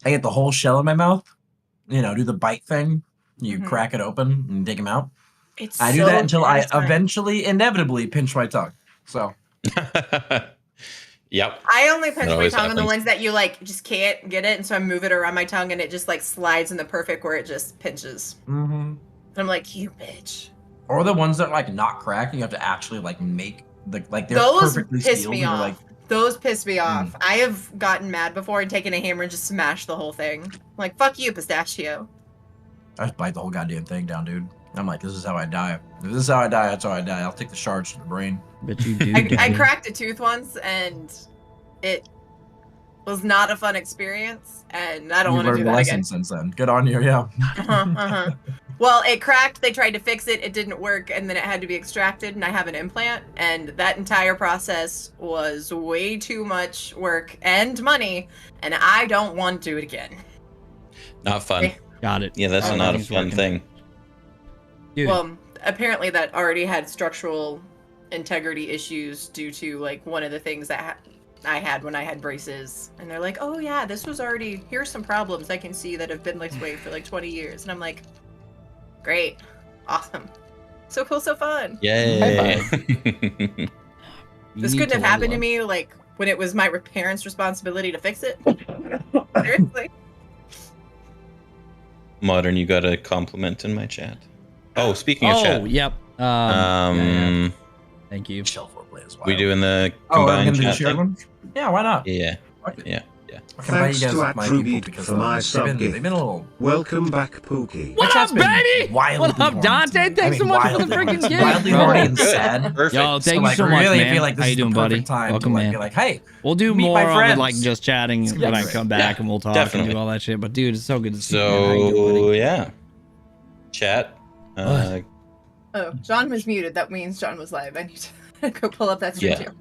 I get the whole shell in my mouth. You know, do the bite thing. You crack it open and dig them out. I do that until I eventually, inevitably, pinch my tongue. So. Yep. I only pinch my tongue on the ones that you like just can't get it, and so I move it around my tongue, and it just like slides in the perfect where it just pinches. And I'm like, you bitch. Or the ones that like not crack, you have to actually like make the like they're those perfectly piss sealed. Me off. Like, those piss me off. I have gotten mad before and taken a hammer and just smashed the whole thing. I'm like, fuck you, pistachio. I just bite the whole goddamn thing down, dude. I'm like, this is how I die. If this is how I die, that's how I die. I'll take the shards to the brain. But you do. I cracked a tooth once, and it was not a fun experience, and I don't want to do that again. Since then. Good on you, yeah. Well, it cracked. They tried to fix it. It didn't work, and then it had to be extracted, and I have an implant, and that entire process was way too much work and money, and I don't want to do it again. Not fun. Okay. Got it. Yeah, that's not a fun thing. Dude. Well, apparently that already had structural integrity issues due to like one of the things that I had when I had braces, and they're like, oh yeah, this was already, here's some problems I can see that have been this way for like 20 years. And I'm like, great, awesome, so cool, so fun. Yay. This couldn't have happened to me like when it was my parents' responsibility to fix it. Seriously. Modern, you got a compliment in my chat. Oh, speaking of chat. Oh, yep. Thank you. Shelf foreplay as well. We doing the combined chat share thing? one? Yeah, why not? Yeah. Yeah. Thanks to Atruby for my sub they've been a little... Welcome back, Pookie. What up, baby? What up, Dante? Thanks so much for the freaking gift. Wildly horny and sad. Perfect. Yo, thank you so much, really man. feel like this How you is the doing, buddy? perfect time Welcome, to like, man. be like, hey, we'll do meet more my of it, friends. like just chatting when I come back, and we'll talk and do all that shit. But dude, it's so good to see you. Man. How you doing, buddy? Yeah. Chat. Oh, John was muted. That means John was live. I need to go pull up that stream too.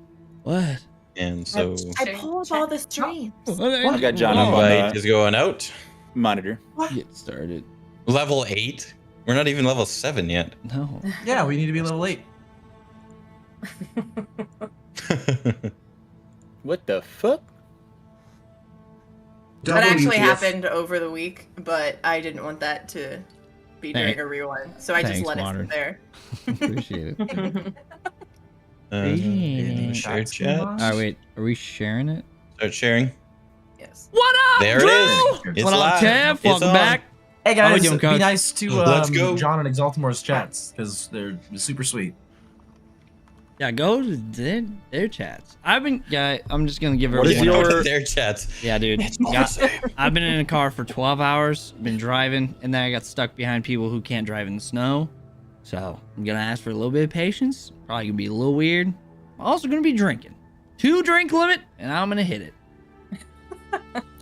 What? And so I pull up all the streams. I got John up invite on is going out. Monitor. Get started. Level 8? We're not even level 7 yet. No. Yeah, we need to be level 8. What the fuck? That actually happened over the week, but I didn't want that to be during a rewind, so I just let it sit there. Appreciate it. Share chat. Alright, wait. Are we sharing it? Start sharing. Yes. What up, There Drew? it is. It's What up, live. Kev? It's Welcome on. back. Hey How we guys, doing, be Coach? nice to Let's go. John and Exaltimore's chats, because they're super sweet. Yeah, go to their chats. I'm just gonna give her What is your... Their chats. Yeah, dude. I've been in a car for 12 hours, been driving, and then I got stuck behind people who can't drive in the snow. So I'm gonna ask for a little bit of patience. Probably gonna be a little weird. I'm also gonna be drinking. 2 drink limit, and I'm gonna hit it.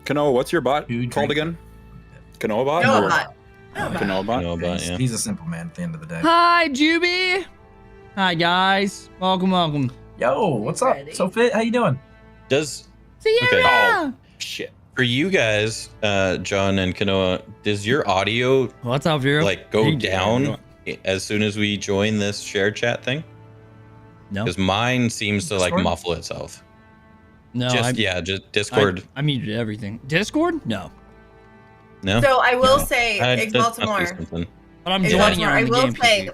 Kanoa, what's your bot called again? Kanoa bot? Kanoa bot. Kanoa bot? Kanoa bot, yeah. He's a simple man at the end of the day. Hi, Juby. Hi, guys. Welcome. Yo, what's up? So fit, how you doing? Does Sierra. Okay. Oh, shit. for you guys, John and Kanoa, does your audio What's up, Drew? like go down as soon as we join this share chat thing? No. Because mine seems to like Discord? muffle itself. No. Just Discord. I muted everything. Discord? No. No. So I will No. say, That must be Baltimore. something But I'm joining you I on the will game. say,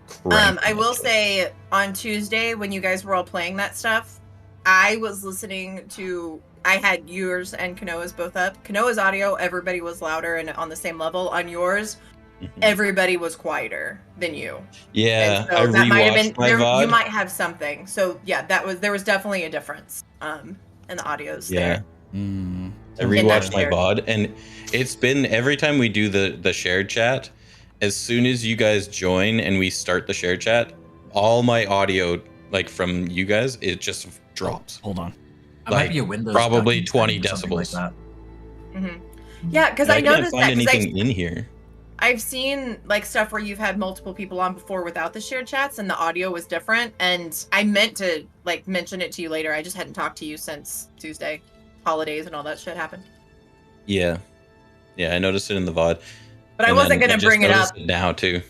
crazy. I will say on Tuesday when you guys were all playing that stuff, I was listening to. I had yours and Kanoa's both up. Kanoa's audio, everybody was louder and on the same level. On yours, everybody was quieter than you. Yeah, and so I that might have rewatched been my there, VOD. you might have something. So yeah, there was definitely a difference in the audios Yeah. there. I rewatched my VOD, and it's been every time we do the shared chat, as soon as you guys join and we start the shared chat, all my audio, like from you guys, it just drops. Hold on. Like probably 20 decibels. Like that. Yeah, because And I noticed can't find that. anything in here. I've seen like stuff where you've had multiple people on before without the shared chats and the audio was different. And I meant to like mention it to you later. I just hadn't talked to you since Tuesday, holidays and all that shit happened. Yeah, I noticed it in the VOD. But I wasn't gonna bring it up now too.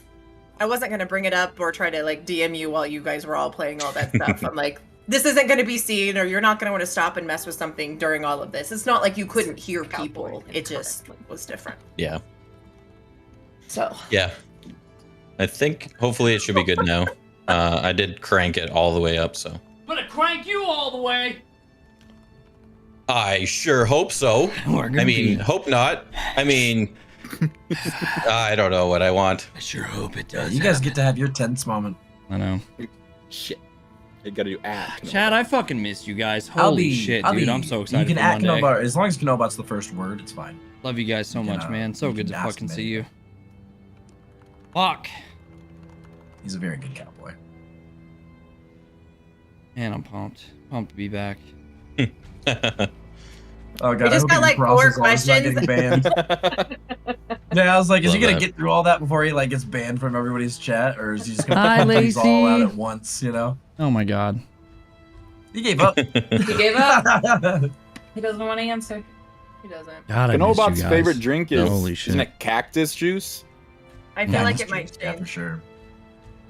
I wasn't gonna bring it up or try to like DM you while you guys were all playing all that stuff. I'm like, this isn't going to be seen, or you're not going to want to stop and mess with something during all of this. It's not like you couldn't hear people. It just was different. Yeah. So. Yeah. I think hopefully it should be good now. I did crank it all the way up, so. I'm gonna crank you all the way. I sure hope so. I mean, hope not. I mean, I don't know what I want. I sure hope it does. You guys get to have your tense moment. I know. Shit. You gotta do act. Chad, I fucking missed you guys. Holy shit, dude. I'm so excited You can for act Monday. Canobot, as long as Canobot's the first word, it's fine. Love you guys so much, man. So good to fucking see you. Fuck. He's a very good cowboy. Man, I'm pumped. Pumped to be back. Oh god, We just got like 4 questions. Banned. Yeah, I was like, is he Love gonna that. get through all that before he like gets banned from everybody's chat, or is he just gonna Hi, pump these all out Lacey. at once? You know, Oh my god. he gave up. He gave up. He doesn't want to answer. He doesn't. God, I missed you Canobot's guys. favorite drink is, Holy shit. isn't it cactus juice? I feel Yeah, like That's it might true. Yeah, for change. sure.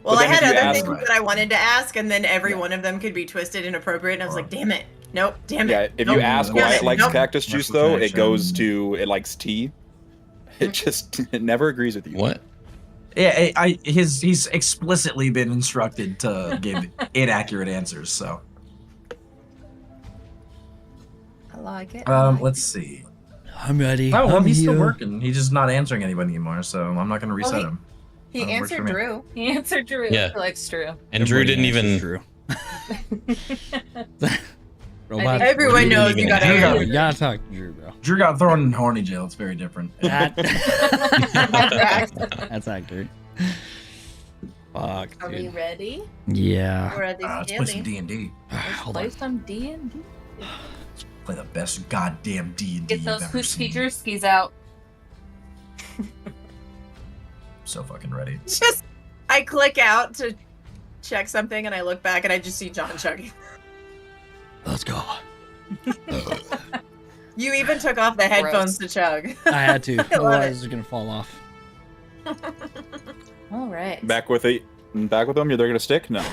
Well, But I then if had you other ask- things that I wanted to ask, and then every one of them could be twisted and inappropriate, and I was like, damn it. Nope, damn it. Yeah, if nope, you ask damn why it likes nope. cactus juice, Muscle though, it connection. goes to it likes tea. It just it never agrees with you. What? Yeah, he's explicitly been instructed to give inaccurate answers. So, I like it. let's see. I'm ready. Oh, well, I'm he's still here. working. He's just not answering anybody anymore, so I'm not gonna reset he- him. He That works answered for me. Drew. He answered Drew. Yeah. He likes Drew. And Drew didn't Everybody even. answers Drew. Robot. Everyone Drew knows didn't you even gotta answer. answer. You gotta talk to Drew, bro. Drew got thrown in horny jail. It's very different. That's accurate. Fuck, Are we dude. ready? Yeah. Or are they Let's play some standing? D&D. Hold Play on. some D&D. Play the best goddamn D&D Get you've those ever hooch seen. teacher skis out. So fucking ready. Just, I click out to check something, and I look back, and I just see John chugging. Let's go. You even took off the headphones to chug. I had to. love Otherwise, it. it's gonna fall off. All right. Back with them? They're gonna stick? No.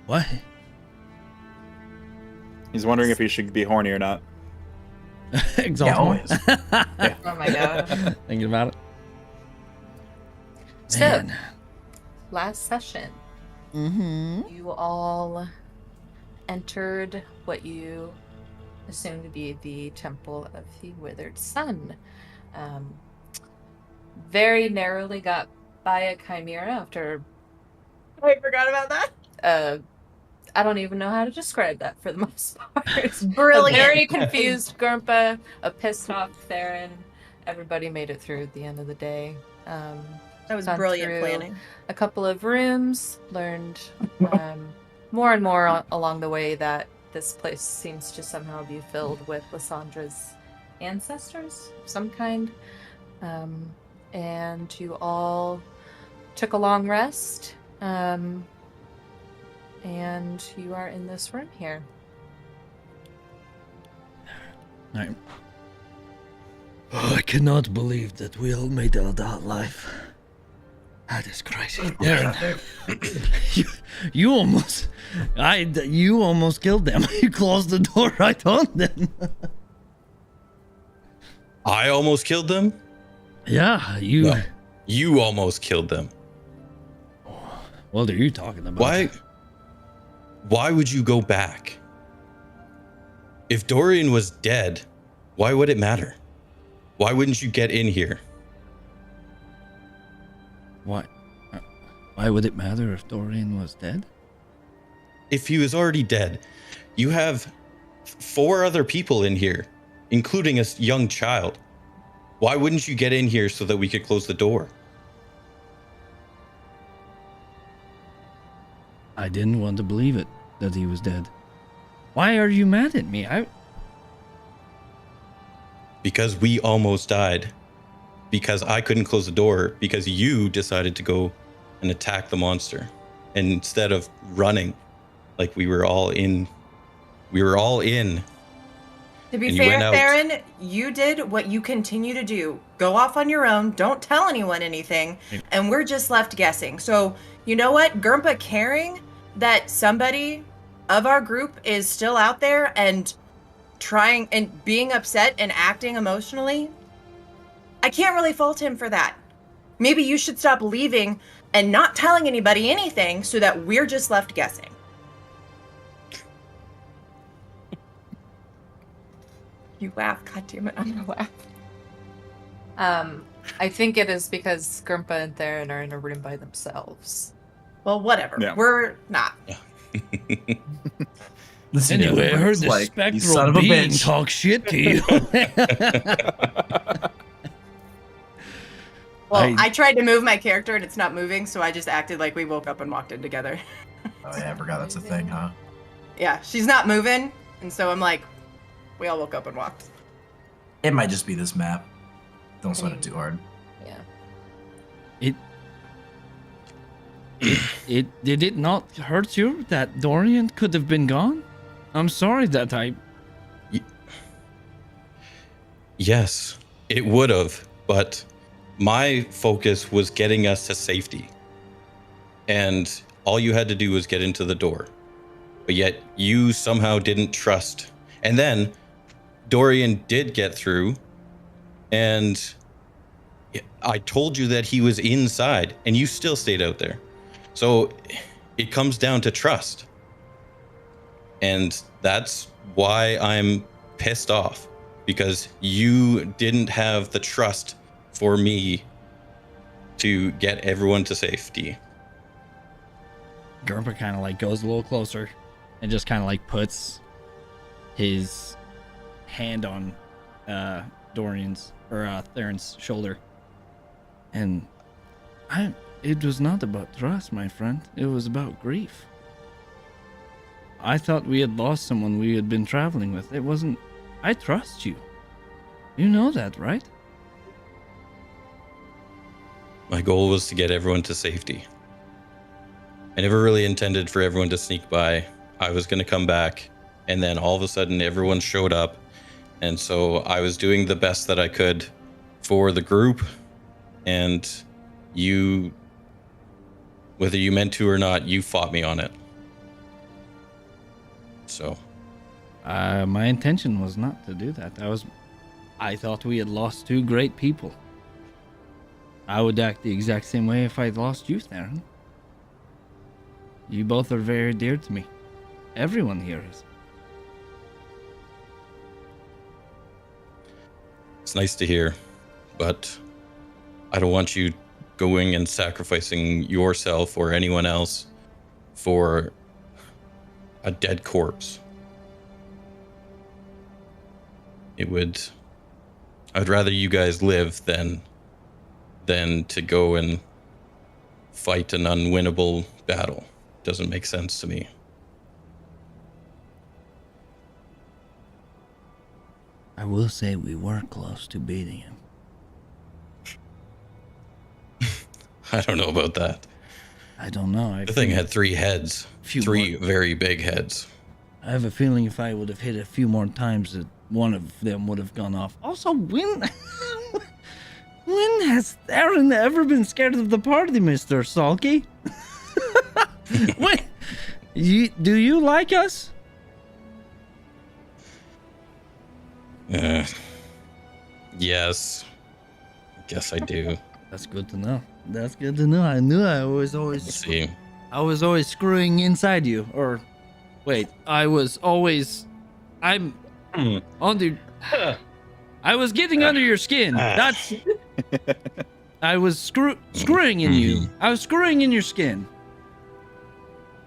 What? He's wondering if he should be horny or not. Exalt Yeah, always. Oh my god. Thinking about it. So, Man. last session, Mm-hmm. you all entered what you assumed to be the Temple of the Withered Sun. Very narrowly got by a chimera after I forgot about that. I don't even know how to describe that for the most part. Brilliant. A very confused Grumpa, a pissed off Theron. Everybody made it through at the end of the day. That was gone brilliant through planning. a couple of rooms, learned more and more along the way that this place seems to somehow be filled with Lyssandra's ancestors of some kind. And you all took a long rest. And you are in this room here. Alright. Oh, I cannot believe that we all made it out that alive. That is crazy. Darren, you almost, you almost killed them. You closed the door right on them. I almost killed them? Yeah, you. No. You almost killed them. What are you talking about? Why would you go back? If Dorian was dead, why would it matter? Why wouldn't you get in here? Why? Why would it matter if Dorian was dead? If he was already dead, you have 4 other people in here, including a young child. Why wouldn't you get in here so that we could close the door? I didn't want to believe it, that he was dead. Why are you mad at me? Because we almost died. Because I couldn't close the door. Because you decided to go and attack the monster. And instead of running, like we were all in. We were all in. To be And you fair, went out. Theron, you did what you continue to do. Go off on your own. Don't tell anyone anything. And we're just left guessing. So, you know what? Grumpa caring that somebody of our group is still out there and trying and being upset and acting emotionally, I can't really fault him for that. Maybe you should stop leaving and not telling anybody anything so that we're just left guessing. You laugh, goddammit, I'm gonna laugh. I think it is because Grumpa and Theron are in a room by themselves. Well, whatever. Yeah. We're not. Listen, Anyway, I heard the like, you son spectral of a being bitch. talk shit to you. Well, I tried to move my character and it's not moving, so I just acted like we woke up and walked in together. Oh yeah, I forgot that's a thing, huh? Yeah, she's not moving, and so I'm like, we all woke up and walked. It might just be this map. Don't sweat it too hard. Yeah. It did it not hurt you that Dorian could have been gone? I'm sorry that I... Yes, it would have, but my focus was getting us to safety. And all you had to do was get into the door. But yet you somehow didn't trust. And then Dorian did get through, and I told you that he was inside, and you still stayed out there. So it comes down to trust. And that's why I'm pissed off, because you didn't have the trust for me to get everyone to safety. Grumpa kind of like goes a little closer and just kind of like puts his hand on Dorian's or Theron's shoulder. And it was not about trust, my friend. It was about grief. I thought we had lost someone we had been traveling with. It wasn't... I trust you. You know that, right? My goal was to get everyone to safety. I never really intended for everyone to sneak by. I was going to come back, and then all of a sudden everyone showed up. And so I was doing the best that I could for the group, and you, whether you meant to or not, you fought me on it. So my intention was not to do that. I thought we had lost two great people. I would act the exact same way if I'd lost you, Theron. You both are very dear to me. Everyone here is. it's nice to hear, but I don't want you going and sacrificing yourself or anyone else for a dead corpse. I'd rather you guys live than to go and fight an unwinnable battle. Doesn't make sense to me. I will say we were close to beating him. I don't know about that. I don't know. The thing had 3 heads. Three very big heads. I have a feeling if I would have hit a few more times that one of them would have gone off. Also, when has Theron ever been scared of the party, Mr. Sulky? Do you like us? Yes. Guess I do. That's good to know. That's good to know. I knew I was always... See. I was always screwing inside you. Or, wait, I'm under... I was getting under your skin. That's... I was screwing in you. I was screwing in your skin.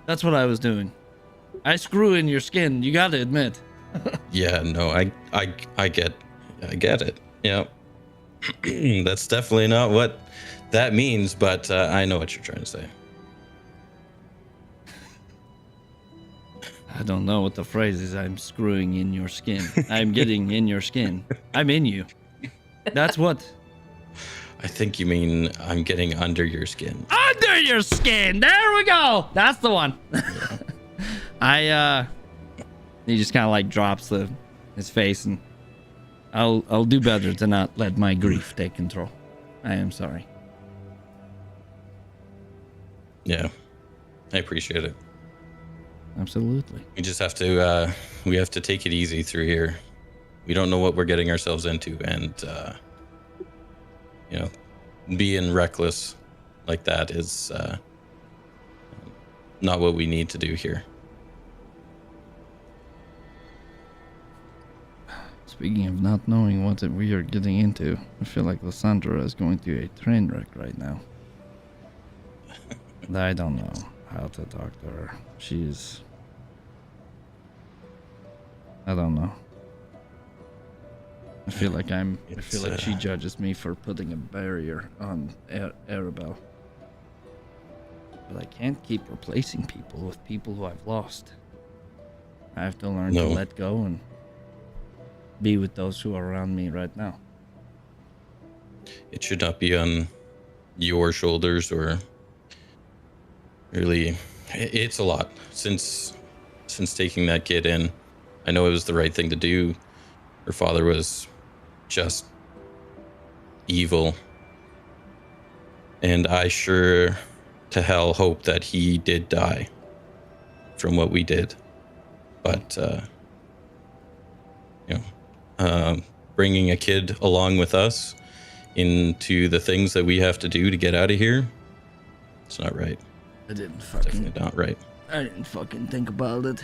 That's what I was doing. I screw in your skin. You gotta admit. Yeah, no, I get it. Yeah. That's definitely not what that means, but I know what you're trying to say. I don't know what the phrase is. I'm screwing in your skin. I'm getting in your skin. I'm in you. That's what. I think you mean I'm getting under your skin. Under your skin. There we go. That's the one. He just kind of like drops his face, and I'll do better to not let my grief take control. I am sorry. Yeah, I appreciate it. Absolutely. We just have to take it easy through here. We don't know what we're getting ourselves into, and being reckless like that is not what we need to do here. Speaking of not knowing what we are getting into, I feel like Lysandra is going through a train wreck right now. And I don't know how to talk to her. I don't know. I feel like she judges me for putting a barrier on Arabelle. But I can't keep replacing people with people who I've lost. I have to learn to let go and be with those who are around me right now. It should not be on your shoulders, or really, it's a lot. Since taking that kid in, I know it was the right thing to do. Her father was just evil, and I sure to hell hope that he did die from what we did. But bringing a kid along with us into the things that we have to do to get out of here, it's not right. Definitely not right. I didn't fucking think about it.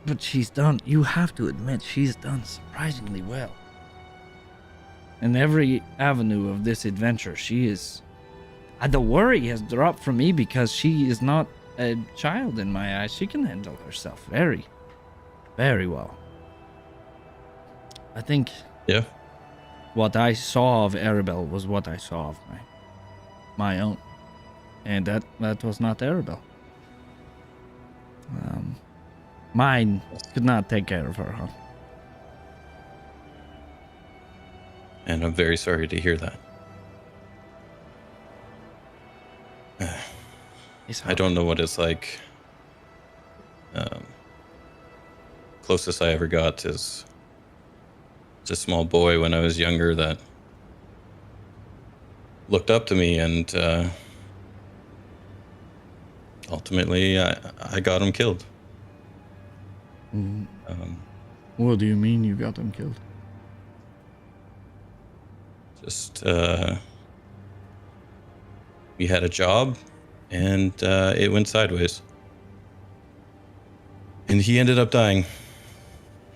But she's done, you have to admit, she's done surprisingly well. In every avenue of this adventure, she is... the worry has dropped from me because she is not a child in my eyes. She can handle herself very, very well. I think what I saw of Arabelle was what I saw of my own. And that was not Arabelle. Mine could not take care of her, huh? And I'm very sorry to hear that. I don't know what it's like. Closest I ever got is a small boy when I was younger that looked up to me, and ultimately I got him killed. What do you mean you got him killed? Just we had a job, and it went sideways, and he ended up dying.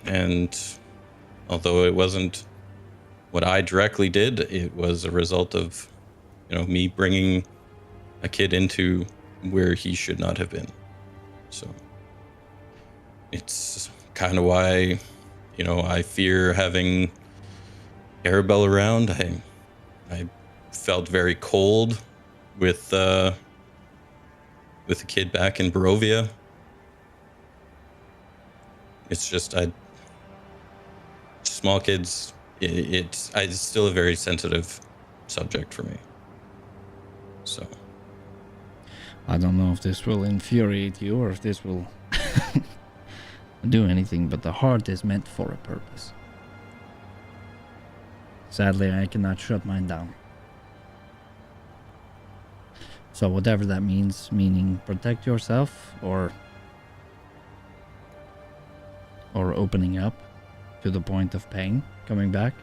And although it wasn't what I directly did, it was a result of me bringing a kid into where he should not have been. So it's kind of why I fear having Arabelle around. I felt very cold with the kid back in Barovia. It's just small kids. It's still a very sensitive subject for me. So I don't know if this will infuriate you or if this will do anything, but the heart is meant for a purpose. Sadly, I cannot shut mine down. So whatever that means, meaning protect yourself or opening up to the point of pain, coming back.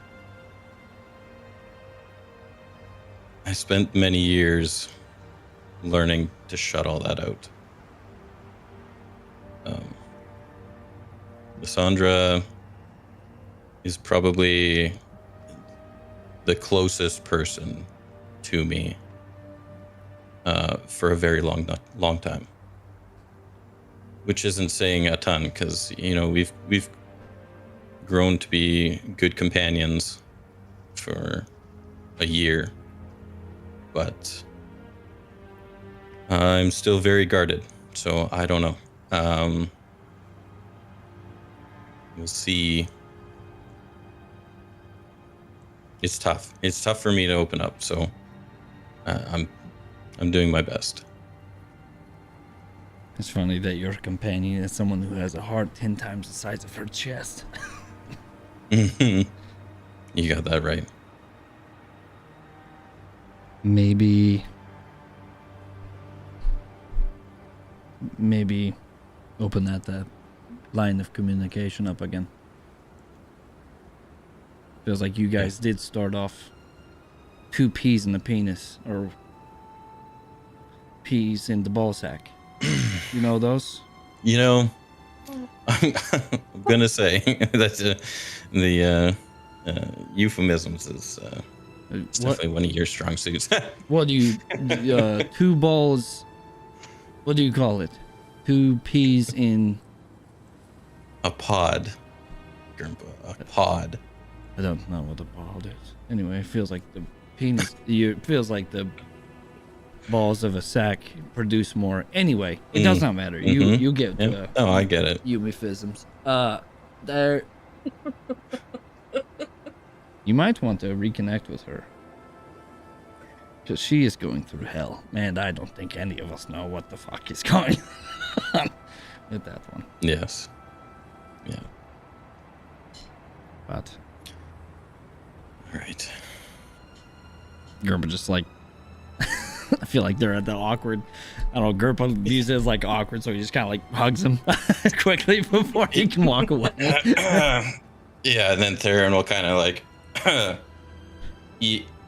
I spent many years learning to shut all that out. Lysandra is probably the closest person to me for a very long time, which isn't saying a ton, because we've grown to be good companions for a year, but I'm still very guarded, so I don't know. We'll see. It's tough. It's tough for me to open up, so I'm doing my best. It's funny that your companion is someone who has a heart 10 times the size of her chest. You got that right. Maybe maybe open that line of communication up again. Feels like you guys did start off 2 peas in the penis, or peas in the ball sack. You know those? You know, I'm gonna say that the euphemisms is it's definitely one of your strong suits. What do you 2 balls? What do you call it? 2 peas in a pod. A pod. I don't know what a pod is. Anyway, it feels like the penis. It feels like the balls of a sack produce more. Anyway, it does not matter. You get yep. Oh, I get it. Euphemisms. There. You might want to reconnect with her, because she is going through hell. Man, I don't think any of us know what the fuck is going on with that one. Yes. Yeah. But. All right. Gerpa just like. I feel like they're at the awkward. I don't know. Gerpa views it as like awkward, so he just kind of like hugs him quickly before he can walk away. Yeah, and then Theron will kind of like.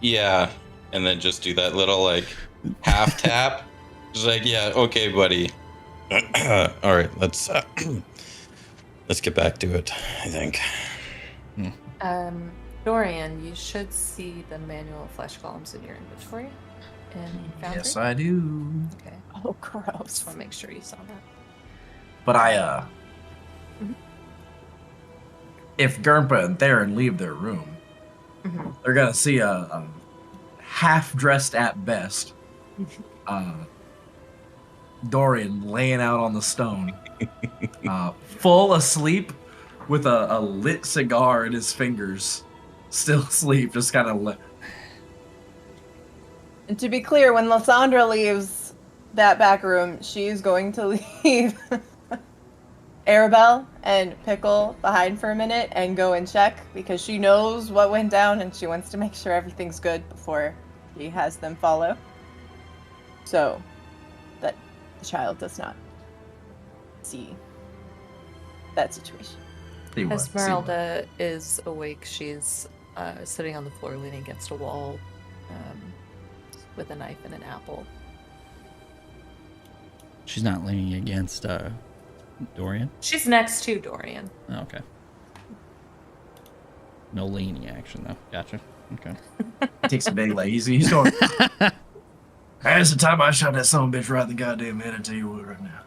Yeah, and then just do that little like half tap. Just like, yeah, okay, buddy. All right, let's get back to it, I think. Dorian, you should see the manual flesh columns in your inventory. Foundry? Yes, I do. Okay. Oh, gross. Just want to make sure you saw that. But if Gerpa and Theron leave their room, they're gonna see a half-dressed at best Dorian laying out on the stone, full asleep, with a lit cigar in his fingers, still asleep, just kind of. And to be clear, when Lysandra leaves that back room, she's going to leave Arabelle and Pickle behind for a minute and go and check, because she knows what went down and she wants to make sure everything's good before she has them follow. So that the child does not see that situation. Esmeralda is awake. She's sitting on the floor leaning against a wall with a knife and an apple. She's not leaning against Dorian? She's next to Dorian. Oh, okay. No leaning action, though. Gotcha. Okay. Takes a big leg. He's going. That's the time I shot that son of a bitch right in the goddamn head. I tell you what, right now.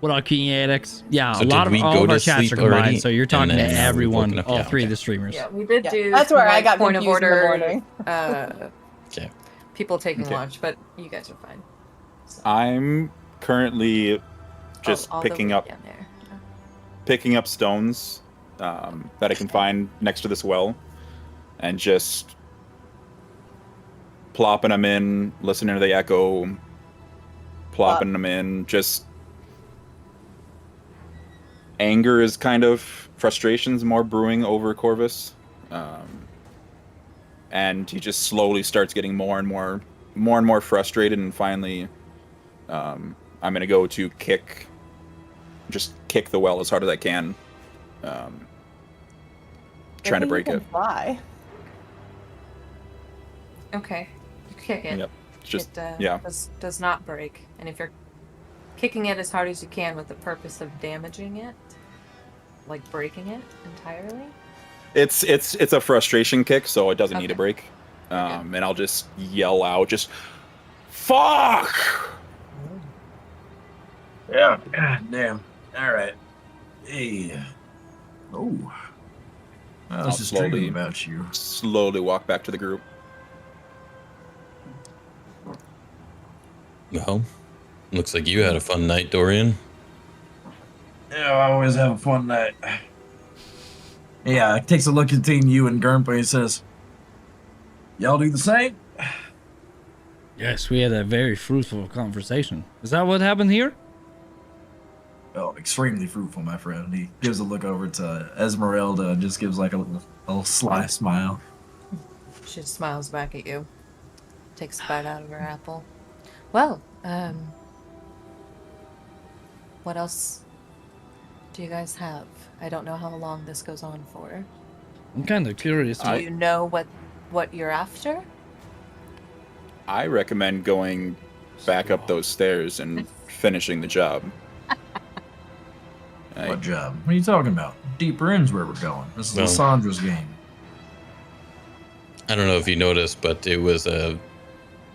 What up, King Adex? Yeah, So a lot of all of our chats are combined, already? so you're talking to And then everyone, woken up? all Yeah, 3 of okay. the streamers. Yeah, we did do. That's where I like, got point of confused in the order. morning. Okay. People taking Okay. lunch, but you guys are fine. So, I'm currently just all the picking way up down there. picking up stones that I can find next to this well, and just plopping them in, listening to the echo, plopping them in. Just anger is kind of frustrations more brewing over Corvus, and he just slowly starts getting more and more frustrated, and finally, I'm gonna go to kick the well as hard as I can, trying to break it. Fly. Okay, you kick it. Yep. Just It does not break, and if you're kicking it as hard as you can with the purpose of damaging it, like breaking it entirely. It's a frustration kick, so it doesn't need Okay. a break. And I'll just yell out, just fuck. Yeah. God damn. All right. Hey. Oh. I was just slowly- dreaming about you. Slowly walk back to the group. Well, looks like you had a fun night, Dorian. Yeah, I always have a fun night. Yeah, it takes a look between you and Gurnpa and says, y'all do the same? Yes, we had a very fruitful conversation. Is that what happened here? Oh, extremely fruitful, my friend. He gives a look over to Esmeralda and just gives like a little sly smile. She smiles back at you. Takes a bite out of her apple. Well, what else do you guys have? I don't know how long this goes on for. I'm kind of curious. Do you know what you're after? I recommend going back up those stairs and finishing the job. What job? What are you talking about? Deeper in's where we're going. This is Well- Lissandra's game. I don't know if you noticed, but it was a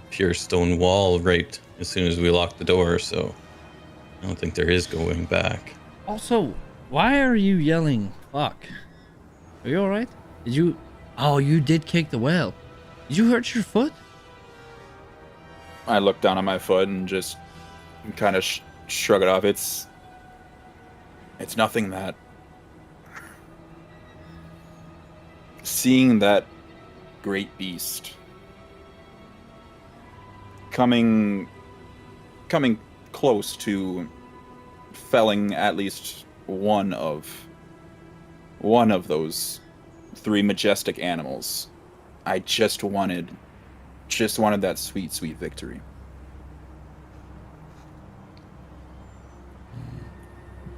pure stone wall right as soon as we locked the door, so I don't think there is going back. Also, why are you yelling fuck? Are you alright? Did you... Oh, you did kick the well. Did you hurt your foot? I look down on my foot and just kind of shrug it off. It's nothing that... Seeing that great beast coming close to felling at least one of those three majestic animals. I just wanted that sweet victory.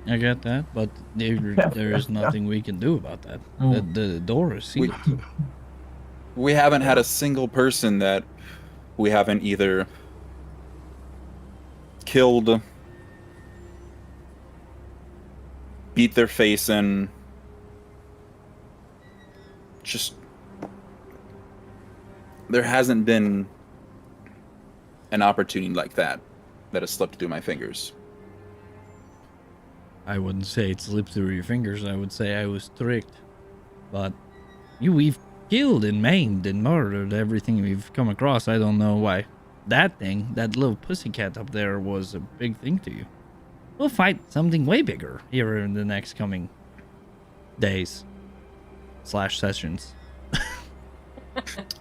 I get that, but there is nothing we can do about that. The door is sealed. We haven't had a single person that we haven't either killed, beat their face in, just... There hasn't been an opportunity like that has slipped through my fingers. I wouldn't say it slipped through your fingers. I would say I was tricked. But we've killed and maimed and murdered everything we've come across. I don't know why that little pussycat up there was a big thing to you. We'll fight something way bigger here in the next coming days / sessions.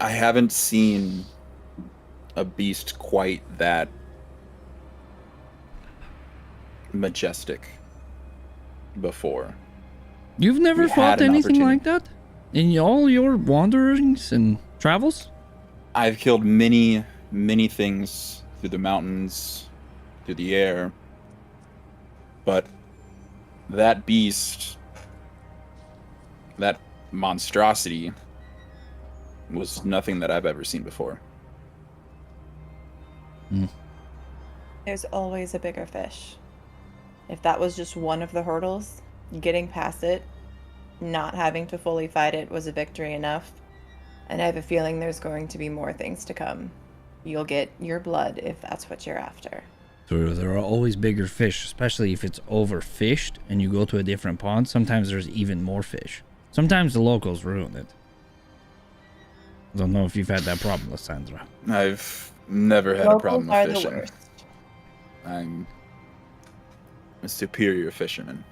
I haven't seen a beast quite that majestic before. You've never We fought had an anything like opportunity. that in all your wanderings and travels? I've killed many things through the mountains, through the air, but that beast, that monstrosity, was nothing that I've ever seen before. There's always a bigger fish. If that was just one of the hurdles, getting past it, not having to fully fight it was a victory enough. And I have a feeling there's going to be more things to come. You'll get your blood if that's what you're after. So there are always bigger fish, especially if it's overfished and you go to a different pond. Sometimes there's even more fish. Sometimes the locals ruin it. I don't know if you've had that problem, Lysandra. I've never had a problem Locals are with the fishing. worst. I'm a superior fisherman.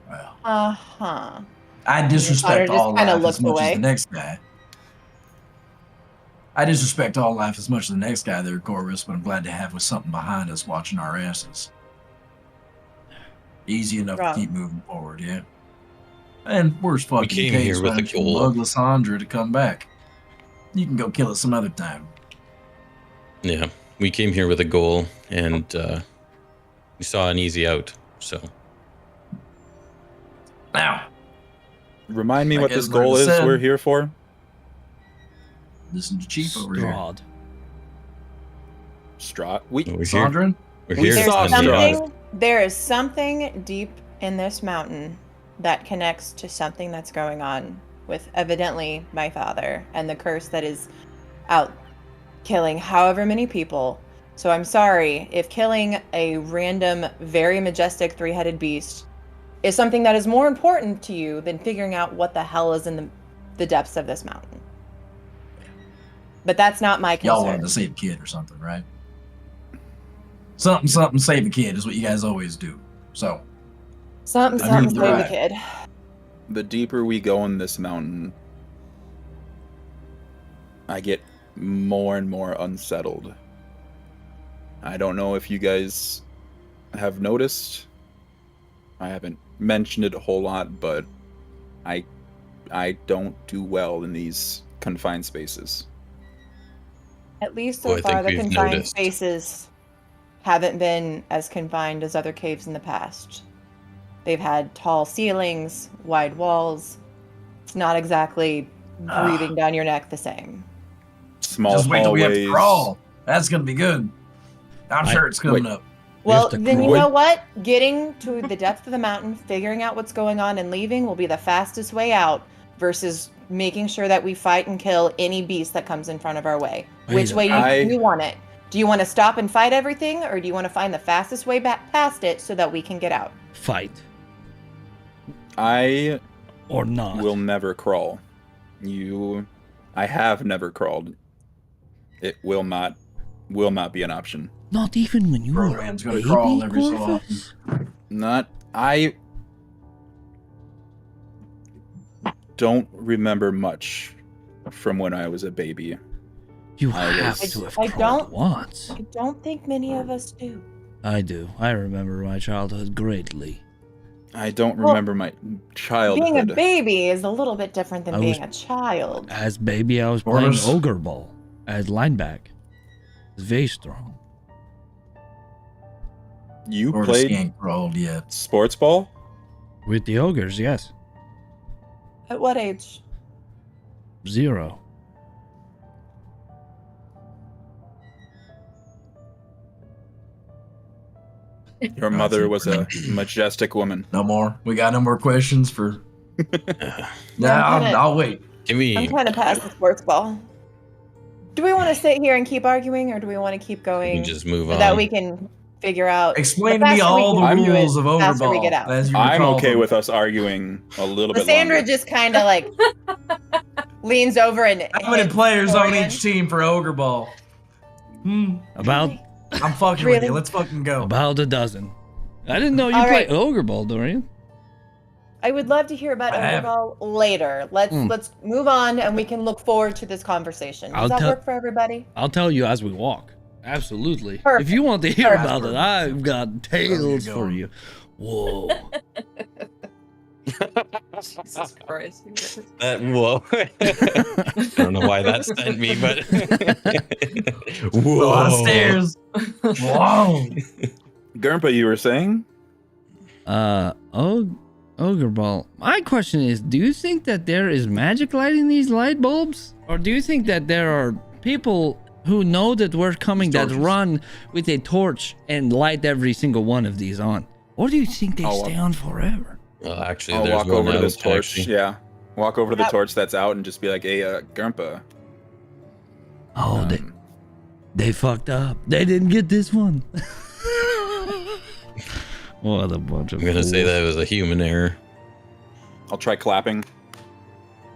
Well, Uh-huh. I disrespect just all kinda life as looked much away. as the next guy. I disrespect all life as much as the next guy there, Corvus, but I'm glad to have with something behind us watching our asses. Easy enough Wrong. to keep moving forward, yeah. And worst fucking came case, here with why a don't you goal. mug Lysandra to come back. You can go kill it some other time. Yeah, we came here with a goal, and we saw an easy out, so... Now, Remind me Like what this Esmeralda goal is said. we're here for? listen to Chief over here. Strahd. Strahd. We're here, Sandra? we're We here saw to send Strahd. Strahd. There is something deep in this mountain that connects to something that's going on with evidently my father and the curse that is out killing however many people. So I'm sorry if killing a random, very majestic three-headed beast is something that is more important to you than figuring out what the hell is in the depths of this mountain. But that's not my Y'all concern. wanted to save a kid or something, right? Something, save a kid is what you guys always do. So, Something, I mean, save the right. kid. The deeper we go in this mountain, I get more and more unsettled. I don't know if you guys have noticed, I haven't mentioned it a whole lot, but I don't do well in these confined spaces. At least Oh, so I far, think the we've confined noticed. spaces haven't been as confined as other caves in the past. They've had tall ceilings, wide walls. It's not exactly breathing down your neck the same. Small Just wait till we have to hallways. crawl. That's gonna be good. I'm sure it's coming up. Well, to then you crawl. know what? Getting to the depth of the mountain, figuring out what's going on, and leaving will be the fastest way out versus making sure that we fight and kill any beast that comes in front of our way. Which way do you want it? Do you want to stop and fight everything, or do you want to find the fastest way back past it so that we can get out? Fight. I Or not. will never crawl. I have never crawled. It will not be an option. Not even when you were a Broman's gonna baby, crawl every so Corvus? I don't remember much from when I was a baby. You I have was- to have I crawled don't- once. I don't think many of us do. I do. I remember my childhood greatly. I don't Well, remember my childhood. Being a baby is a little bit different than I being a child. As baby, I was playing Corvus? ogre ball as linebacker. It's very strong. You Or played ain't crawled yet. sports ball? With the ogres, yes. At what age? 0. Your mother was a majestic woman. No more. We got no more questions for. Yeah, Nah, I'm kinda- I'll wait. Give me. I'm kind of past the sports ball. Do we want to sit here and keep arguing, or do we want to keep We going can just move so on. that we can figure out? Explain the to me faster we all the can do it, rules of the faster we Overball. get out. As you I'm recall okay them. with us arguing a little bit Lysandra longer. just kind of like leans over and How many hits players on Dorian. each team for Ogre Ball? About I'm fucking with Really? you. Let's fucking go. about a dozen. I didn't know you All played right. ogre ball, Dorian. I would love to hear about I have- Overball later. Let's move on, and we can look forward to this conversation. Does I'll that tell- work for everybody? I'll tell you as we walk. Absolutely. Perfect. If you want to hear Perfect. about it, I've got tales you for going? you. Whoa. Jesus Christ. That whoa. I don't know why that sent me, but A whoa. lot of stairs. Whoa. Gurmpa, you were saying? Ogre ball. My question is, do you think that there is magic lighting these light bulbs? Or do you think that there are people who know that we're coming that Torches. run with a torch and light every single one of these on? Or do you think they I'll stay on forever? Well, actually, I'll there's walk one over to out, this torch. actually. Yeah. Walk over to the Yep. torch that's out and just be like, hey, Gurmpa. Oh, they fucked up. They didn't get this one. What a bunch of I'm gonna say fools. that was a human error. I'll try clapping.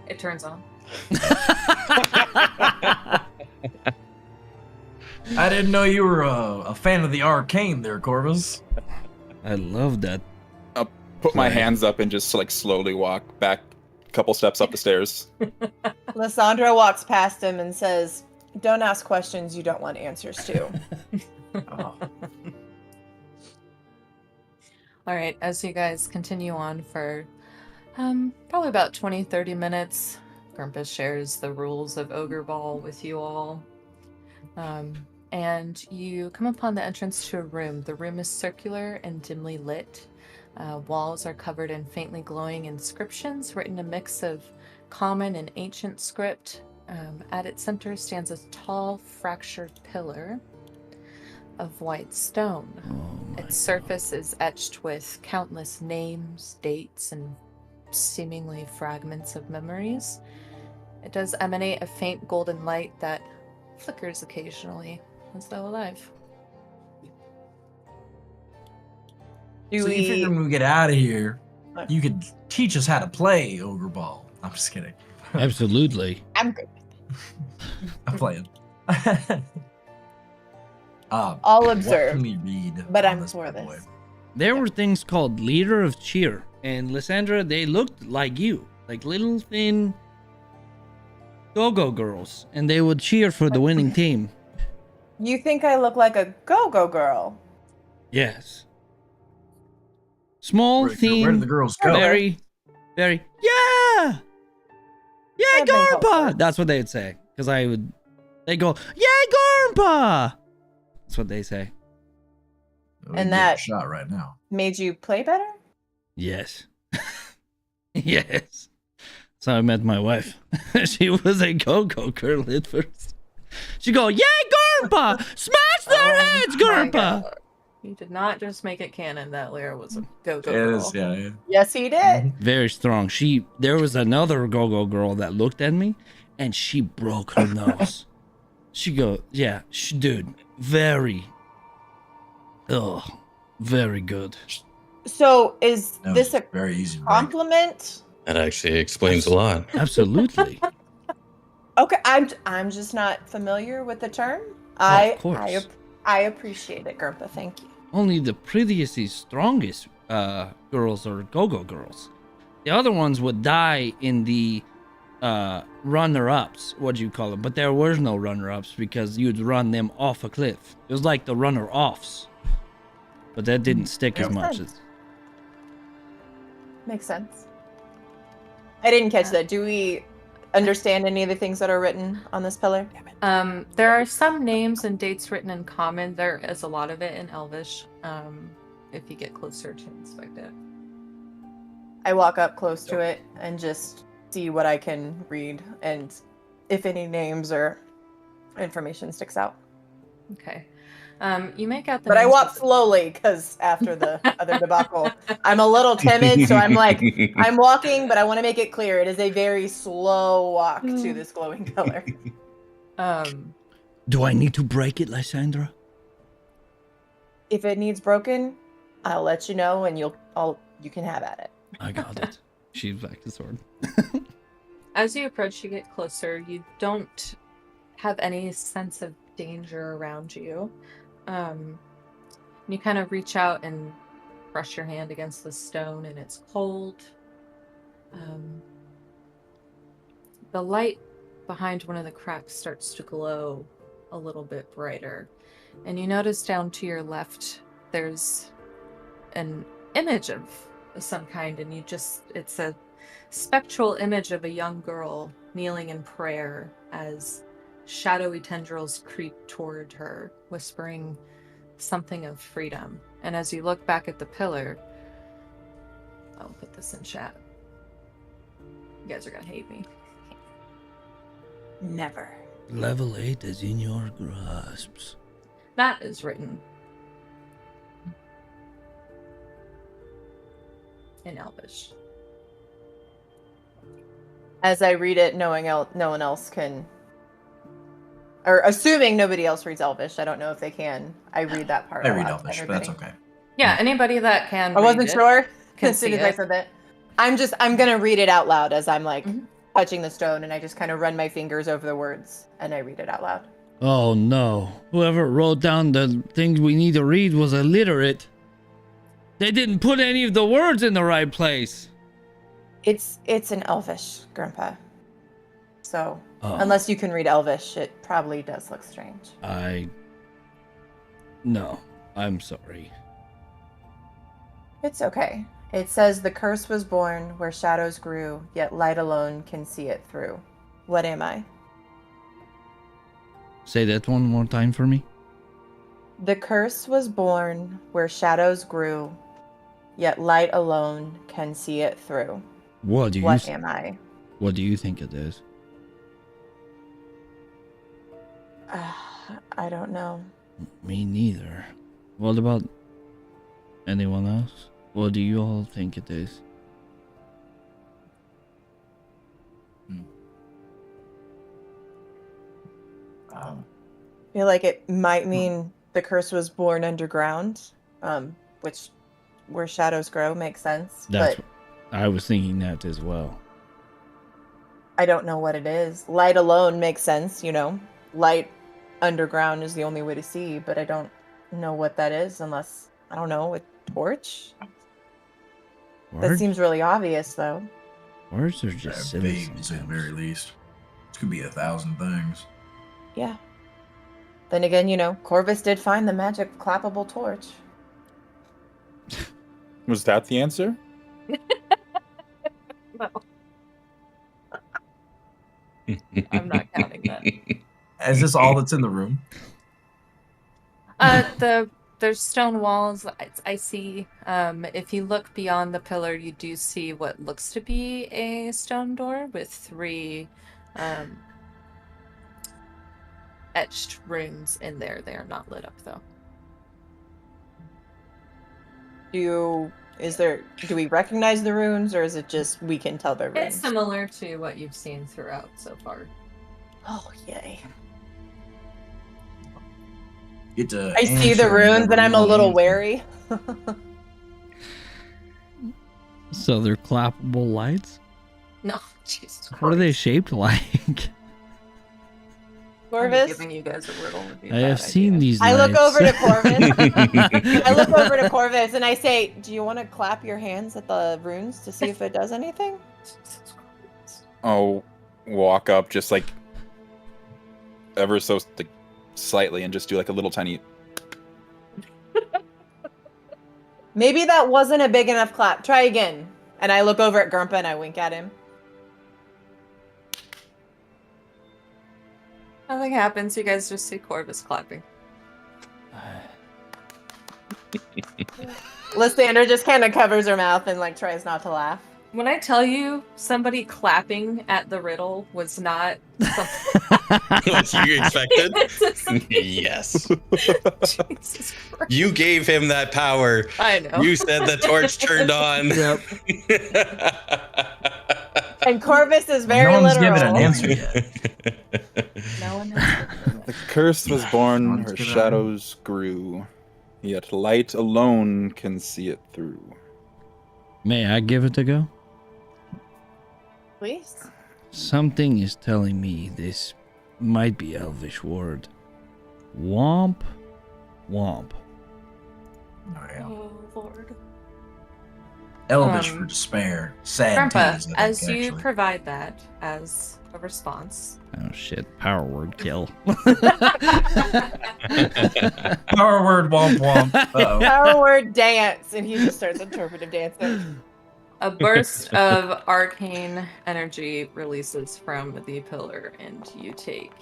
It turns on. I didn't know you were a fan of the arcane there, Corvus. I love that. Put my Play. hands up and just like slowly walk back a couple steps up the stairs. Lysandra walks past him and says, "Don't ask questions you don't want answers to." Oh. All right, as you guys continue on for probably about 20-30 minutes, Grumpus shares the rules of Ogre Ball with you all. And you come upon the entrance to a room. The room is circular and dimly lit. Walls are covered in faintly glowing inscriptions written a mix of common and ancient script. At its center stands a tall, fractured pillar of white stone. Oh my Its surface is etched with countless names, dates, and seemingly fragments of memories. It does emanate a faint golden light that flickers occasionally, as though alive. Do So you we? figure when we get out of here, you could teach us how to play Ogre Ball. I'm just kidding. Absolutely. I'm good. I'm playing. I'll what observe, can we read but on I'm this for bad boy? this. There were things called Leader of Cheer. And Lysandra, they looked like you. Like little thin go-go girls. And they would cheer for the winning team. You think I look like a go-go girl? Yes. Small Where theme. did the girls go? Very, very. Yeah. Yeah, I've been called Garmpa. first. That's what they'd say. Because they go, yeah, Garmpa. That's what they say. We And can get a that- shot right now. Made you play better? Yes. Yes. So I met my wife. She was a go-go girl at first. She go, yeah, Garmpa. Smash their heads, My Garmpa. God. You did not just make it canon that Lyra was a go-go It girl. is, yeah. Yes, he did. Very strong. There was another go-go girl that looked at me and she broke her nose. She go, yeah, dude, very good. So is No, this a it's very easy to break. compliment? That actually explains a lot. Absolutely. Okay, I'm just not familiar with the term. Of course. I appreciate it, Gerpa. Thank you. Only the prettiest, strongest girls are go-go girls. The other ones would die in the runner-ups, what do you call them? But there was no runner-ups because you'd run them off a cliff. It was like the runner-offs. But that didn't stick as Makes much sense. as... Makes sense. I didn't catch that. Do we understand any of the things that are written on this pillar? There are some names and dates written in common. There is a lot of it in Elvish. If you get closer to inspect it. I walk up close to it and just see what I can read and if any names or information sticks out. Okay. You make out the But I names walk of the- slowly because after the other debacle, I'm a little timid. So I'm like, I'm walking, but I want to make it clear. It is a very slow walk to this glowing pillar. Do I need to break it, Lysandra? If it needs broken, I'll let you know and you can have at it. I got it. She's back to sword. As you approach, you get closer. You don't have any sense of danger around you. You kind of reach out and brush your hand against the stone, and it's cold. The light behind one of the cracks starts to glow a little bit brighter, and you notice down to your left there's an image of some kind, and it's a spectral image of a young girl kneeling in prayer as shadowy tendrils creep toward her, whispering something of freedom. And as you look back at the pillar, I'll put this in chat. You guys are gonna hate me. Never. Level 8 is in your grasps. That is written in Elvish. As I read it, knowing no one else can, or assuming nobody else reads Elvish, I don't know if they can. I read that part. I out read loud to Elvish, but that's everybody. okay. Yeah, anybody that can. I wasn't read it sure can as soon see as I it. said that. I'm gonna read it out loud as I'm like Mhm. touching the stone, and I just kind of run my fingers over the words and I read it out loud. Oh no. Whoever wrote down the things we need to read was illiterate. They didn't put any of the words in the right place. It's an Elvish, Grandpa. So Oh. unless you can read Elvish, it probably does look strange. No, I'm sorry. It's okay. It says the curse was born where shadows grew, yet light alone can see it through. What am I? Say that one more time for me. The curse was born where shadows grew, yet light alone can see it through. What do you What am I? What do you think it is? I don't know. Me neither. What about anyone else? What do you all think it is? I feel like it might mean the curse was born underground, which where shadows grow makes sense. That's but I was thinking that as well. I don't know what it is. Light alone makes sense, you know. Light underground is the only way to see, but I don't know what that is unless, I don't know, a torch? That Words? seems really obvious, though. Words are just silly Vague, to say the sometimes. very least. This could be 1,000 things. Yeah. Then again, you know, Corvus did find the magic clappable torch. Was that the answer? No. I'm not counting that. Is this all that's in the room? There's stone walls. I see. If you look beyond the pillar, you do see what looks to be a stone door with 3 etched runes in there. They are not lit up though. Do we recognize the runes, or is it just we can tell they're runes? It's similar to what you've seen throughout so far. Oh, yay. Get to I see the answer runes and I'm a little answer. wary. So they're clappable lights? No, Jesus Christ. What are they shaped like? Corvus? Giving you guys a riddle would be a I bad have seen idea. these I look lights. over to Corvus. I look over to Corvus and I say, do you want to clap your hands at the runes to see if it does anything? Jesus Christ. I'll walk up just like ever so like, slightly and just do like a little tiny. Maybe that wasn't a big enough clap. Try again. And I look over at Grumpa and I wink at him. Nothing happens. You guys just see Corvus clapping. Lysandra just kind of covers her mouth and like tries not to laugh. When I tell you somebody clapping at the riddle was not What you expected? something. Yes. Jesus Christ. You gave him that power. I know. You said the torch turned on. Yep. And Corvus is very no one's literal. given an answer yet. No one knows. The curse was born, Someone's her gonna- shadows grew. Yet light alone can see it through. May I give it a go? Please. Something is telling me this might be Elvish word. Womp. Womp. Oh, yeah. Oh, Lord. Elvish for despair. Sad Grandpa, tease, I think, as you actually. provide that as a response, Oh shit. Power word kill. Power word womp womp. Uh-oh. Power word dance. And he just starts interpretive dancing. a burst of arcane energy releases from the pillar, and you take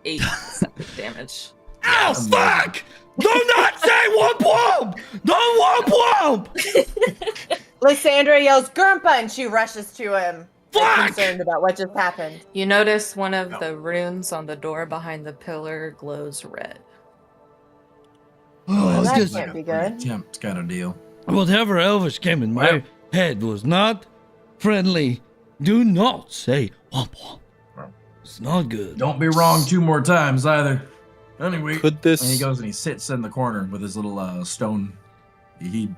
8 septic damage. Ow, fuck! Do not say womp womp! Don't womp womp! Lysandra yells, Grumpa, and she rushes to him. like, Fuck! concerned about what just happened. You notice one of the runes on the door behind the pillar glows red. Oh, that it's can't be good. Attempt's got a deal. whatever Elvish came in my head was not friendly. Do not say womp womp. It's not good. Don't be wrong 2 more times either. Anyway, Could this? and he goes and he sits in the corner with his little stone. He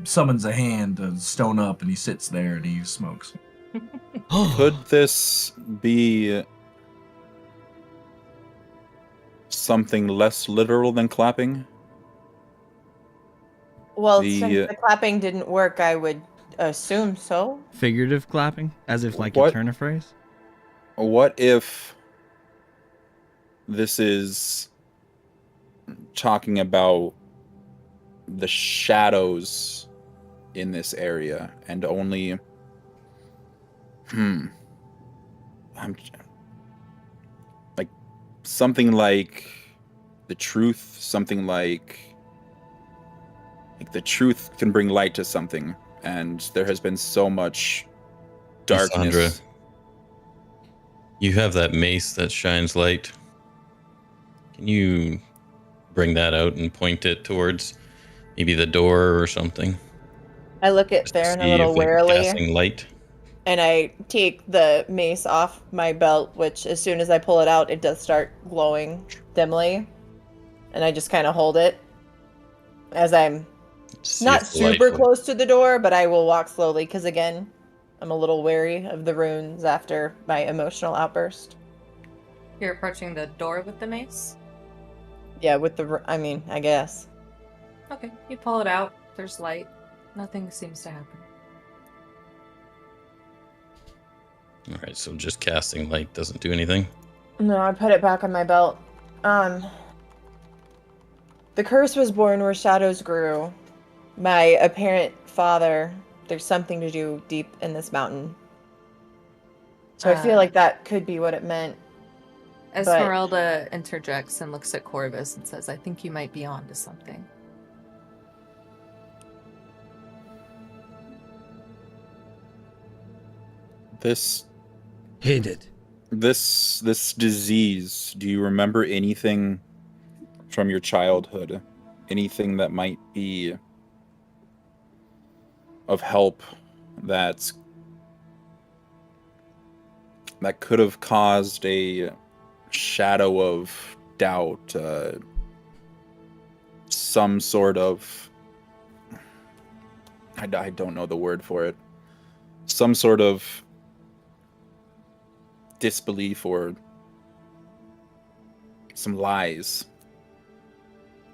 summons a hand to stone up, and he sits there and he smokes. Could this be something less literal than clapping? Well, The, since the clapping didn't work, I would assume so. Figurative clapping, as if like What? a turn of phrase. What if this is talking about the shadows in this area and only I'm like something like the truth, something like the truth can bring light to something, and there has been so much darkness. Cassandra, you have that mace that shines light. Can you bring that out and point it towards maybe the door or something? I look at Just to Theron a see little if, like, warily, casting light. and I take the mace off my belt, which as soon as I pull it out, it does start glowing dimly. And I just kind of hold it as I'm See not if the light super will- close to the door, but I will walk slowly because, again, I'm a little wary of the runes after my emotional outburst. You're approaching the door with the mace? Yeah, with the, I guess. Okay, you pull it out. There's light. Nothing seems to happen. All right, so just casting light doesn't do anything. No, I put it back on my belt. The curse was born where shadows grew, my apparent father, there's something to do deep in this mountain. So I feel like that could be what it meant. Esmeralda interjects and looks at Corvus and says, I think you might be on to something. Hit it. This disease, do you remember anything from your childhood? Anything that might be of help that could have caused a shadow of doubt, some sort of, I don't know the word for it, some sort of disbelief or some lies?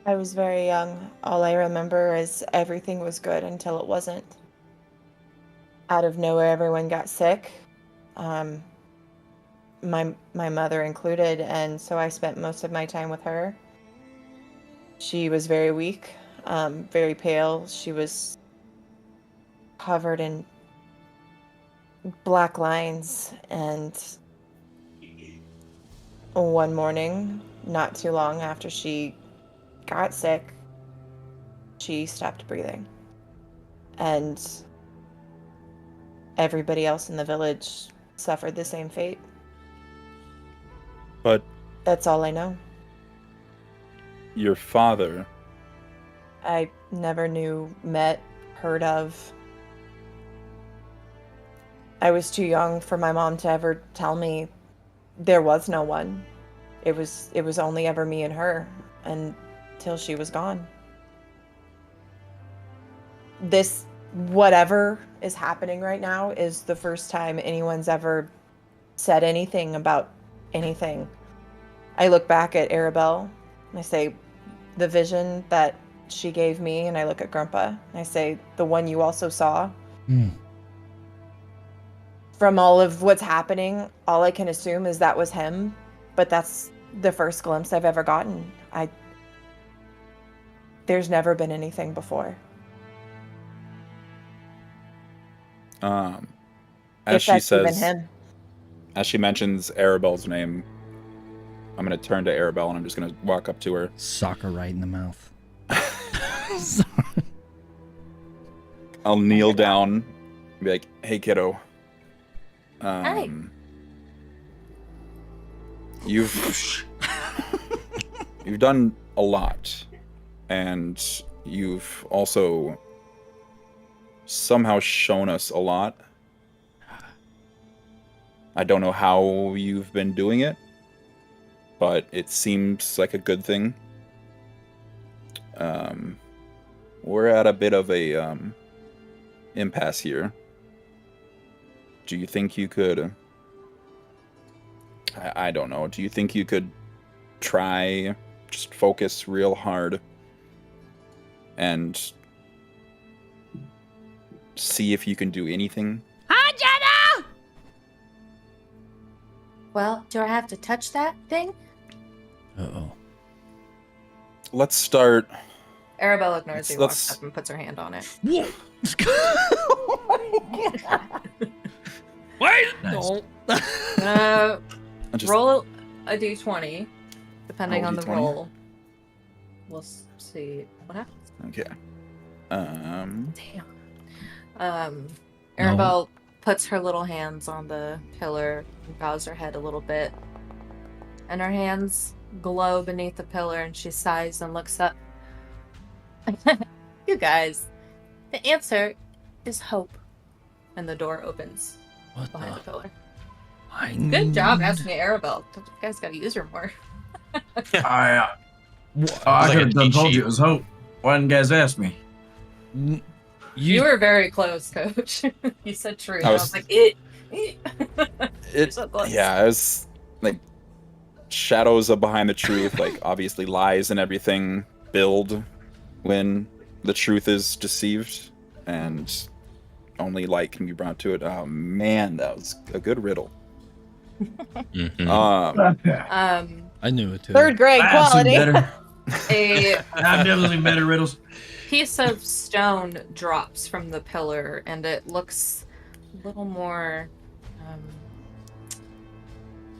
I was very young. All I remember is everything was good until it wasn't. Out of nowhere, everyone got sick. My mother included, and so I spent most of my time with her. She was very weak, very pale. She was covered in black lines, and one morning, not too long after she got sick, she stopped breathing. And everybody else in the village suffered the same fate. But that's all I know. Your father? I never knew, met, heard of. I was too young for my mom to ever tell me there was no one. It was only ever me and her until she was gone. This, whatever is happening right now, is the first time anyone's ever said anything about anything. I look back at Arabelle and I say, the vision that she gave me, and I look at Grandpa and I say, the one you also saw. From all of what's happening, all I can assume is that was him, but that's the first glimpse I've ever gotten. There's never been anything before. As she says, him. As she mentions Arabelle's name, I'm going to turn to Arabelle and I'm just going to walk up to her. Sock her right in the mouth. I'll kneel down and be like, hey, kiddo. Hi. You've done a lot, and you've also somehow shown us a lot. I don't know how you've been doing it, but it seems like a good thing. We're at a bit of a impasse here. Do you think you could... I don't know. Do you think you could try, just focus real hard and see if you can do anything? Hi, Jenna! Well, do I have to touch that thing? Uh-oh. Let's start... Arabelle ignores you, walks up and puts her hand on it. Wait! Nice. Just Roll a d20, depending on the D20? roll. We'll see what happens. Okay. Damn. Arabelle puts her little hands on the pillar and bows her head a little bit. And her hands glow beneath the pillar, and she sighs and looks up. You guys, the answer is hope. And the door opens behind the pillar. Good job asking me, Arabelle. You guys gotta use her more. I could have done told you it was hope. Why didn't you guys ask me? You were very close, Coach. You said true. I was like, so close. Yeah, it was like shadows of behind the truth, like obviously lies and everything build when the truth is deceived, and only light can be brought to it. Oh man, that was a good riddle. Mm-hmm. I knew it too. Third grade quality. I've definitely better riddles. piece of stone drops from the pillar, and it looks a little more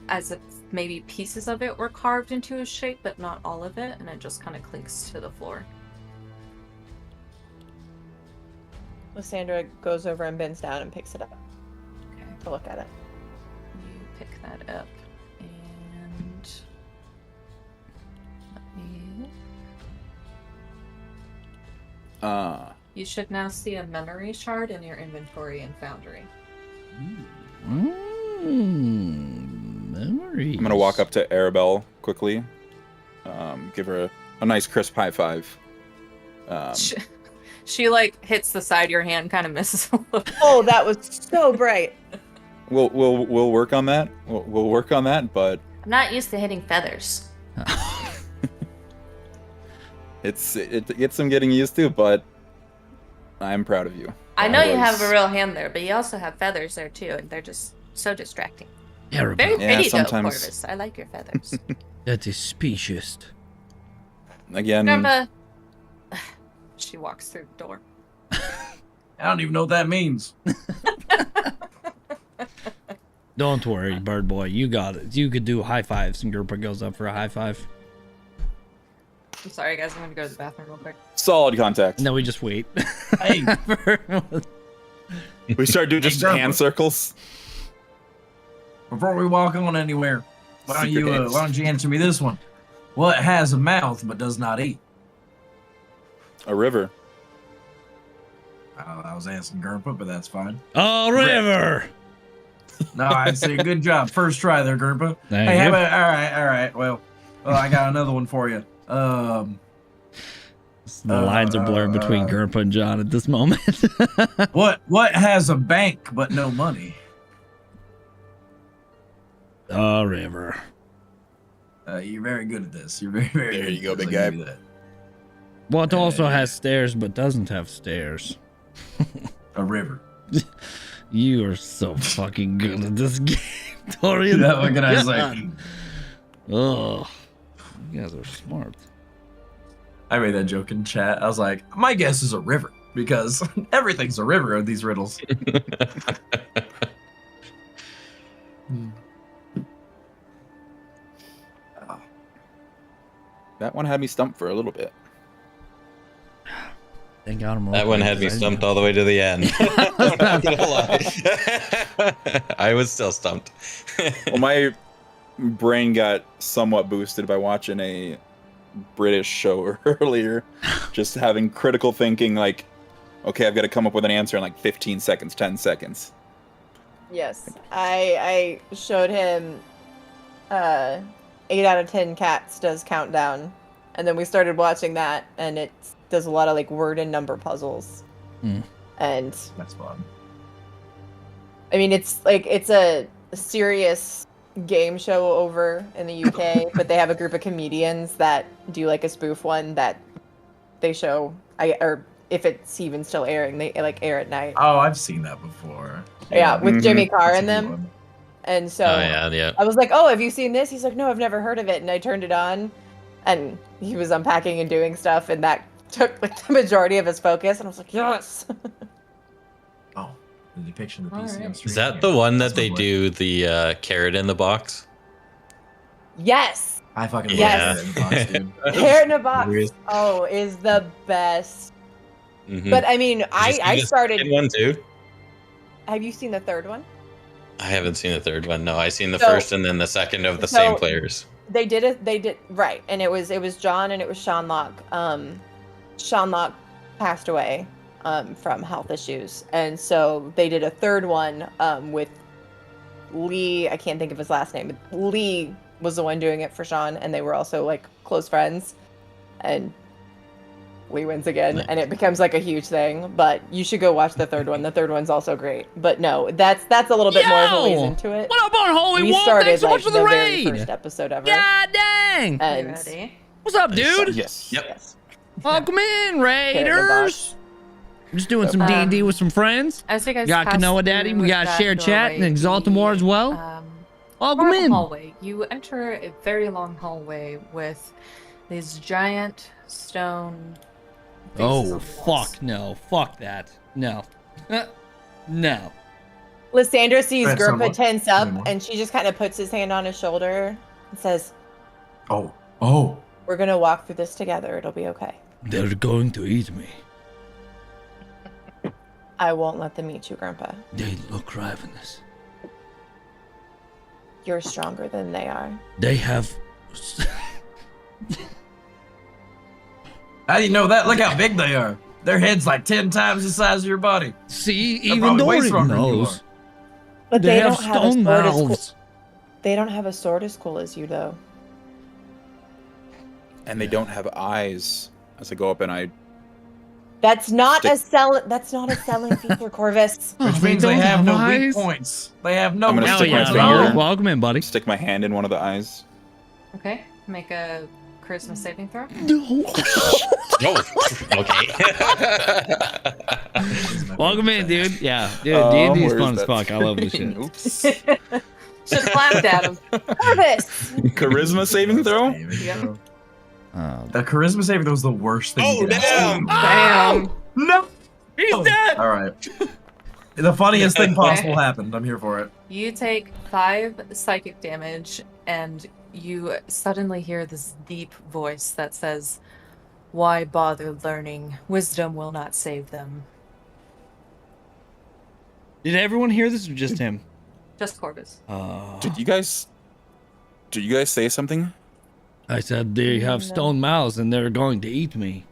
as if maybe pieces of it were carved into a shape, but not all of it, and it just kind of clinks to the floor. Lysandra goes over and bends down and picks it up. Okay. To look at it. You pick that up, and let me... You should now see a memory shard in your inventory and foundry. Memories. I'm gonna walk up to Arabelle quickly, give her a nice crisp high five. She like hits the side of your hand, kind of misses a little. Oh, that was so bright. We'll work on that. We'll work on that, but I'm not used to hitting feathers. it gets some getting used to, but I'm proud of you. I know you have a real hand there, but you also have feathers there too, and they're just so distracting. Arabelle. Very pretty though, sometimes. Corvus. I like your feathers. That is specious. Again, Remember? She walks through the door. I don't even know what that means. Don't worry, bird boy. You got it. You could do high fives, and Gerpa goes up for a high five. I'm sorry, guys. I'm gonna go to the bathroom real quick. solid contact. No, we just wait. Hey, We start doing just Hey, hand Gerpa. circles. before we walk on anywhere, why don't you answer me this one? What has a mouth but does not eat? A river. I was asking Gerpa, but that's fine. Oh, river. No, I say good job. First try there, Gerpa. Thank Hey, how you. about, all right. Well, I got another one for you. The lines are blurred between Gerpa and John at this moment. What has a bank but no money? Oh, river. You're very good at this. You're very, very There good. you go, at this. big I'll guy. give you that. What also has stairs but doesn't have stairs? A river. You are so fucking good at this game, Dorian. That what can I say? God. Oh, you guys are smart. I made that joke in chat. I was like, my guess is a river because everything's a river in these riddles. That one had me stumped for a little bit. Thank God I'm That one had me stumped all the way to the end. I'm not gonna lie. I was still stumped. Well, my brain got somewhat boosted by watching a British show earlier. Just having critical thinking, like, okay, I've got to come up with an answer in like 15 seconds, 10 seconds. Yes, I showed him 8 out of 10 cats does countdown, and then we started watching that, and it does a lot of like word and number puzzles. Hmm. And That's fun. I mean, it's a serious game show over in the UK, but they have a group of comedians that do like a spoof one that they show. Or if it's even still airing, they like air at night. Oh, I've seen that before. Yeah, with Mhm. Jimmy Carr That's in a good them. one. And so Oh yeah. I was like, "Oh, have you seen this?" He's like, "No, I've never heard of it." And I turned it on, and he was unpacking and doing stuff, and that took like the majority of his focus. And I was like, "Yes." Oh, the depiction of the PC on Alright. stream. Is that the one that That's they my boy. do the carrot in the box? Yes, I fucking Yes. love that in the box, dude. Hair in a Box. Serious? Oh, is the best. Mhm. But I mean, Did you see I the started. second one too. Have you seen the third one? I haven't seen the third one. No, I seen the So- first and then the second of the so- same players. They did it. They did right, and it was John and it was Sean Locke. Sean Locke passed away from health issues, and so they did a third one with Lee. I can't think of his last name, but Lee was the one doing it for Sean, and they were also like close friends. And Lee wins again, Nice. and it becomes like a huge thing. But you should go watch the third one. The third one's also great. But no, that's a little bit more of a ways Yo! into it. What up on Holy We Wall? started Thanks so like much for the very raid. first episode ever. God dang. Are you And ready? What's up, dude? Yes. Yep. yes. Welcome in, Hair in a Raiders. Box. I'm just doing some D&D with some friends. As you guys We got pass Kanoa Daddy, we through got that Shared Chat, and doorway, Exalted War as well. Welcome Horrible in. hallway. You enter a very long hallway with these giant stone Oh, fuck no. Fuck that. No. No. Lysandra sees Right, Gurpa someone- tense up, someone. and she just kind of puts his hand on his shoulder and says, Oh. "We're gonna walk through this together. It'll be okay. They're going to eat me. I won't let them eat you, Grandpa. They look ravenous. You're stronger than they are." They have... How do you know that? Look how big they are. Their head's like 10 times the size of your body. See, They're even probably way Dorian stronger than you knows. are. But They have don't have a stone sword as cool. mouths. They don't have a sword as cool as you, though. And they don't have eyes. As I go up and I That's not Stick- That's not a selling feature, Corvus. Which means they have no weak points. They have no I'm gonna weak Hell stick my points yeah, at finger. all. welcome in, buddy. stick my hand in one of the eyes. Okay, make a charisma saving throw. Oh, okay. Welcome in, dude. Yeah, dude, D&D is where's fun as that fuck. I love this shit. Oops. Should have clapped at him. Corvus! Charisma saving throw? Yep. The charisma saving throw is the worst thing. Oh, you can ask damn. for. Damn. No. He's dead! All right. The funniest thing possible happened. I'm here for it. You take 5 psychic damage, and you suddenly hear this deep voice that says, "Why bother learning? Wisdom will not save them." Did everyone hear this or just him? Just Corvus. Did you guys say something? I said they have No. stone mouths and they're going to eat me.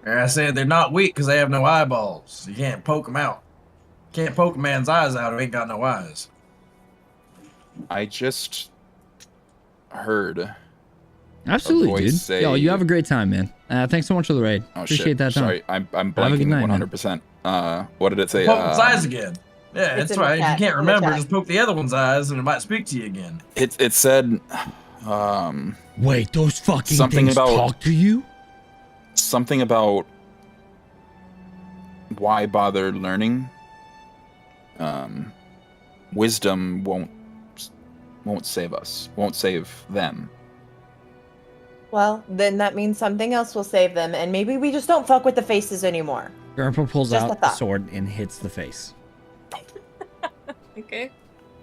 And I said they're not weak because they have no eyeballs. You can't poke them out. Can't poke a man's eyes out who ain't got no eyes. I just heard. Absolutely, voice dude. say- Yo, you have a great time, man. Thanks so much for the raid. Oh, Appreciate shit. that time. Sorry, I'm Have a good blanking night, man. 100%. What did it say? Poke his eyes again. Yeah, It's that's in the right. If chat, you can't in the remember, chat. just poke the other one's eyes and it might speak to you again. It said Wait, those fucking Something things about- talk to you? something about why bother learning. Wisdom won't save us. Won't save them. Well, then that means something else will save them, and maybe we just don't fuck with the faces anymore. Grandpa pulls Just a out the thought. sword and hits the face. Okay.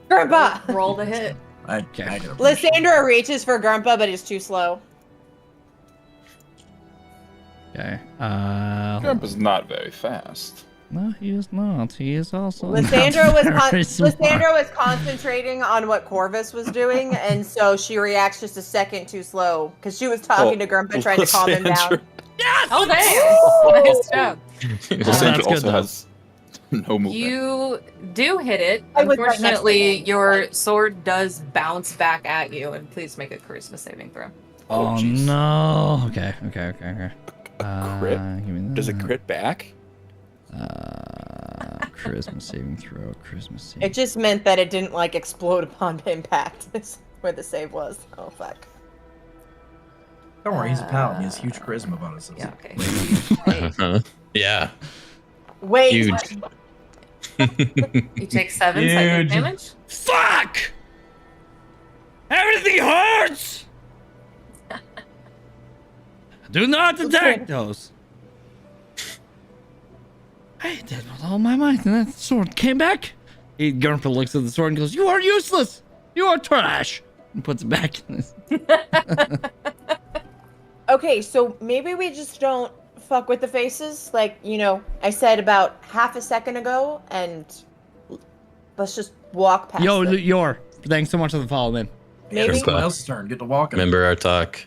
Grandpa! Roll the hit. I Okay. can appreciate it. Lysandra reaches for Grandpa, but is too slow. Okay. Grandpa's not very fast. No, he is not. He is also. Lysandra not was very smart. Lysandra was concentrating on what Corvus was doing, and so she reacts just a second too slow because she was talking to Grandpa, trying to calm him down. Oh, damn. Nice job. That's Lysandra good, also though. has no movement. You do hit it. I was right next to Unfortunately, him. your sword does bounce back at you, and please make a charisma saving throw. Oh, jeez. no. Okay. Give me Does it that. crit back? Charisma saving throw. Charisma saving. It just meant that it didn't like explode upon impact. That's where the save was. Oh fuck. Don't worry, he's a paladin. He has huge charisma bonuses. Yeah, okay. Yeah. Wait. Huge. You take 7 psychic Huge. damage. Fuck! Everything hurts! Do not attack those. I did with all my might, and that sword came back. Grandpa looks at the sword and goes, "You are useless. You are trash," and puts it back in his. Okay, so maybe we just don't fuck with the faces, like, you know, I said about half a second ago, and let's just walk past Yo, them. Yor, thanks so much for the follow, man. Maybe It's someone else's turn. Get to walking. Remember our talk.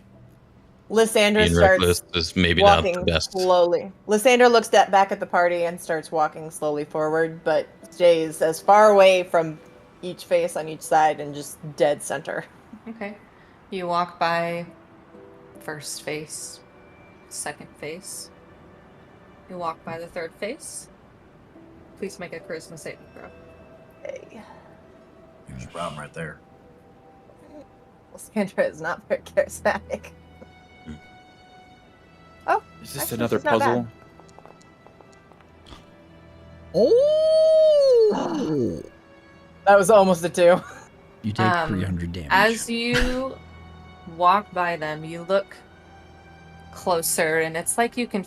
Lysandra Being reckless starts is maybe not walking the best. slowly. Lysandra looks back at the party and starts walking slowly forward, but stays as far away from each face on each side and just dead center. Okay. You walk by first face, second face. You walk by the third face. Please make a charisma saving throw. Okay. There's a problem right there. Lysandra is not very charismatic. Oh, Is this actually, another she's not puzzle? Oh! that was almost a 2. You take 300 damage. As you walk by them, you look closer, and it's like you can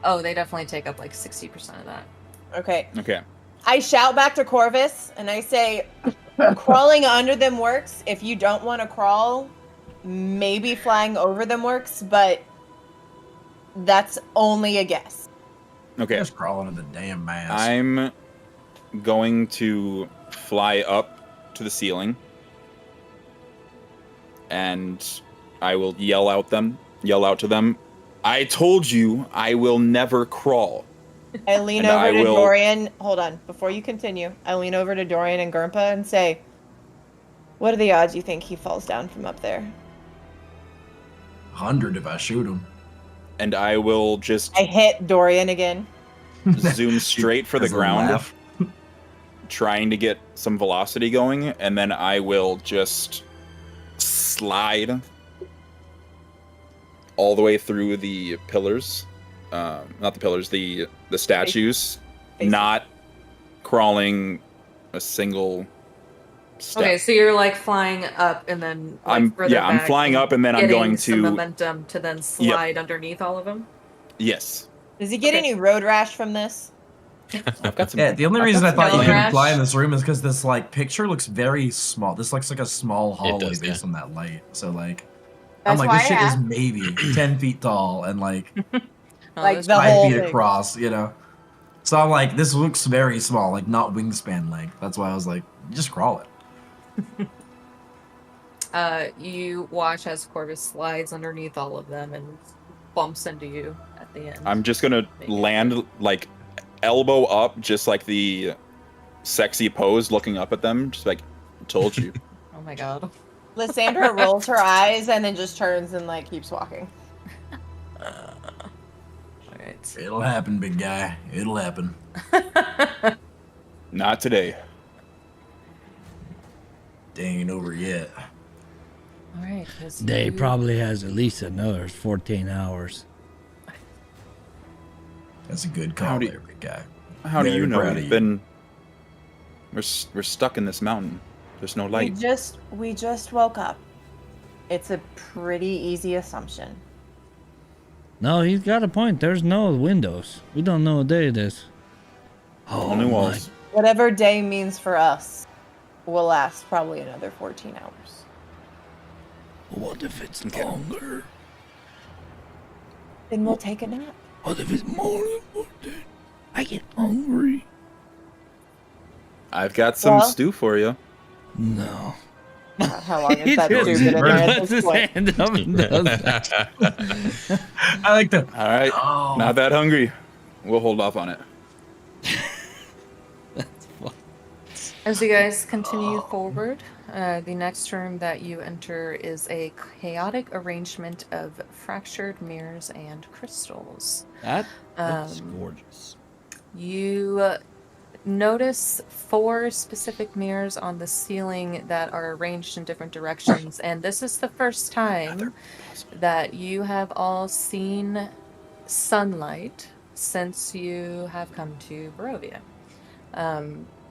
Oh, they definitely take up like 60% of that. Okay. Okay. I shout back to Corvus and I say, crawling under them works. If you don't want to crawl, maybe flying over them works, but that's only a guess. Okay. Just crawling in the damn mass. I'm going to fly up to the ceiling, and I will yell out to them. I told you I will never crawl. I lean And over I to will- Dorian. Hold on, before you continue, I lean over to Dorian and Gurmpa and say, "What are the odds you think he falls down from up there?" 100 if I shoot him. And I will just I hit Dorian again. zoom straight for the As a ground, laugh. trying to get some velocity going, and then I will just slide all the way through the pillars. Not the pillars, the statues. Face- Not crawling a single step. Okay, so you're like flying up and then like, I'm further I'm back flying up and then I'm getting going some to momentum to then slide underneath all of them. yes. Does he get Okay. any road rash from this? I've got some. Yeah, the only I've reason got I thought you Yellow couldn't rash. fly in this room is because this like picture looks very small. This looks like a small hallway does, based yeah. on that light. So like, That's I'm like, why this shit I is asked. maybe 10 feet tall and like Oh, Like that's the fine. 5 whole feet thing. across, you know? So I'm like, this looks very small, like not wingspan length. That's why I was like, just crawl it. You watch as Corvus slides underneath all of them and bumps into you at the end. I'm just gonna land like elbow up, just like the sexy pose, looking up at them, just like told you. Oh my god. Lysandra rolls her eyes and then just turns and like keeps walking. Alright. It'll happen, big guy. It'll happen. Not today. They ain't over yet. Alright. Day probably has at least another 14 hours. That's a good How call do- there, big guy. How do Very you know? proud of We've you. been. We're stuck in this mountain. There's no light. We just woke up. It's a pretty easy assumption. No, he's got a point. There's no windows. We don't know what day it is. Only my- walls. Whatever day means for us will last probably another 14 hours. What if it's Okay. longer? Then we'll take a nap. What if it's more important? I get hungry. I've got some Well- stew for you. No. How long He is that just stupid in there at puts this his point? hand up and does that. I like the. All right. Oh, Not that hungry. We'll hold off on it. That's fun. As you guys continue forward, the next room that you enter is a chaotic arrangement of fractured mirrors and crystals. That looks Um, gorgeous. You notice 4 specific mirrors on the ceiling that are arranged in different directions, and this is the first time that you have all seen sunlight since you have come to Barovia.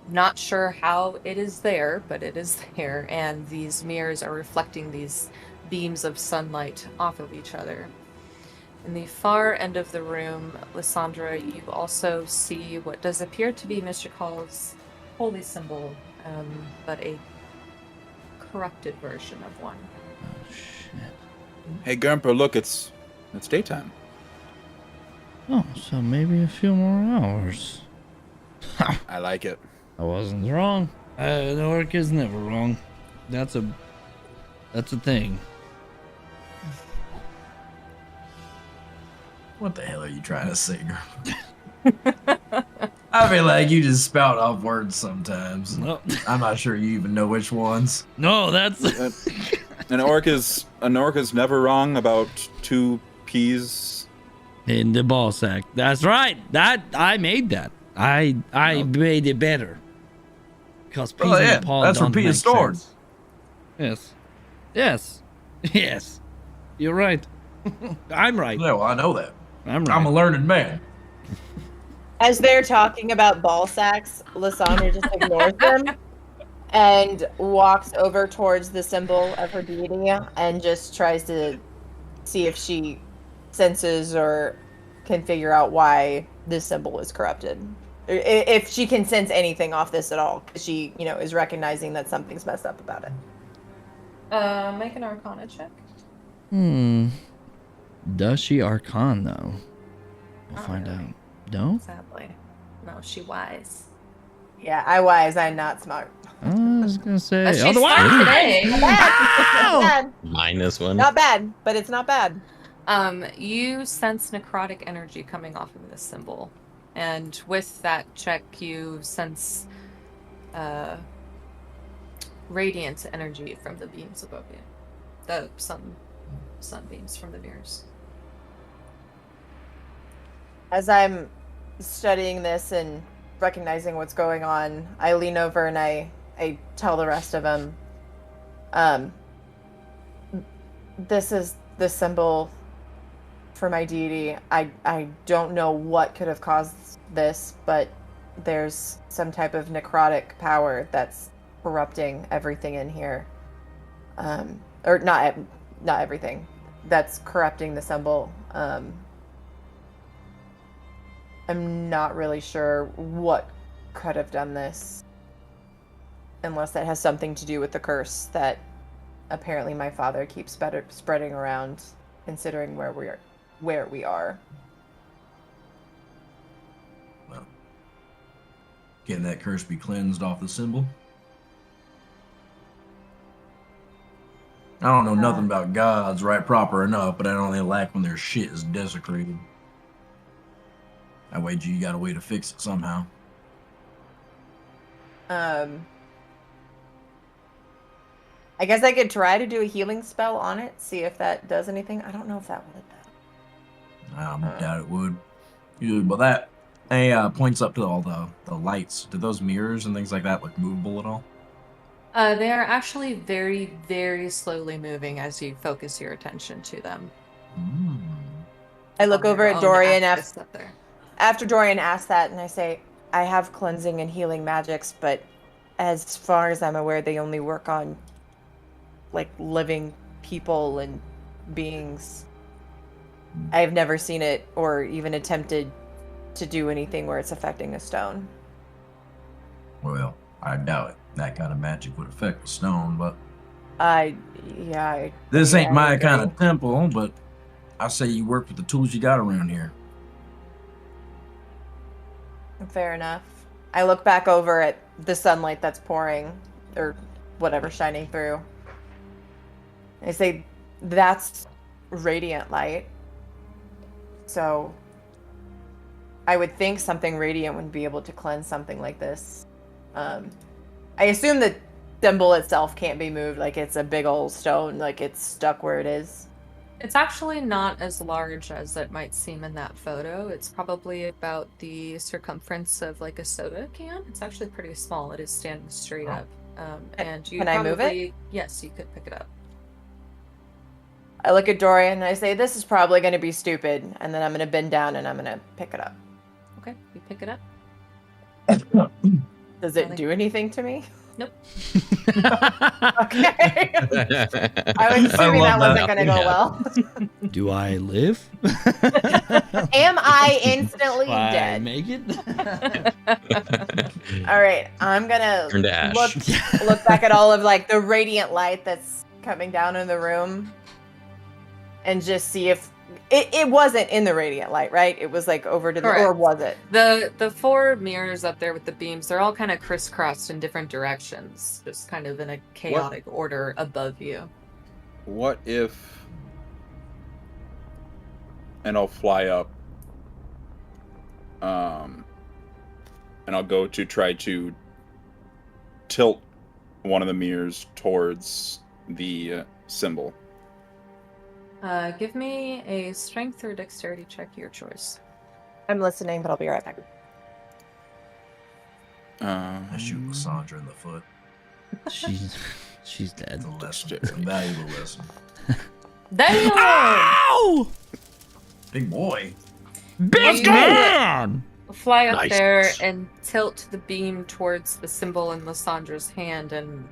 Not sure how it is there, but it is there, and these mirrors are reflecting these beams of sunlight off of each other. In the far end of the room, Lysandra, you also see what does appear to be Mr. Call's holy symbol, but a corrupted version of one. Oh, shit. Hey, Gurmpa, look, it's daytime. Oh, so maybe a few more hours. I like it. I wasn't wrong. The orc is never wrong. That's a thing. what the hell are you trying to say, girl? I feel like you just spout off words sometimes. No, I'm not sure you even know which ones. no, that's An orc is never wrong about 2 peas. in the ball sack. That's right. That I made that. I made it better. Cause peas Oh, in yeah, the paw that's where don't pea make is stored. sense. Yes, yes, yes. You're right. I'm right. No, I know that. I'm right. I'm a learned man. As they're talking about ball sacks, Lysandra just ignores them and walks over towards the symbol of her deity and just tries to see if she senses or can figure out why this symbol is corrupted. If she can sense anything off this at all, she, is recognizing that something's messed up about it. Make an Arcana check. Does she Arcana though? We'll find really. out. No? Sadly. No, she wise. Yeah, I wise, I'm not smart. I was gonna say. But she's Otherwise, smart today. Not bad. -1. Not bad, but it's not bad. You sense necrotic energy coming off of this symbol. And with that check, you sense radiant energy from the beams above you. The sunbeams from the mirrors. As I'm studying this and recognizing what's going on, I lean over and I tell the rest of them, this is the symbol for my deity. I don't know what could have caused this, but there's some type of necrotic power that's corrupting everything in here. Or not everything. That's corrupting the symbol. I'm not really sure what could have done this, unless that has something to do with the curse that apparently my father keeps spreading around, considering where we are. Well, can that curse be cleansed off the symbol? I don't know nothing about gods, right, proper enough, but I don't really like when their shit is desecrated. I wager you got a way to fix it somehow. I guess I could try to do a healing spell on it, see if that does anything. I don't know if that would. I doubt it would. Usually, but that points up to all the lights. Do those mirrors and things like that look movable at all? They are actually very, very slowly moving as you focus your attention to them. I look over at Dorian there. after Dorian asks that, and I say, I have cleansing and healing magics, but as far as I'm aware, they only work on living people and beings. I've never seen it or even attempted to do anything where it's affecting a stone. Well, I doubt it. That kind of magic would affect the stone, but this ain't my kind of temple, but I say you work with the tools you got around here. Fair enough. I look back over at the sunlight that's pouring, or whatever, shining through. I say, that's radiant light. So I would think something radiant would be able to cleanse something like this. I assume the symbol itself can't be moved, like it's a big old stone, like it's stuck where it is. It's actually not as large as it might seem in that photo. It's probably about the circumference of like a soda can. It's actually pretty small. It is standing straight up. And you Can I move it? Yes, you could pick it up. I look at Dorian and I say, this is probably going to be stupid. And then I'm going to bend down and I'm going to pick it up. Okay, you pick it up. Does it do anything to me? Nope. Okay. I was assuming that wasn't going to go well. Do I live? Am I instantly dead? Make it? All right, I'm going Turn to to ash. look back at all of the radiant light that's coming down in the room and just see if it wasn't in the radiant light, right? It was over to the, Correct. or was it? The four mirrors up there with the beams, they're all kind of crisscrossed in different directions, just kind of in a chaotic order above you. What if... And I'll fly up. And I'll go to try to tilt one of the mirrors towards the symbol. Give me a strength or dexterity check, your choice. I'm listening, but I'll be right back. I shoot Lysandra in the foot. She's dead. It's a lesson. It's a valuable lesson. Damn! Ow! Big boy. Big man! Fly up Nice. there and tilt the beam towards the symbol in Lysandra's hand, and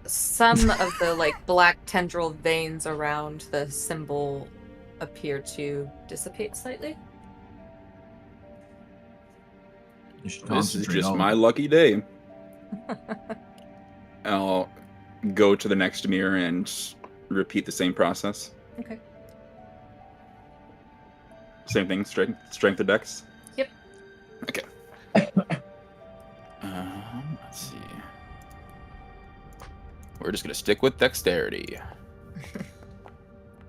some of the black tendril veins around the symbol appear to dissipate slightly. You should This is concentrate just on my it. lucky day. I'll go to the next mirror and repeat the same process. Okay. Same thing, strength of dex? Yep. Okay. Let's see. We're just gonna stick with dexterity.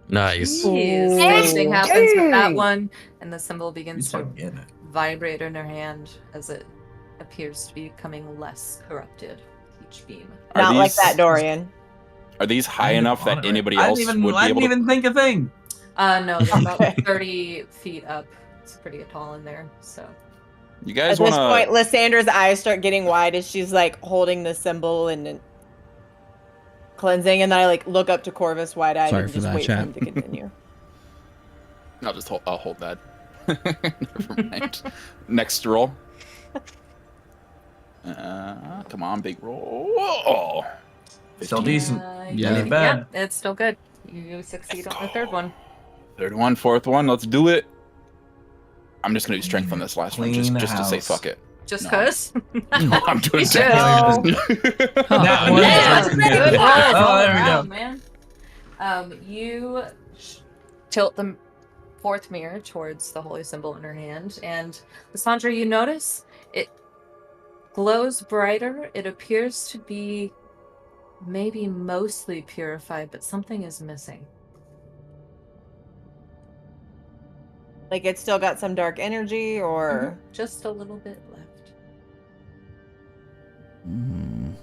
Nice. Jeez. Same thing happens with that one, and the symbol begins He's to fucking getting it. vibrate in her hand as it appears to be becoming less corrupted with each beam. Are Not like these- that, Dorian. Are these I high didn't enough that monitor it. anybody I else didn't even, would be I able didn't to? even think a thing. No, they're about Okay. 30 feet up. It's pretty tall in there, so. You At guys this wanna? point, Lysandra's eyes start getting wide as she's like holding the symbol and cleansing, and then I like look up to Corvus wide-eyed Sorry and for just that, wait chat. for him to continue. I'll hold that. Never mind. Next roll. Come on, big roll. Whoa. Still decent. Yeah. Ain't bad. Yeah, it's still good. You succeed on the third one. Third one, fourth one. Let's do it. I'm just gonna do strength on this last one, Clean just to say house. fuck it. Just No. cause? No, I'm doing You should. that. That one. Yeah, good rolls Oh, all there we go. around, man. You tilt the fourth mirror towards the holy symbol in her hand, and Lysandra, you notice it glows brighter. It appears to be maybe mostly purified, but something is missing. Like it's still got some dark energy, or Just a little bit left. Mm.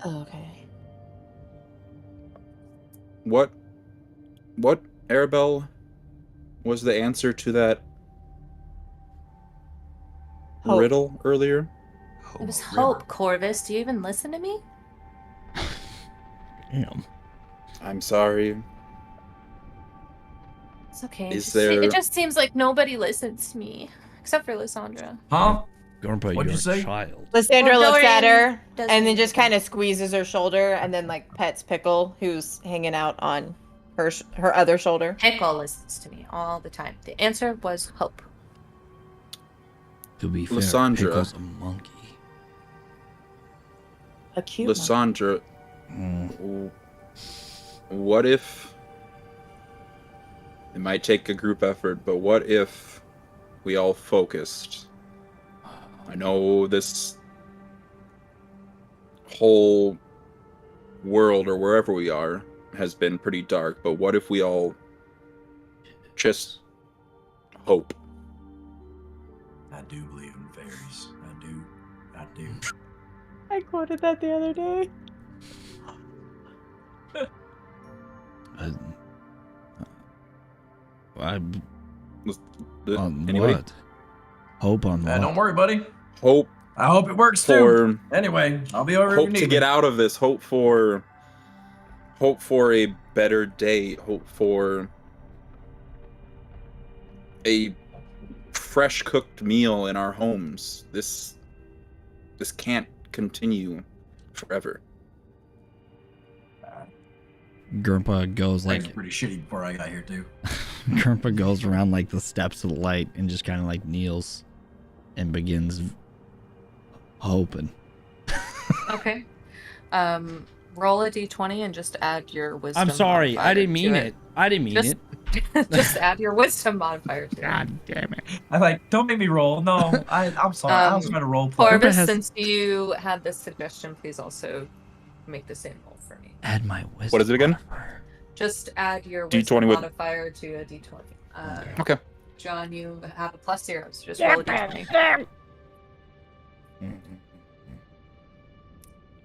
okay. What Arabelle was the answer to that Hope. riddle earlier? It was hope, Corvus. Do you even listen to me? Damn. I'm sorry. It's okay. Is there- It just seems like nobody listens to me, except for Lysandra. Huh? Grandpa, What'd you're you say? a child. Lysandra Well, looks at Dorian her doesn't and then just listen. kind of squeezes her shoulder, and then like pets Pickle, who's hanging out on her other shoulder. Pickle listens to me all the time. The answer was hope. To be fair, Lysandra. Pickle's a monkey. A cute one. Lysandra, Mm. what if it might take a group effort, but what if we all focused? I know this whole world, or wherever we are, has been pretty dark, but what if we all just hope? I do believe in fairies. I do. I quoted that the other day. On Anybody? what? Hope on what? Don't worry, buddy. Hope I hope it works too. for Anyway, I'll be over if hope you to need get me. out of this. Hope for a better day. Hope for a fresh cooked meal in our homes. This can't continue forever. Grandpa goes Things like were pretty shitty before I got here too. Grandpa goes around like the steps of the light and just kind of like kneels and begins hoping. Okay. Roll a d20 and just add your wisdom. I'm sorry, I modifier didn't mean to it. I didn't mean Just- it. Just add your wisdom modifier to it. God damn it. I'm like, don't make me roll. No, I'm sorry. I was trying to roll play. Corvus, has- since you had this suggestion, please also make the same roll for me. Add my wisdom. What is it again? modifier. Just add your D20 wisdom with- modifier to a d20. Okay. John, you have a +0, so just roll a d20.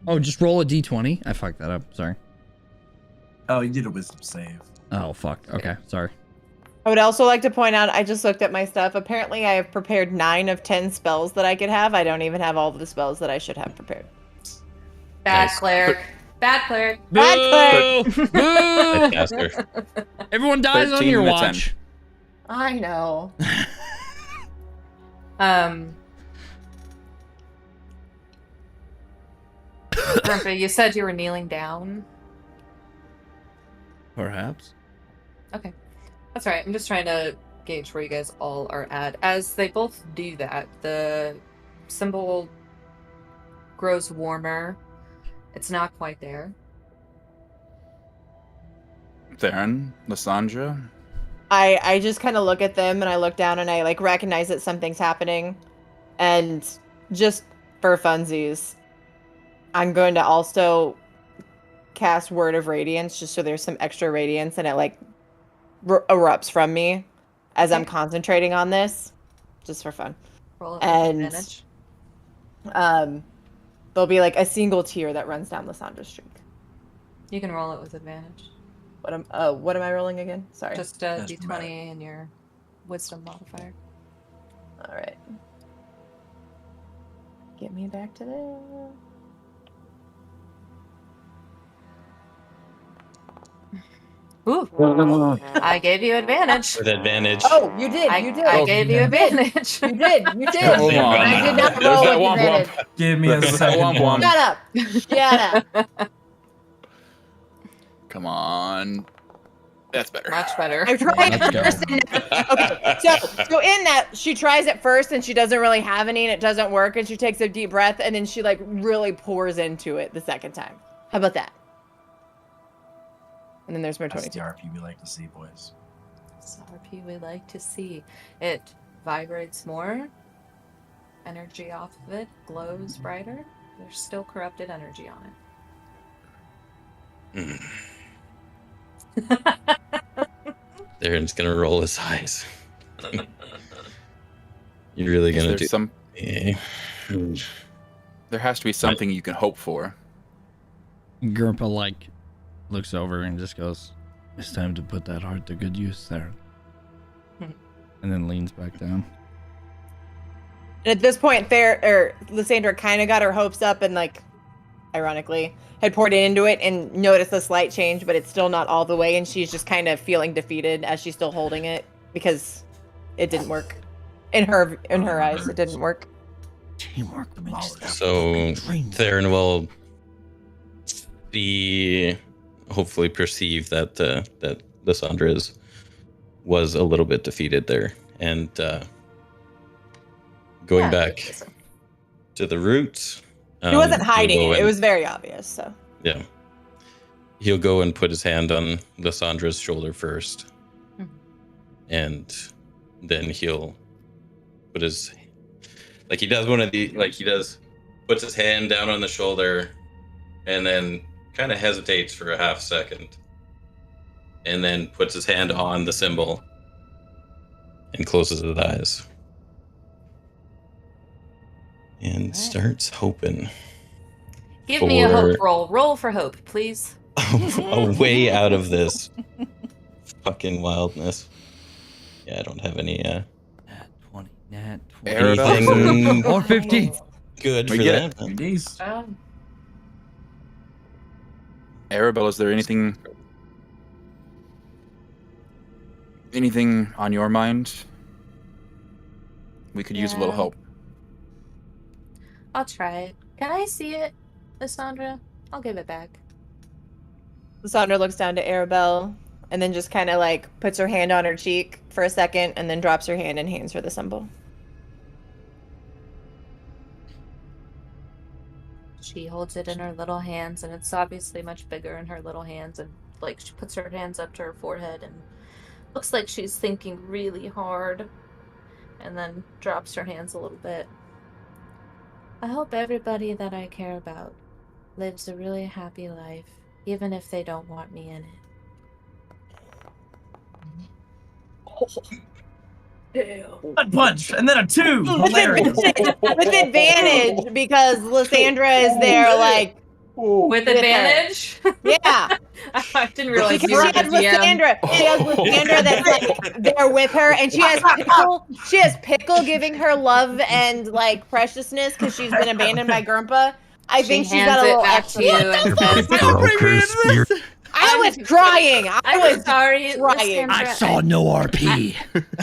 Oh, just roll a d20? I fucked that up. Sorry. Oh, you did a wisdom save. Oh, fuck. Okay, sorry. I would also like to point out, I just looked at my stuff. Apparently, I have prepared 9 of 10 spells that I could have. I don't even have all of the spells that I should have prepared. Bad Nice. cleric. Bad cleric. Bad Boo! Boo! Caster. Everyone dies on 13 your and a 10. watch. I know. Grandpa, you said you were kneeling down. Perhaps. Okay. That's right. I'm just trying to gauge where you guys all are at. As they both do that, the symbol grows warmer. It's not quite there. Theron, Lysandra. I just kind of look at them and I look down and I like recognize that something's happening, and just for funsies, I'm going to also cast Word of Radiance just so there's some extra radiance and it like erupts from me as I'm concentrating on this, just for fun. Roll it with And advantage. there'll be like a single tear that runs down Lysandra's cheek. You can roll it with advantage. What am I rolling again? Sorry. Just a d20 and your wisdom modifier. All right. Get me back to there. Ooh. I gave you advantage. With advantage. Oh, you did. I gave you advantage. You did. You did. Hold on. I did not There's roll that with womp advantage. womp. Give me a Womp second womp. one. Shut up. Shut up. Come on. That's better. Much better. I'm trying Let's it go. first. Okay, so in that she tries it first and she doesn't really have any and it doesn't work and she takes a deep breath and then she like really pours into it the second time. How about that? And then there's more That's 22. the RP we like to see, boys. It's the RP we like to see. It vibrates more. Energy off of it glows brighter. There's still corrupted energy on it. Darren's gonna roll his eyes. You're really gonna There's do some. Yeah. There has to be something you can hope for. Gerpa like looks over and just goes, "It's time to put that heart to good use there," and then leans back down. And at this point, Lysandra kind of got her hopes up and, like, ironically, had poured into it and noticed a slight change, but it's still not all the way. And she's just kind of feeling defeated as she's still holding it because it didn't work. In her eyes, it didn't work. Teamwork makes the So dream. Theron will hopefully perceive that that Lysandra was a little bit defeated there, and going back to the roots. He wasn't he'll hiding go it. It and- was very obvious. So Yeah. He'll go and put his hand on Lysandra's shoulder first. Mhm. And then he'll put his he puts his hand down on the shoulder and then kind of hesitates for a half second. And then puts his hand on the symbol and closes his eyes. And starts hoping. Give me a For- hope roll. Roll for hope, please. A way out of this fucking wildness. Yeah, I don't have any Nat 20. Arabelle? anything Or 15. good We for get that. These. Arabelle, is there anything on your mind? We could use a little Yeah. help. I'll try it. Can I see it, Lysandra? I'll give it back. Lysandra looks down to Arabelle and then just kind of like puts her hand on her cheek for a second and then drops her hand and hands her the symbol. She holds it in her little hands, and it's obviously much bigger in her little hands, and like she puts her hands up to her forehead and looks like she's thinking really hard, and then drops her hands a little bit. I hope everybody that I care about lives a really happy life, even if they don't want me in it. One punch and then a 2. Hilarious. With advantage because Lysandra is there like With advantage? yeah. I didn't realize Because you were she the has DM. Lysandra that's like there with her, and she has Pickle giving her love and like preciousness because she's been abandoned by Grandpa. I think she's got a little back extra. to you and says, Broke her spirit. I was crying. I I'm was sorry, trying. Lysandra. I saw no RP.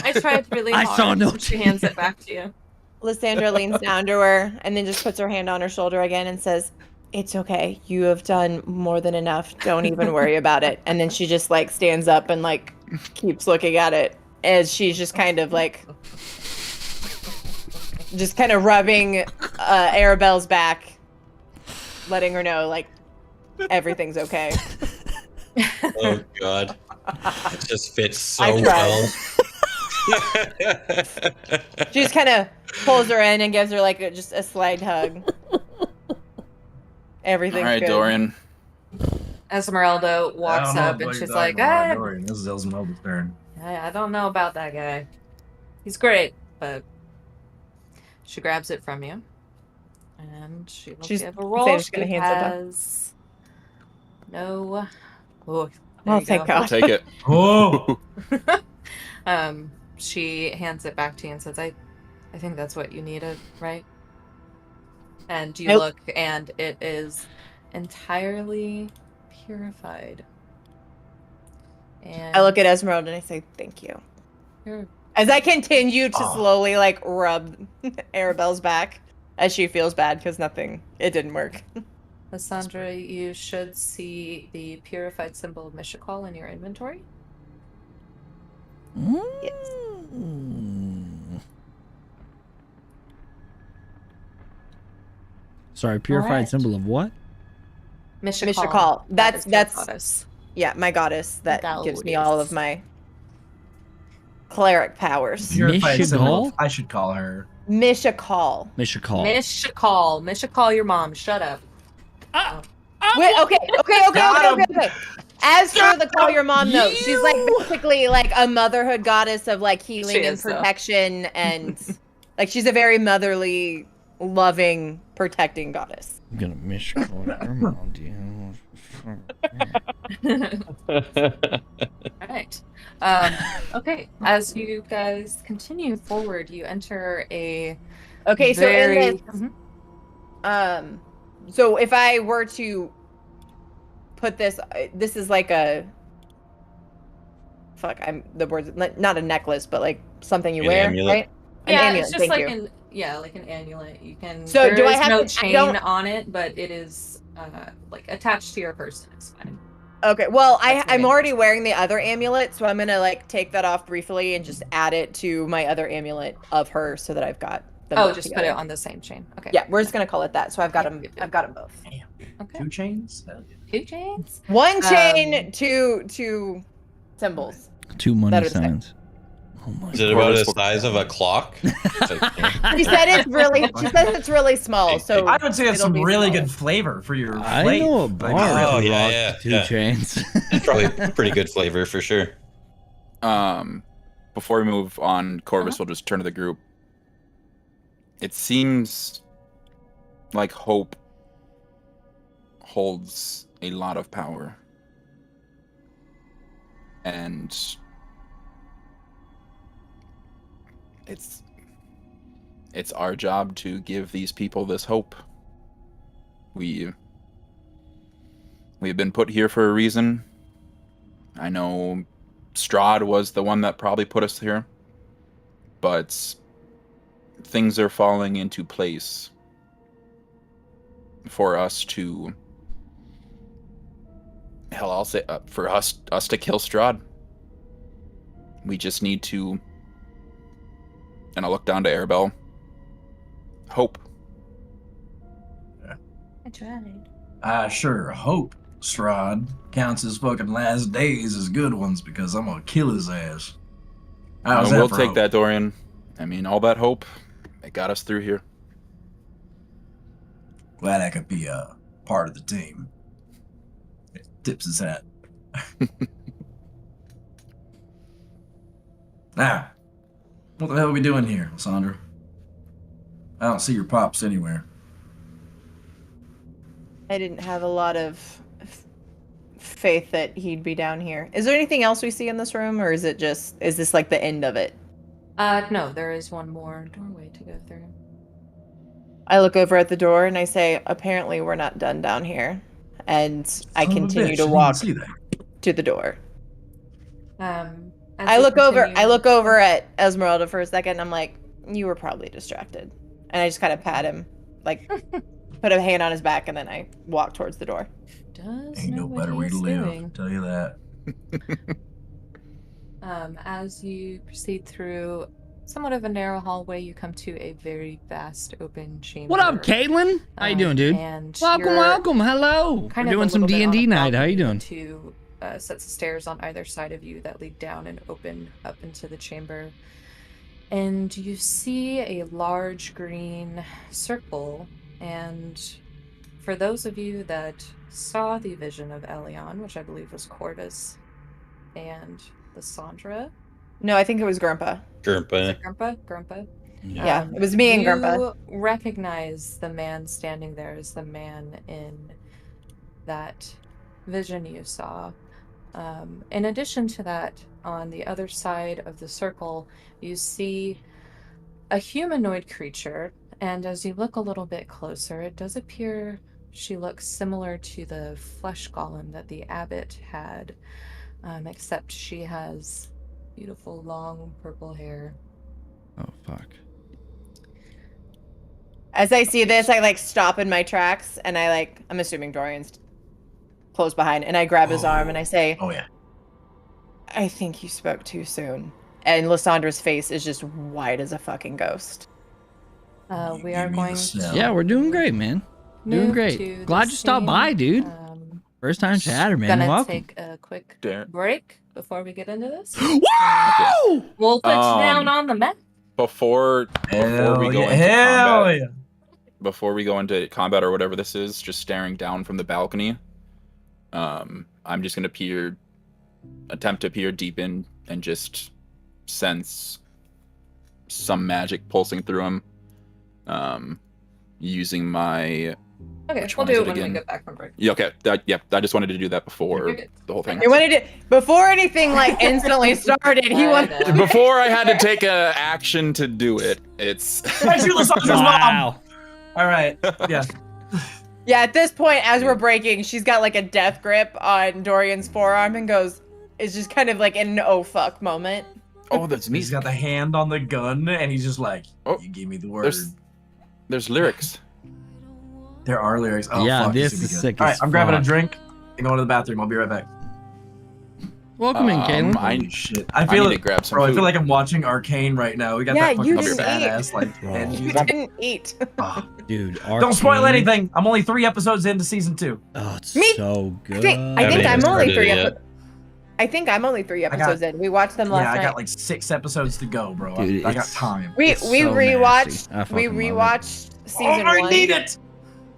I tried really I hard. saw no She hands it back to you. Lysandra leans down to her and then just puts her hand on her shoulder again and says, "It's okay. You have done more than enough. Don't even worry about it." And then she just like stands up and like keeps looking at it as she's just kind of like, just kind of rubbing Arabelle's back, letting her know like everything's okay. Oh God, it just fits so I tried. well. She just kind of pulls her in and gives her like just a slight hug. Everything's All right, good. Dorian. Esmeralda walks up and she's like, Dorian, this is Esmeralda's turn. I don't know about that guy. He's great, but she grabs it from you. And she will give a roll. She's gonna She hand it back. has no... Oh, Oh, thank God. I'll take it. Oh, She hands it back to you and says, I think that's what you needed, right? And you look, and it is entirely purified. And I look at Esmeralda and I say, thank you. Sure. As I continue to slowly like rub Arabelle's back as she feels bad because it didn't work. Lysandra, you should see the purified symbol of Mishakal in your inventory. Yes. Sorry, purified Alright. symbol of what? Mishakal. That's goddess. yeah, my goddess that gives me Goddess. all of my cleric powers. purified symbol. Mishakal? I should call her. Mishakal. Mishakal. Mishakal your mom. Shut up. Wait, okay. As for the call your mom note, she's like basically like a motherhood goddess of like healing She and is, though. protection and like she's a very motherly, loving, protecting goddess. I'm gonna Mishakal your mom, dude. Alright. Okay. As you guys continue forward, you enter a Okay, so very... in this, so if I were to put this is like a the word not a necklace, but like something you An wear, amulet? right? An Yeah, amulet. it's just Thank like you. like an amulet. You can. So there do I is have no to- I chain don't- on it, but it is like attached to your person. It's fine. Okay, well, That's I'm amazing. already wearing the other amulet, so I'm gonna like take that off briefly and just add it to my other amulet of her, so that I've got them. Oh, both just together. put it on the same chain. Okay. Yeah, we're just gonna call it that. So I've got them. Yep. I've got them both. Okay. 2 chains? Hell yeah. 2 chains. One chain, two symbols. 2 money That is it. signs. Oh my Is it about the size of a clock? She said it's really. She says it's really small. So I would say it's it'll some be really smaller. good flavor for your I plate. know a Like, bar Oh, who yeah, rocked yeah, 2 chains. Probably pretty good flavor for sure. Before we move on, Corvus will just turn to the group. It seems like hope holds a lot of power. And it's our job to give these people this hope. We've been put here for a reason. I know Strahd was the one that probably put us here, but things are falling into place for us to, hell, I'll say, for us to kill Strahd. We just need to, and I'll look down to Arabelle, hope. I tried. Sure hope Strahd counts his fucking last days as good ones because I'm gonna kill his ass. How's that We'll for take hope? that, Dorian. I mean, all that hope, it got us through here. Glad I could be a part of the team. Tips his hat. Now, what the hell are we doing here, Sandra? I don't see your pops anywhere. I didn't have a lot of faith that he'd be down here. Is there anything else we see in this room, or is this like the end of it? No, there is one more doorway to go through. I look over at the door and I say, apparently we're not done down here. And I Son of a continue bitch, to I didn't walk see that. to the door. As I you look continue- over at Esmeralda for a second and I'm like, you were probably distracted. And I just kind of pat him, like put a hand on his back, and then I walk towards the door. Does Ain't know no what better he way to is live, doing. I'll tell you that. As you proceed through somewhat of a narrow hallway, you come to a very vast open chamber. What up, Caitlin? How you doing, dude? And Welcome. Hello. We're doing some D&D night. How you doing? Two sets of stairs on either side of you that lead down and open up into the chamber. And you see a large green circle. And for those of you that saw the vision of Elion, which I believe was Corvus and Lysandra. No, I think it was Grandpa. Grandpa. Yeah, it was me and Grandpa. You recognize the man standing there as the man in that vision you saw. In addition to that, on the other side of the circle, you see a humanoid creature, and as you look a little bit closer, it does appear she looks similar to the flesh golem that the abbot had, except she has beautiful long purple hair. Oh, fuck. As I see this, I like stop in my tracks, and I'm assuming Dorian's close behind, and I grab his arm and I say, "Oh yeah, I think you spoke too soon." And Lysandra's face is just white as a fucking ghost. We are going to... Yeah, we're doing great, man. Doing great. Glad you stopped by, dude. First time chatter, man. Gonna take a quick break before we get into this. Whoa! We'll put you down on the map. Before we go into combat, before we go into combat or whatever this is, just staring down from the balcony, I'm just gonna attempt to peer deep in and just sense some magic pulsing through him, using my... Okay, we'll do it when we get back from break. Yeah, okay. I just wanted to do that before the whole thing. You wanted to, before anything instantly started. He wanted before I had to take a action to do it. It's wow. All right. Yeah. Yeah. At this point, as we're breaking, she's got like a death grip on Dorian's forearm and is just kind of like in an oh fuck moment. Oh, that's me. He's got the hand on the gun and he's just like, "You gave me the word." There's lyrics. There are lyrics. Oh, yeah, fuck, this is sick. All right, I'm grabbing a drink and going to the bathroom. I'll be right back. Welcome in, Caitlin. Holy shit. I feel like I'm watching Arcane right now. We got that fucking badass and you didn't eat. Dude, Arcane. Don't spoil anything. I'm only 3 episodes into season 2. Oh, it's so good. I think I'm only 3 episodes. I think I'm only 3 episodes in. We watched them last night. I got like 6 episodes to go, bro. Dude, I got time. We rewatched season 1. I need it.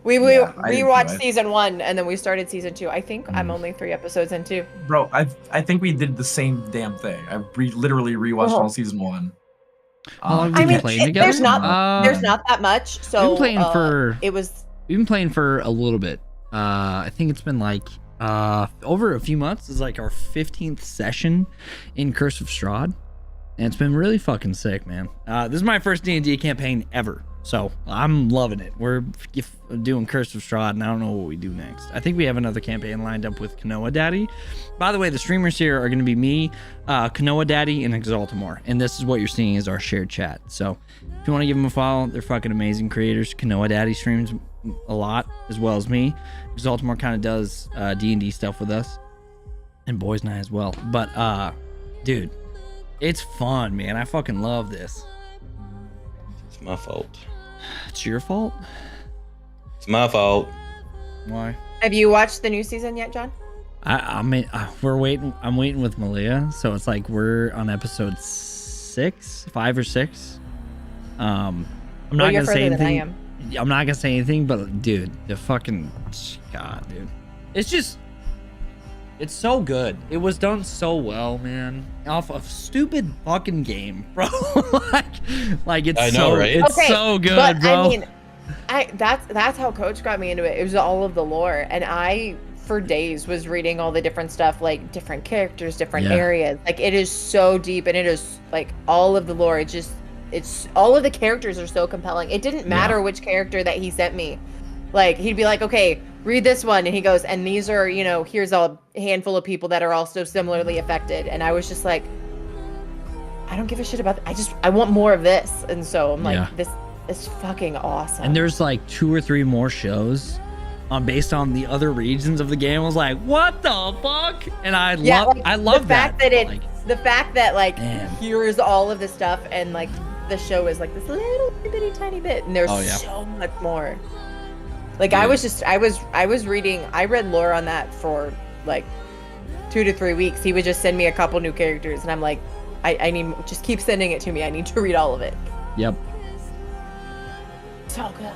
We rewatched season 1 and then we started season 2. I think I'm only 3 episodes in too. Bro, I think we did the same damn thing. I literally rewatched all season 1. I mean, there's not that much. So we've been playing for a little bit. I think it's been like over a few months. It's like our 15th session in Curse of Strahd, and it's been really fucking sick, man. This is my first D&D campaign ever. So I'm loving it. We're doing Curse of Strahd, and I don't know what we do next. I think we have another campaign lined up with Kanoa Daddy. By the way, the streamers here are going to be me, Kanoa Daddy, and Exaltamore. And this is what you're seeing is our shared chat. So if you want to give them a follow, they're fucking amazing creators. Kanoa Daddy streams a lot, as well as me. Exaltamore kind of does D&D stuff with us, and Boys Night as well. But dude, it's fun, man. I fucking love this. It's my fault. It's your fault? It's my fault. Why? Have you watched the new season yet, John? I'm waiting with Malia, so it's like we're on episode 5 or 6. I'm not gonna say anything. I'm not gonna say anything, but dude, the fucking God, dude, it's so good. It was done so well, man. Off a stupid fucking game, bro. like it's so good, but, bro. I mean, that's how Coach got me into it. It was all of the lore, and I for days was reading all the different stuff, like different characters, different areas. Like it is so deep, and it is like all of the lore. It's all of the characters are so compelling. It didn't matter which character that he sent me. Like he'd be like, okay, read this one, and he goes, and these are, here's a handful of people that are also similarly affected. And I was just like, I don't give a shit about that. I want more of this. And so I'm like, this is fucking awesome. And there's like 2 or 3 more shows based on the other regions of the game. I was like, what the fuck? And I love the fact that the fact that like Man. here's all of this stuff and like the show is like this little bitty tiny bit and there's so much more. Like I was reading, I read lore on that for like 2 to 3 weeks. He would just send me a couple new characters and I'm like, I need, just keep sending it to me. I need to read all of it. Yep. So good.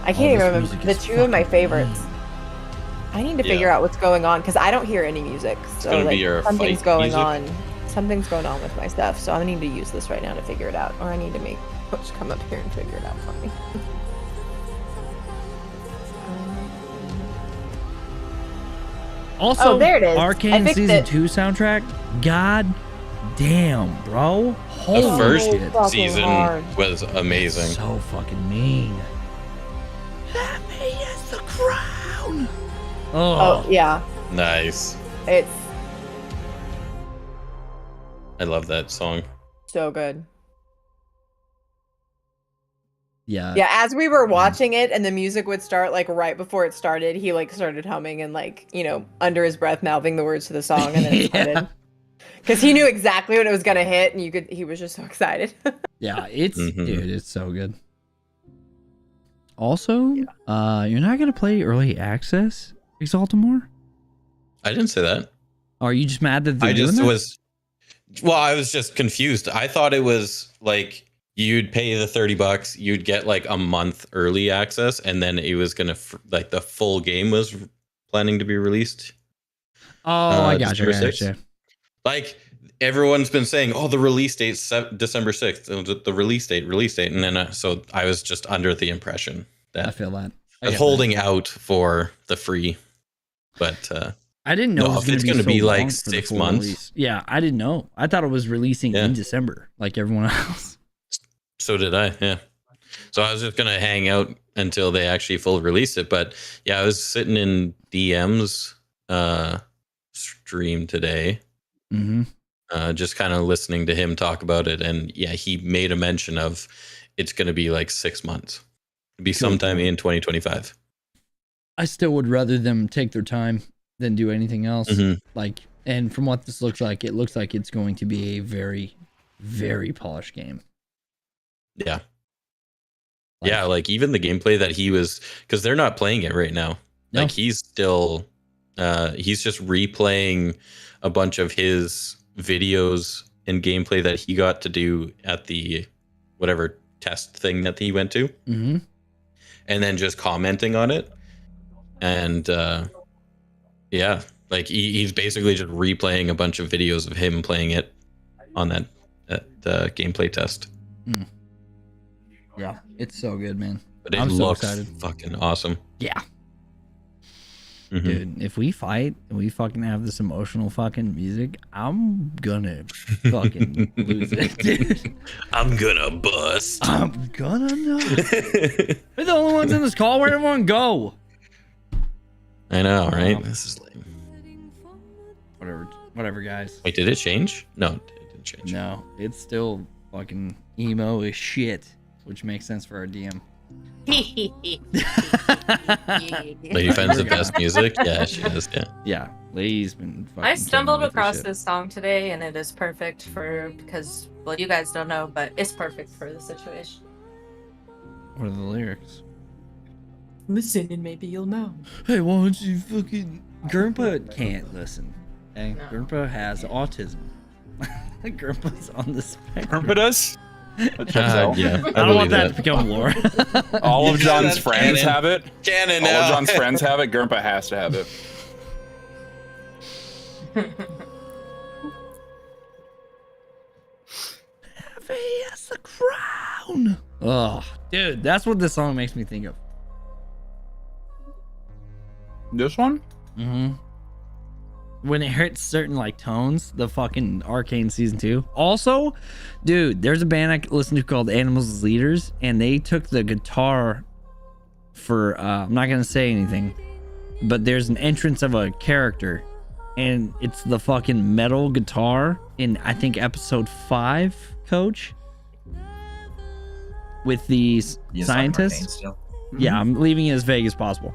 I can't even remember the two of my favorites. I need to figure out what's going on because I don't hear any music. So like something's going on. Something's going on with my stuff. So I need to use this right now to figure it out. Or I need to make Coach come up here and figure it out for me. Also, there it is. Arcane Season 2 soundtrack. God damn, bro. Holy The first shit. season was amazing. So fucking mean. Let me is the crown. Oh yeah. Nice. It's I love that song. so good. Yeah. Yeah, as we were watching it and the music would start like right before it started, he like started humming and like, you know, under his breath mouthing the words to the song and then it started. Cuz he knew exactly when it was going to hit and he was just so excited. Yeah, it's dude, it's so good. Also, you're not going to play early access Exaltimore? I didn't say that. Are you just mad that they're I doing just that? was I was just confused. I thought it was like you'd pay the $30, you'd get like a month early access, and then it was gonna like the full game was planning to be released. Oh, I got you. Like everyone's been saying, oh, the release date's December 6th. The release date, and then so I was just under the impression that I feel that I was holding out for the free, but I didn't know if it's going to be like 6 months. Release. Yeah, I didn't know. I thought it was releasing in December, like everyone else. So did I, yeah. So I was just gonna hang out until they actually full release it. But yeah, I was sitting in DM's stream today, just kind of listening to him talk about it, and yeah, he made a mention of it's gonna be like 6 months. It'd be sometime in 2025. I still would rather them take their time than do anything else. Like, and from what this looks like, it looks like it's going to be a very, very polished game. Yeah. Yeah, like even the gameplay that he was, because they're not playing it right now. No. Like he's still, he's just replaying a bunch of his videos and gameplay that he got to do at the whatever test thing that he went to, and then just commenting on it. And yeah, like he's basically just replaying a bunch of videos of him playing it on that gameplay test. Yeah, it's so good, man. But it I'm so looks excited. fucking awesome. Yeah. Dude, if we fight and we fucking have this emotional fucking music, I'm gonna fucking lose it, dude. I'm gonna bust. I'm gonna know. We're the only ones in this call. Where'd everyone go? I know, right? This is lame. Whatever, guys. Wait, did it change? No, it didn't change. No, it's still fucking emo as shit, which makes sense for our DM. Lady finds the best music. Yeah, she is. Yeah. Yeah, Lady's been. I stumbled across this song today, and it is perfect because well, you guys don't know, but it's perfect for the situation. What are the lyrics? Listen, and maybe you'll know. Hey, why don't you fucking? Grandpa can't listen. Okay, no. Grandpa has autism. Grandpa's on the spectrum. Grandpa does? Yeah, I don't want that to become lore. All of John's friends have it. Canon All now. of John's friends have it. Grandpa has to have it. Heavy as the crown. Oh, dude, that's what this song makes me think of. This one? When it hits certain like tones, the fucking Arcane Season 2. Also, dude, there's a band I listen to called Animals as Leaders, and they took the guitar for I'm not gonna say anything, but there's an entrance of a character, and it's the fucking metal guitar in I think episode 5, Coach, with the scientists. Yeah, I'm leaving it as vague as possible.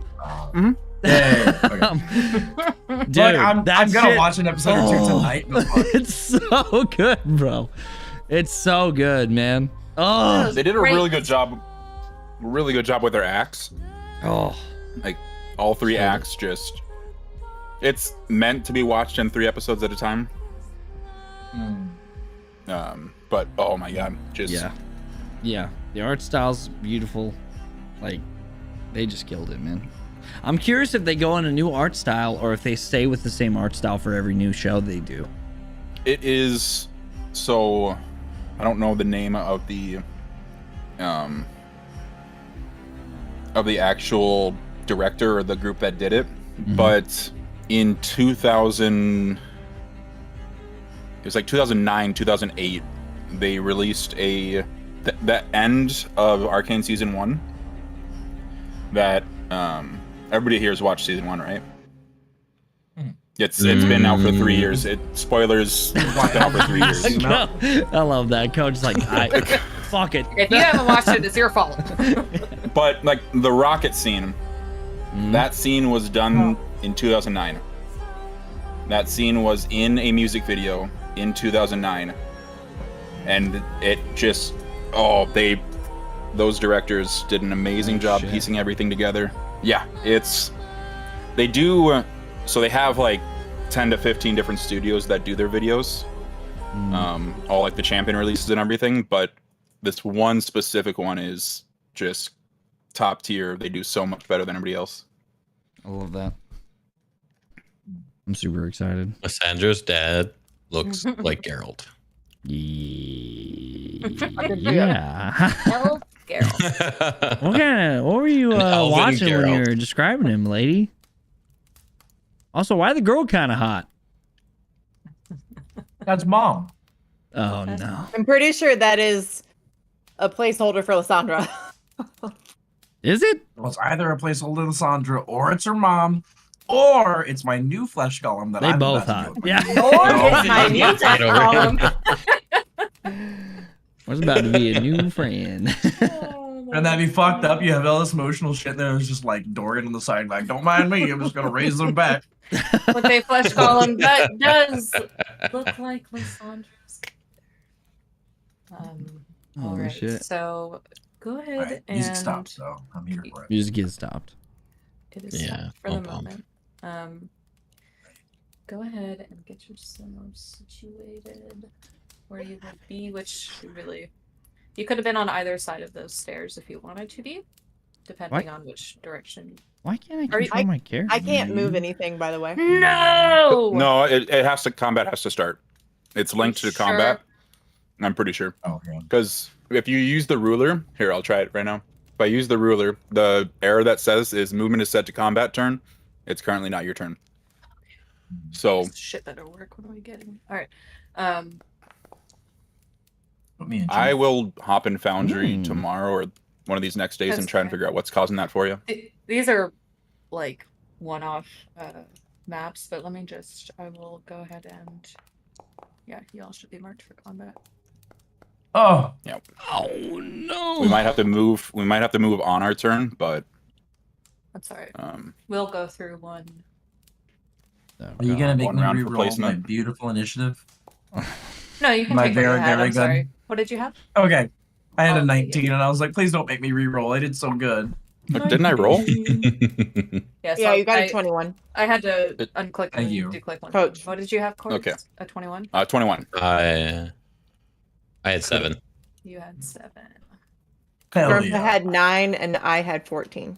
Yeah. Okay. Dude, Like, I'm that gonna shit- watch an episode or two tonight. It's so good, bro. It's so good, man. Oh, They did a really good job. Really good job with their acts. oh, Like all 3 acts, just it's meant to be watched in 3 episodes at a time. But oh my god, just yeah. The art style's beautiful. Like, they just killed it, man. I'm curious if they go on a new art style or if they stay with the same art style for every new show they do. It is so. I don't know the name of the actual director or the group that did it, but in 2000, it was like 2009, 2008, they released the end of Arcane Season 1 that everybody here has watched Season 1, right? It's been out for 3 years. Spoilers, it's been out for 3 years. I love that. Coach's like, fuck it. If you haven't watched it, it's your fault. But like the rocket scene, that scene was done in 2009. That scene was in a music video in 2009, and it just those directors did an amazing job piecing everything together. Yeah, they do. So they have like 10 to 15 different studios that do their videos, all like the champion releases and everything. But this one specific one is just top tier. They do so much better than everybody else. I love that. I'm super excited. Lissandra's dad looks like Geralt. Yeah. Elf Geralt. What were you Elven watching when you Geralt. were describing him, lady? Also, why the girl kind of hot? That's Mom. Oh no. I'm pretty sure that is a placeholder for Lysandra. Is it? Well, it's either a placeholder Lysandra, or it's her mom, or it's my new flesh golem that They I'm both about to hot. do. Yeah. Or it's my new Get death over column. What's about to be a new friend? And that'd be fucked up. You have all this emotional shit there. It's just like Dorgan on the side, like, don't mind me. I'm just gonna raise them back. With a flesh column that does look like Lysandra's. All right. shit. So go ahead Alright, and music stops, so I'm here for it. You just get stopped. it is Yeah, stopped for the bump. moment. Go ahead and get yourself situated where you would be, which really you could have been on either side of those stairs if you wanted to be, depending on which direction. Why can't I Are you- control my character? I can't move anything, by the way. No. No, it has to. Combat has to start. It's linked to Sure. combat. I'm pretty sure. Okay. Because if you use the ruler, here, I'll try it right now. If I use the ruler, the error that says is movement is set to combat turn. It's currently not your turn. So This shit better work. What are we getting? All right. Put me in. I will hop in Foundry Hmm. tomorrow or one of these next days and That's try and fine. figure out what's causing that for you. These are like one-off maps, but let me just. I will go ahead and. Yeah, y'all should be marked for combat. Oh, Oh no. We might have to move. We might have to move on our turn, but That's all right. um, We'll go through one. Oh, are you God. gonna make One me round for reroll my placement. beautiful initiative? No, you can My take what you very, had. very I'm sorry. good. What did you have? Okay. I had Oh, a yeah. 19, and I was like, please don't make me reroll. I did so good. look, didn't I roll? Yes. Yeah, you got a 21. I had to It- unclick Thank and you. declick one. Coach. What did you have, Corey? Okay. A 21? 21. I had 7. You had 7. Hell Gertha yeah. had 9, and I had 14.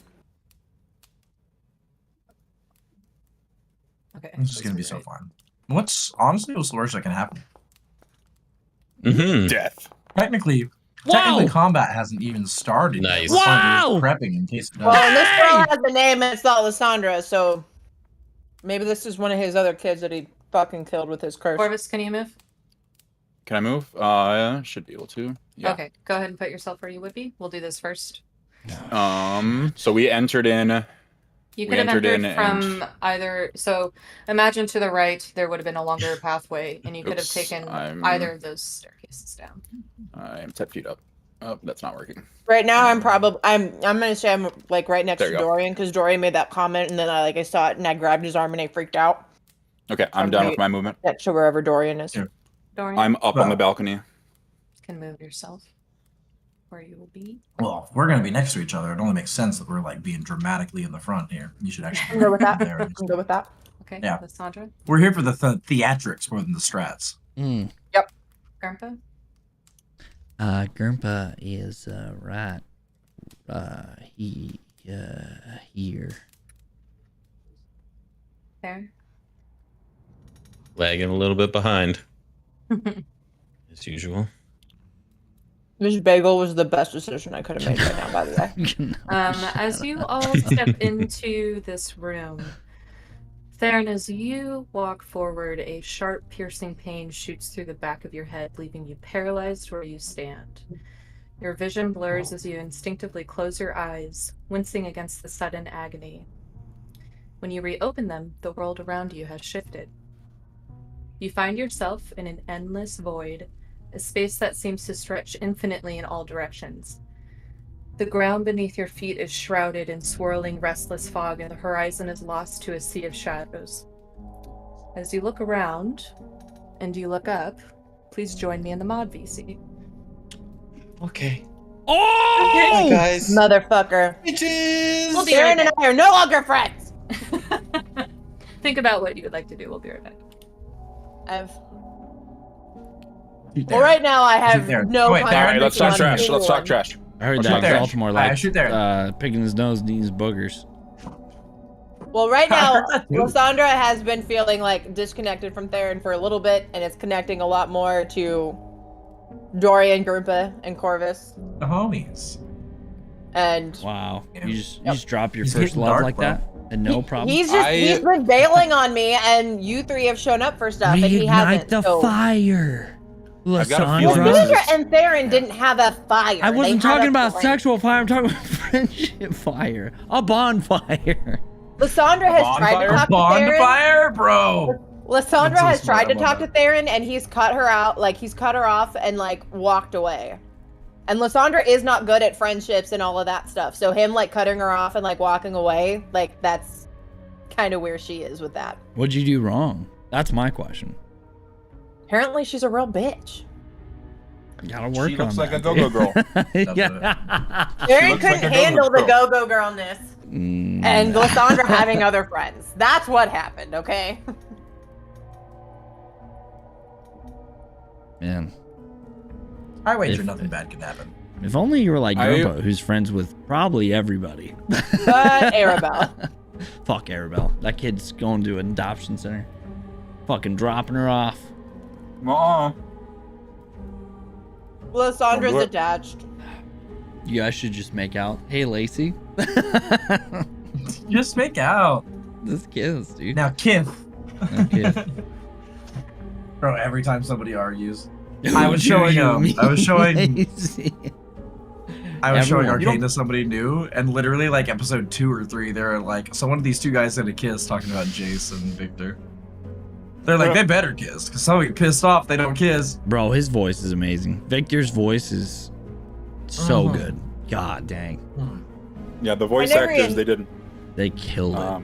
Okay. This is gonna be so fun. What's honestly what's the worst that can happen? Mm-hmm. Death. Technically, combat hasn't even started. yet. Nice. We're fine. Wow! We're prepping in case it does. Well, and this girl has a name, and it's not Lysandra, so maybe this is one of his other kids that he fucking killed with his curse. Corvus, can you move? Can I move? Should be able to. Yeah. Okay, go ahead and put yourself where you would be. We'll do this first. So we entered in. You We could have entered entered in from either. So imagine to the right, there would have been a longer pathway, and you could have Oops, taken I'm- either of those staircases down. I am 10 feet up. Oh, that's not working. Right now, I'm gonna say I'm like right next There to you go. Dorian because Dorian made that comment, and then I saw it and I grabbed his arm and I freaked out. Okay, I'm done with my movement. Next to wherever Dorian is. Yeah. Dorian, I'm up on the balcony. can move yourself where you will be. Well, if we're gonna be next to each other, it only makes sense that we're like being dramatically in the front here. You should actually Go with that. there. Go with that. Okay, Yeah. Lysandra, We're here for the theatrics more than the strats. Grandpa. Grandpa is right here. There. Lagging a little bit behind, as usual. This bagel was the best decision I could have made right now, by the way. As you all step into this room, Theron, as you walk forward, a sharp, piercing pain shoots through the back of your head, leaving you paralyzed where you stand. Your vision blurs as you instinctively close your eyes, wincing against the sudden agony. When you reopen them, the world around you has shifted. You find yourself in an endless void, a space that seems to stretch infinitely in all directions. The ground beneath your feet is shrouded in swirling, restless fog, and the horizon is lost to a sea of shadows. As you look around, and you look up, please join me in the mod VC. Okay. Oh, Hey guys. Motherfucker. Bitches. We'll be Darren right and I are no longer friends. back. Think about what you would like to do. We'll be right back. Well, right now I have there. no. Oh, wait, All right, let's talk concentration on trash. Let's talk anyone. trash. I heard Let's that shoot there. Baltimore I like shoot there. picking his nose and eating his boogers. Well, right now, Dude. Lysandra has been feeling like disconnected from Theron for a little bit, and it's connecting a lot more to Dorian, Grumpa, and Corvus. The homies. And Wow, Yeah. you just drop your He's first getting love dark, like bro. that and no problem. he's been bailing on me, and you three have shown up for stuff, and he Reignite hasn't. the so. fire, I've got a Well, feeling Lysandra. Vinegar and Theron didn't have a fire. I They wasn't had talking a about flame. sexual fire. I'm talking about friendship fire, a bonfire. Lysandra has tried to talk to Theron. Bonfire, bro. Lysandra That's so has smart, tried to I love talk that. to Theron, and he's cut her out. Like, he's cut her off and, like, walked away. And Lysandra is not good at friendships and all of that stuff. So him, like, cutting her off and, like, walking away, like, that's kind of where she is with that. What'd you do wrong? That's my question. Apparently, she's a real bitch. You gotta work She on looks like that, a go-go girl. dude. yeah. Theron looks like couldn't a go-go handle the girl. go-go girlness. Mm. And Lysandra having other friends. That's what happened, okay? Man, I wager If- nothing bad can happen. if only you were like I- Grandpa, who's friends with probably everybody. But Arabelle. Fuck Arabelle. That kid's going to an adoption center. Fucking dropping her off. Lysandra's Well, attached. You guys should just make out. Hey, Lacey. Just make out. This kiss, dude. Now, kiss. Okay. Bro, every time somebody argues. I was showing Lacey. Everyone. Arcane to somebody new, and literally like episode 2 or 3, they're like, so one of these two guys had a kiss talking about Jace and Victor. They're like, they better kiss, because somebody pissed off they don't kiss. Bro, his voice is amazing. Victor's voice is so Mhm. good. God dang. Yeah, the voice I never actors, even- they did. They killed it.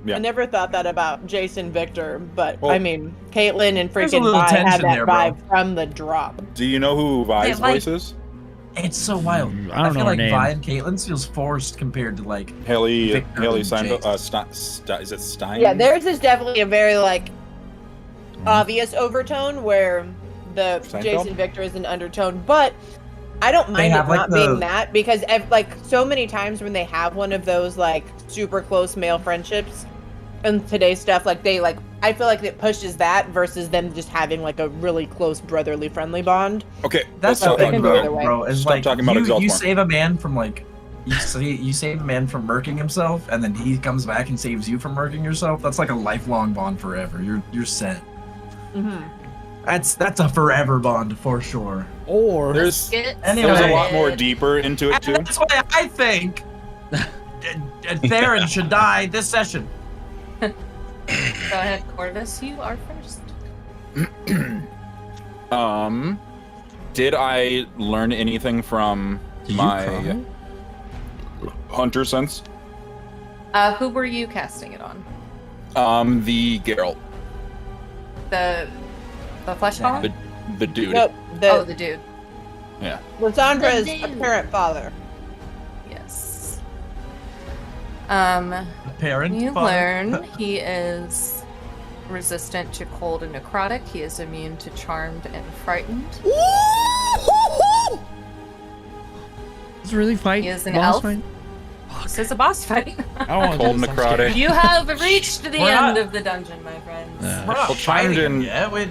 Yeah. I never thought that about Jason Victor, but Well, I mean, Caitlyn and there's a freaking little Vi had tension that there, bro. vibe from the drop. Do you know who Vi's Yeah, like- voice is? It's so wild. I don't feel know her like name. Vi and Caitlyn's feels forced compared to like Haley Victor and Steinfeld. Jace. Is it Stein? Yeah, theirs is definitely a very like obvious overtone where the Seinfeld? Jason Victor is an undertone, but I don't mind it have, like, not the- being that because like so many times when they have one of those like super close male friendships and today's stuff, like they like I feel like it pushes that versus them just having like a really close brotherly friendly bond. Okay, that's let's the stop thing, talking go about either it. way. bro. Is Stop like talking about you Exalt more. save a man from like you save a man from murking himself, and then he comes back and saves you from murking yourself. That's like a lifelong bond forever. You're set. Mm-hmm. That's a forever bond for sure. Or There's Get Anyway. a started. lot more deeper into it And too. that's why I think Theron should die this session. Go ahead, Corvus. You are first. Did I learn anything from my hunter sense? Who were you casting it on? The Geralt. The flesh golem? The dude. Nope. The dude. Yeah. Lissandra's apparent father. Yes. Parent. You father. learn he is resistant to cold and necrotic. He is immune to charmed and frightened. It's really fight. He is an boss elf. fight? This is a boss fight. I don't want Cold necrotic. You have reached the We're end not- of the dungeon, my friends. We're not Well, charmed fighting him in- yet. We're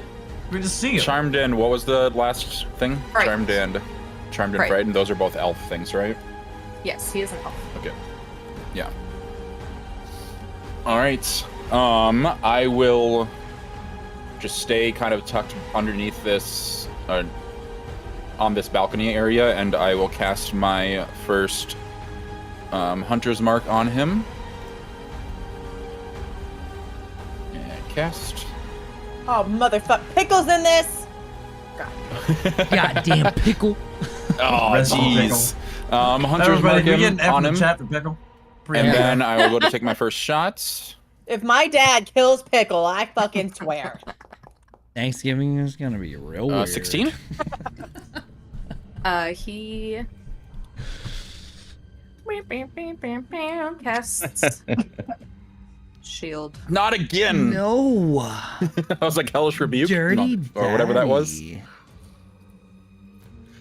just seeing him. Charmed and what was the last thing? Frightened. Charmed and Frightened. frightened. Those are both elf things, right? Yes, he is an elf. Okay. Yeah. All right. I will just stay kind of tucked underneath this, on this balcony area, and I will cast my first hunter's mark on him. And cast. Oh, motherfuck. Pickle's in this! Goddamn pickle. Oh, Rest in jeez. Hunter's Everybody, mark we getting him F on in the him, chat for Pickle. and then I will go to take my first shot. If my dad kills Pickle, I fucking swear. Thanksgiving is gonna be real weird. 16. He casts shield. Not again. No. I was like hellish rebuke, Dirty No, or whatever that was. daddy.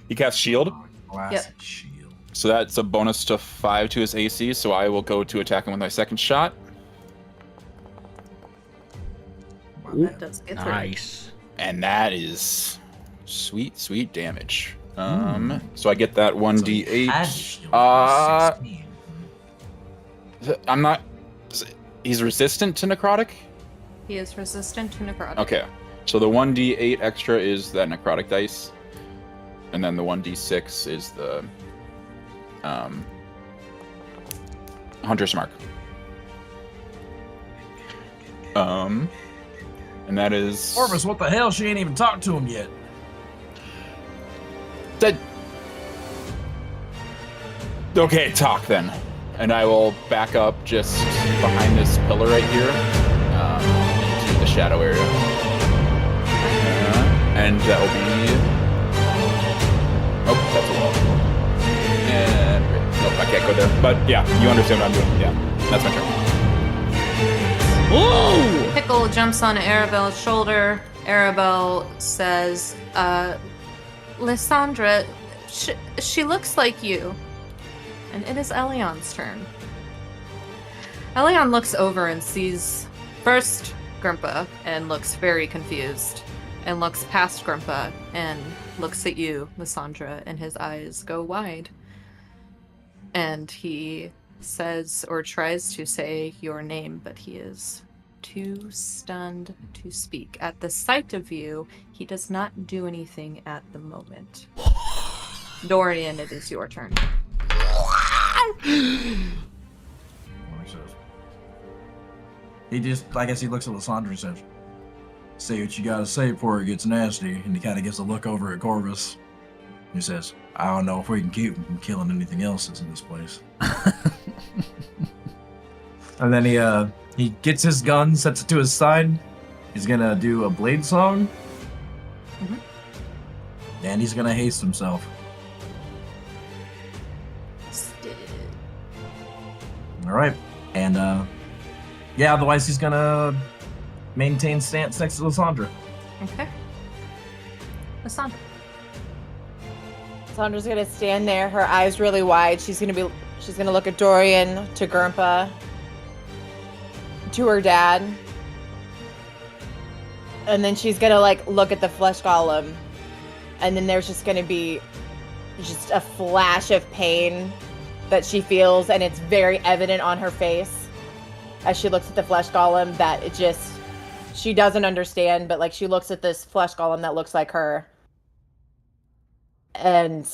He casts shield, Classic shield. so that's a bonus to 5 to his AC. So I will go to attack him with my second shot, That does get through. Nice. and that is sweet, sweet damage. So I get that 1d8. I'm not. He's resistant to necrotic. He is resistant to necrotic. Okay, so the 1d8 extra is that necrotic dice, and then the 1d6 is the hunter's mark. And that is Orvis, what the hell? She ain't even talked to him yet. that. Okay, talk then, and I will back up just behind this pillar right here into the shadow area, and that will be. Oh, that's a wall. And nope, I can't go there. But yeah, you understand what I'm doing. Yeah, that's my turn. Whoa! Pickle jumps on Arabelle's shoulder. Arabelle says, Lysandra, she looks like you. And it is Elion's turn. Elion looks over and sees first Grumpa and looks very confused. And looks past Grumpa and looks at you, Lysandra, and his eyes go wide. And he says or tries to say your name, but he is too stunned to speak. At the sight of you, he does not do anything at the moment. Dorian, it is your turn. He just, I guess he looks at Lysandra and says, say what you gotta say before it gets nasty. And he kind of gives a look over at Corvus. He says, I don't know if we can keep him from killing anything else that's in this place. And then he gets his gun, sets it to his side. He's gonna do a blade song. Mhm. And he's gonna haste himself. All right. And yeah, otherwise he's gonna maintain stance next to Lysandra. Okay. Lysandra. Sandra's gonna stand there, her eyes really wide. She's gonna look at Dorian, to Grumpa, to her dad. And then she's gonna like look at the flesh golem. And then there's just gonna be just a flash of pain that she feels, and it's very evident on her face as she looks at the flesh golem that it just, she doesn't understand, but like she looks at this flesh golem that looks like her. And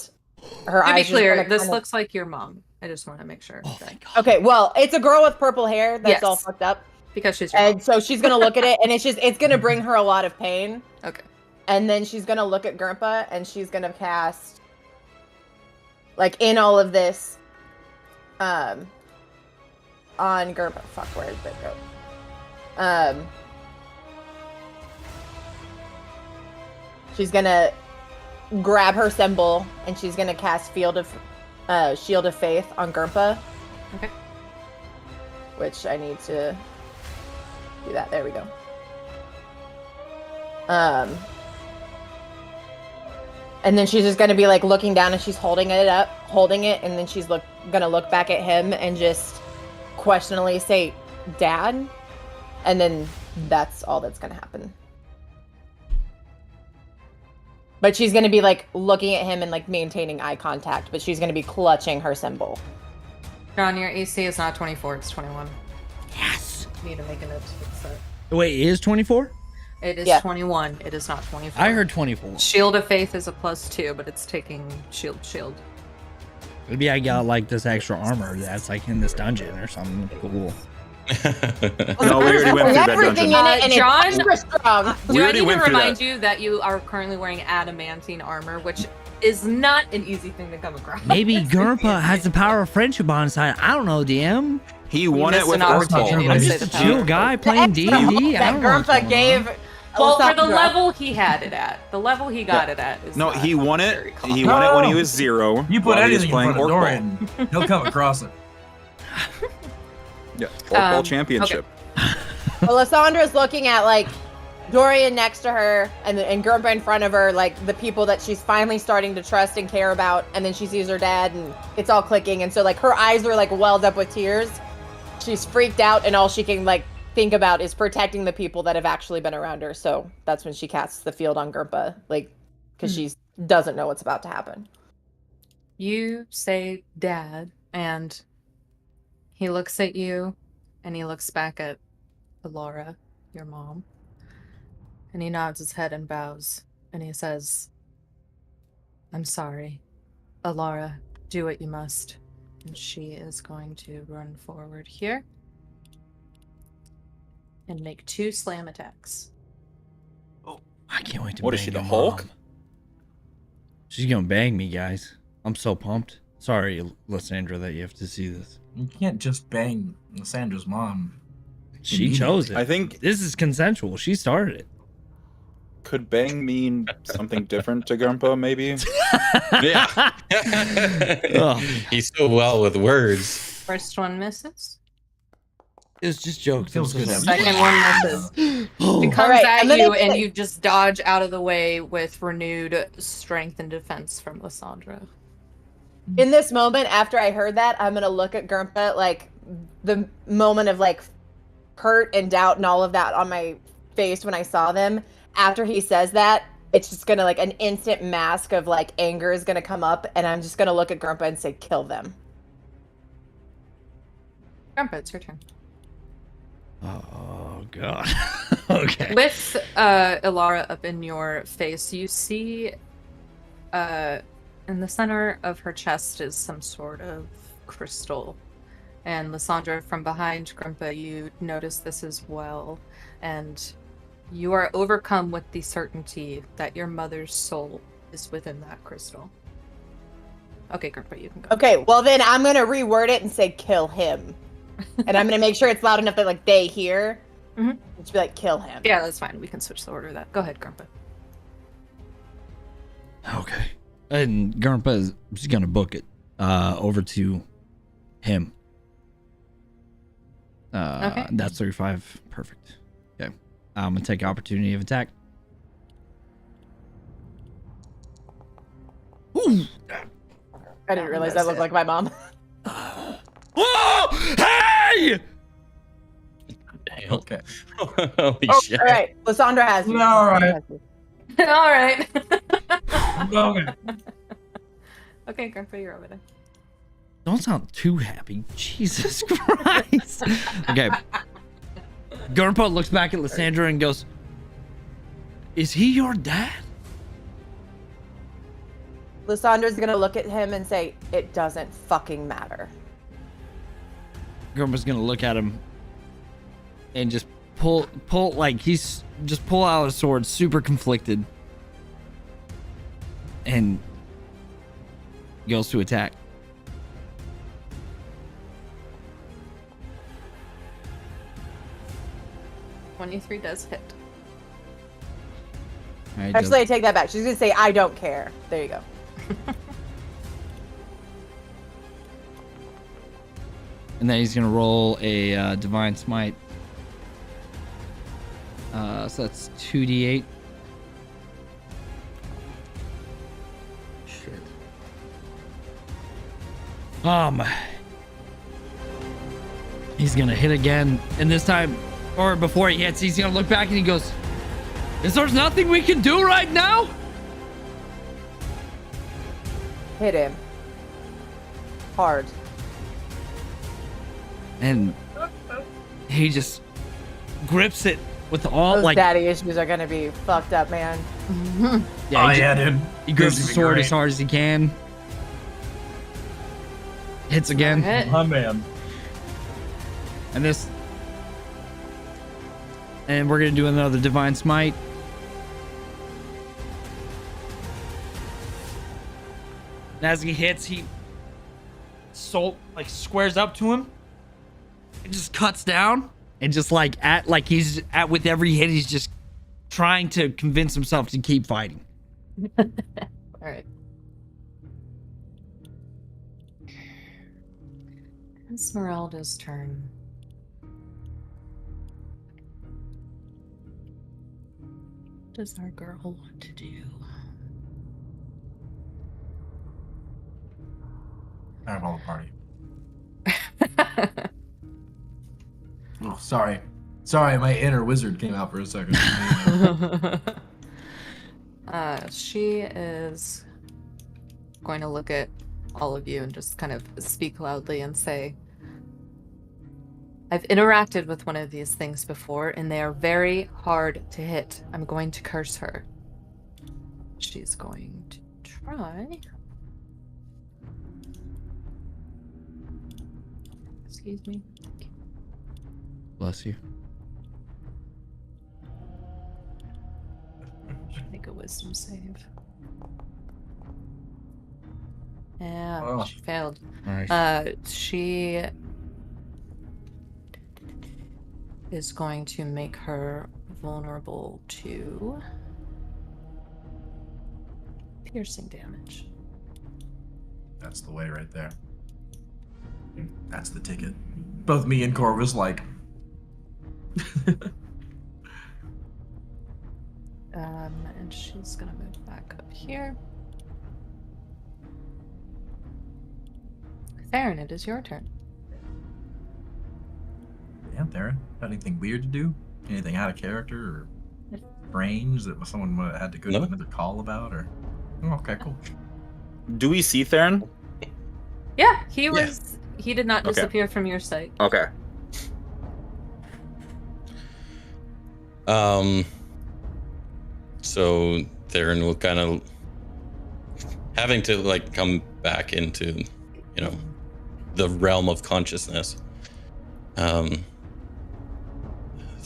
her To be eyes just clear, kinda- this kinda- looks like your mom. I just want to make sure. Oh, that- thank God. Okay, well, it's a girl with purple hair that's Yes. all fucked up. Because she's your mom. And so she's gonna look at it, and it's gonna bring her a lot of pain. Okay. And then she's gonna look at Gurmpa and she's gonna cast, like, in all of this, on Gurmpa. Fuck, where did it go? She's gonna grab her symbol and she's gonna cast Shield of Faith on Gurmpa. Okay. Which I need to do that. There we go. And then she's just gonna be like looking down and she's holding it, and then she's gonna look back at him and just questioningly say, "Dad," and then that's all that's gonna happen. But she's gonna be like looking at him and like maintaining eye contact, but she's gonna be clutching her symbol. John, your AC is not 24, it's 21. Yes. You need to make a note to fix that. Wait, it is 24? It is Yeah. 21. It is not 24. I heard 24. Shield of Faith is a +2, but it's taking shield. Maybe I got like this extra armor that's like in this dungeon or something cool. No, we already went through that Everything dungeon. in it, and John- it's extra strong. We Do I already need went to through remind that. you that you are currently wearing adamantine armor, which is not an easy thing to come across. Maybe Gurmpa has the power of friendship on his side. I don't know, DM. He won it missed with an Earth opportunity Ball. to I'm say just the a power. chill guy playing D&D. I that don't know what's Gurmpa going gave. on. Well, for the Alessandra. level he had it at. The level he got it at is No, not he won it. very He common. won it when he No. was 0. You put while he was anything in playing front of Orc Ball. Dorian, he'll come across it. Yeah, Orc Ball Okay. Championship. Alessandra's looking at like Dorian next to her and Gurmpa in front of her, like the people that she's finally starting to trust and care about, and then she sees her dad and it's all clicking, and so like her eyes are like welled up with tears. She's freaked out and all she can like think about is protecting the people that have actually been around her. So that's when she casts the field on Gurmpa, like because she doesn't know what's about to happen. You say dad, and he looks at you, and he looks back at Laura, your mom, and he nods his head and bows, and he says, "I'm sorry. Alara, do what you must." And she is going to run forward here and make 2 slam attacks. I can't wait to What is bang she, the your Hulk? mom. She's gonna bang me, guys. I'm so pumped. Sorry, Lysandra, that you have to see this. You can't just bang Lissandra's mom. She chose it. I think This is consensual. She started it. could bang mean something different to Gurmpa, maybe? Yeah. Ugh. He's so well with words. First one misses. It was just jokes. Feels good. Second one misses. Oh. It comes Alright, at I'm gonna you, and say- you just dodge out of the way with renewed strength and defense from Lysandra. In this moment, after I heard that, I'm gonna look at Gurmpa, like the moment of like hurt and doubt and all of that on my face when I saw them. After he says that, it's just gonna like an instant mask of like anger is gonna come up, and I'm just gonna look at Gurmpa and say, "Kill them." Grandpa, it's your turn. Oh god. Okay. With Alara up in your face, you see in the center of her chest is some sort of crystal. And Lysandra, from behind Grimpa, you notice this as well. And you are overcome with the certainty that your mother's soul is within that crystal. Okay, Grimpa, you can go. Okay, well then I'm gonna reword it and say, "Kill him," and I'm gonna make sure it's loud enough that like they hear. Mhm. Just be like, "Kill him." Yeah, that's fine. We can switch the order of that. Go ahead, Grimpa. Okay. And Gurmpa is just gonna book it over to him. Okay. That's 35. Perfect. Okay. I'm gonna take opportunity of attack. Ooh. I didn't realize that looked like my mom. Whoa! Hey! Damn. Okay. Holy Oh, shit. all right, Lysandra has you. No, all right. All right. Okay. Okay, Grandpa, you're over there. Don't sound too happy. Jesus Christ. Okay. Gurmpa looks back at Lysandra and goes, "Is he your dad?" Lysandra's gonna look at him and say, "It doesn't fucking matter." Gurmpa's gonna look at him and just pull like he's just pull out a sword, super conflicted, and goes to attack. $23 does hit. All right, Actually, I take that back. She's gonna say, "I don't care." There you go. and then he's gonna roll a divine smite. So that's 2d8. Shit. He's gonna hit again, and this time, or before he hits, he's gonna look back and he goes, "Is there nothing we can do right now?" Hit him. Hard. And he just grips it with all Those like daddy issues are gonna be fucked up, man. Yeah, yeah, dude. He grips This the is sword great. as hard as he can. Hits again. Hit. My man. And we're gonna do another divine smite. And as he hits, he squares up to him. It just cuts down and just with every hit, he's just trying to convince himself to keep fighting. All right. Esmeralda's turn. What does our girl want to do? Arabelle party. Oh, sorry. Sorry, my inner wizard came out for a second. She is going to look at all of you and just kind of speak loudly and say, "I've interacted with one of these things before, and they are very hard to hit. I'm going to curse her." She's going to try. Excuse me. Bless you. Make a wisdom save. Yeah, Oh. she failed. Nice. She is going to make her vulnerable to piercing damage. That's the way right there. That's the ticket. Both me and Corvus like. And she's gonna move back up here. Theron, it is your turn. Yeah, Theron. Got anything weird to do? Anything out of character or strange that someone might have had to go No. to another call about? Or oh, okay, cool. Do we see Theron? Yeah, he did not Okay. disappear from your sight. Okay. So Theron will kind of having to like come back into, the realm of consciousness.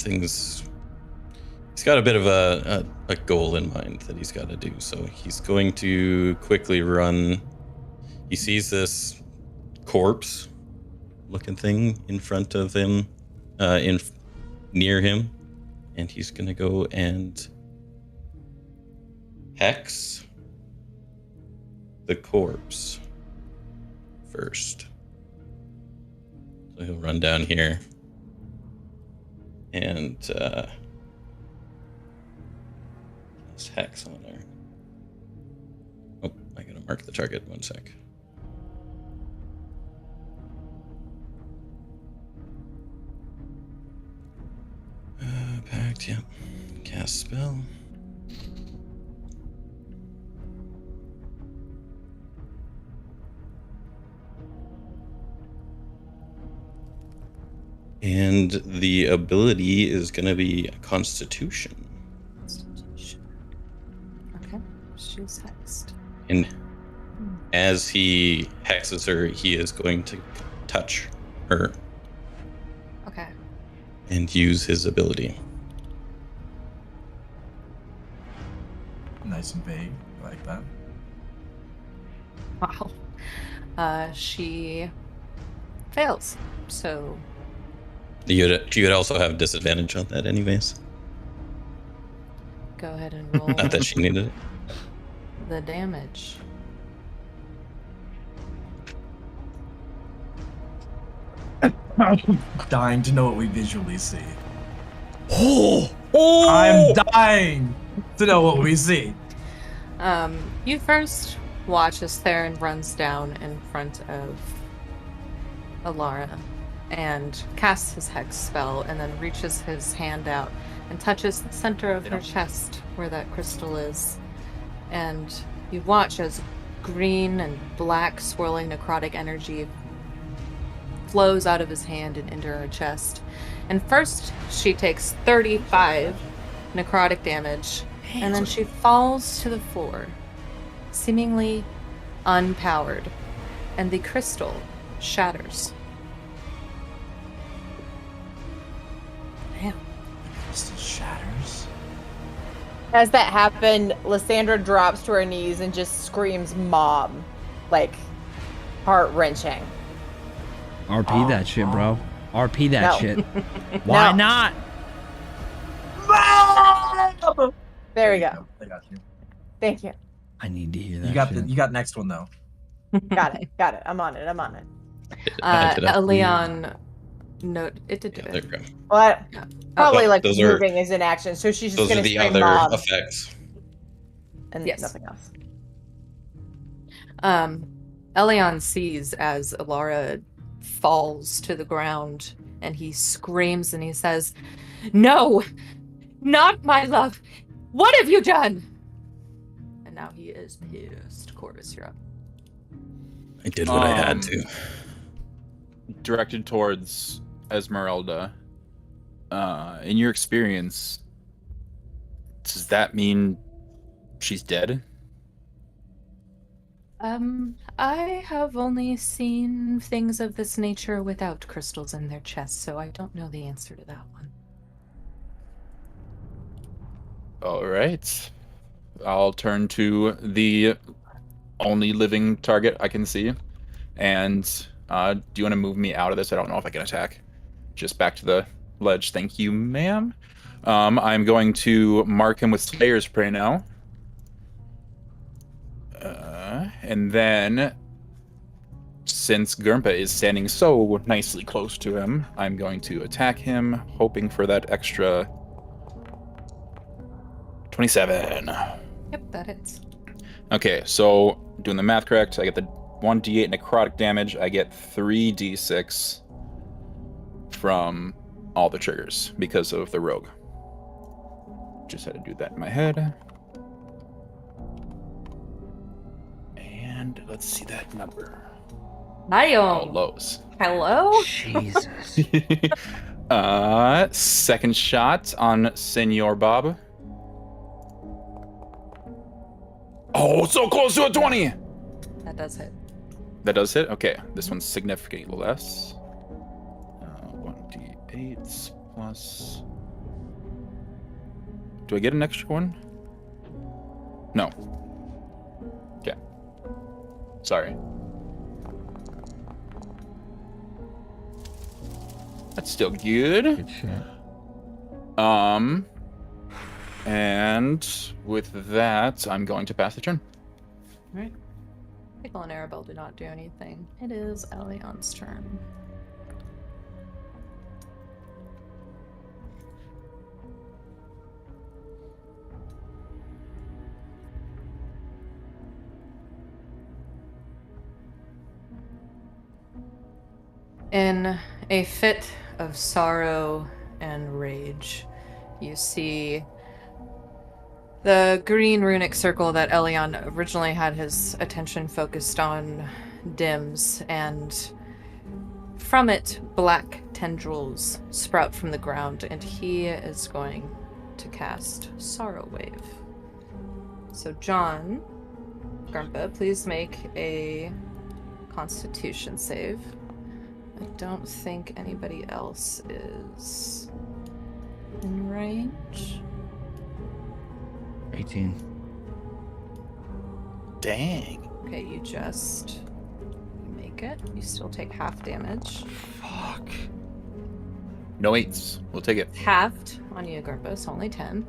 He's got a bit of a goal in mind that he's got to do. So he's going to quickly run. He sees this corpse looking thing in front of him, near him, and he's going to go and hex the corpse first. So he'll run down here and let's hex on her. Oh, I gotta mark the target. 1 sec. Pact, yeah. Cast spell. And the ability is going to be Constitution. Okay, she's hexed. And as he hexes her, he is going to touch her Okay. and use his ability. Nice and vague. I like that. Wow. She fails. So You would also have disadvantage on that, anyways. go ahead and roll Not that she needed it. the damage. I'm dying to know what we visually see. Oh! I'm dying to know what we see. You first watch as Theron runs down in front of Alara and casts his hex spell and then reaches his hand out and touches the center of her chest where that crystal is. And you watch as green and black swirling necrotic energy flows out of his hand and into her chest. And first, she takes 35 necrotic damage, and then she falls to the floor, seemingly unpowered, and the crystal shatters. Damn. Crystal shatters. As that happened, Lysandra drops to her knees and just screams "Mom," like heart-wrenching. RP that shit, bro. RP that No. shit. Why No. not? There we go. I got you. Thank you. I need to hear that. You got next one though. Got it. Got it. I'm on it. Leon, note it did do There it. we go. What? Probably Oh, like those are- moving is in action, so she's just Those gonna are the scream other "Mom" effects. and Yes. nothing else. Elion sees as Alara falls to the ground and he screams and he says, "No! Not my love! What have you done?" And now he is pissed. Corvus, you're up. I did what I had to. Directed towards Esmeralda. In your experience, does that mean she's dead? I have only seen things of this nature without crystals in their chests, so I don't know the answer to that one. All right. I'll turn to the only living target I can see. And do you want to move me out of this? I don't know if I can attack. Just back to the ledge. Thank you, ma'am. I'm going to mark him with Slayer's Prey now. And then, since Gurmpa is standing so nicely close to him, I'm going to attack him, hoping for that extra 27. Yep, that hits. Okay, so doing the math correct, I get the 1d8 necrotic damage. I get 3d6 from all the triggers because of the rogue. Just had to do that in my head. And let's see that number. Niall. Oh, lows. Hello? Jesus. Second shot on Senor Bob. Oh, so close to a 20! That does hit. That does hit? Okay, this one's significantly less. 1d8 plus... Do I get an extra one? No. Okay. Sorry. That's still good. Good shit. And with that, I'm going to pass the turn. Alright. Pickle and Arabelle do not do anything. It is Elion's turn. In a fit of sorrow and rage, you see the green runic circle that Elion originally had his attention focused on dims, and from it, black tendrils sprout from the ground, and he is going to cast Sorrow Wave. So, John, Grumpa, please make a Constitution save. I don't think anybody else is in range. 18. Dang. Okay, you just make it. You still take half damage. Fuck. No 8s. We'll take it. Halved on you, Gurpus. Only 10.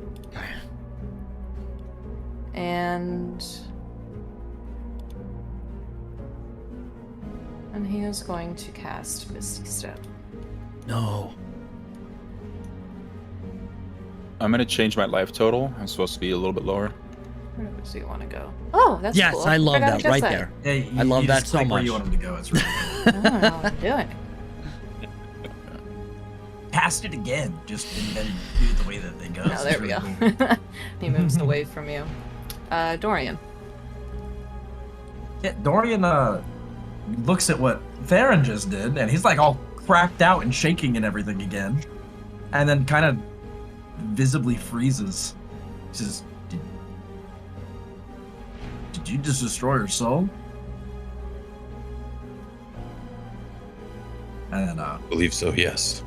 And he is going to cast Misty Step. No. I'm gonna change my life total. I'm supposed to be a little bit lower. Where do you want to go? Oh, that's Yes, cool. I love Forgot that right to there. Yeah, I love you that just so click where much. you want him to go. It's really I don't know what I'm doing. cast it again. Just and then do it the way that they go. Oh, there we go. He moves away from you. Dorian. Yeah, Dorian looks at what Theron just did, and he's like all cracked out and shaking and everything again, and then kind of visibly freezes. He says, "Did you just destroy her soul?" And Believe so, yes.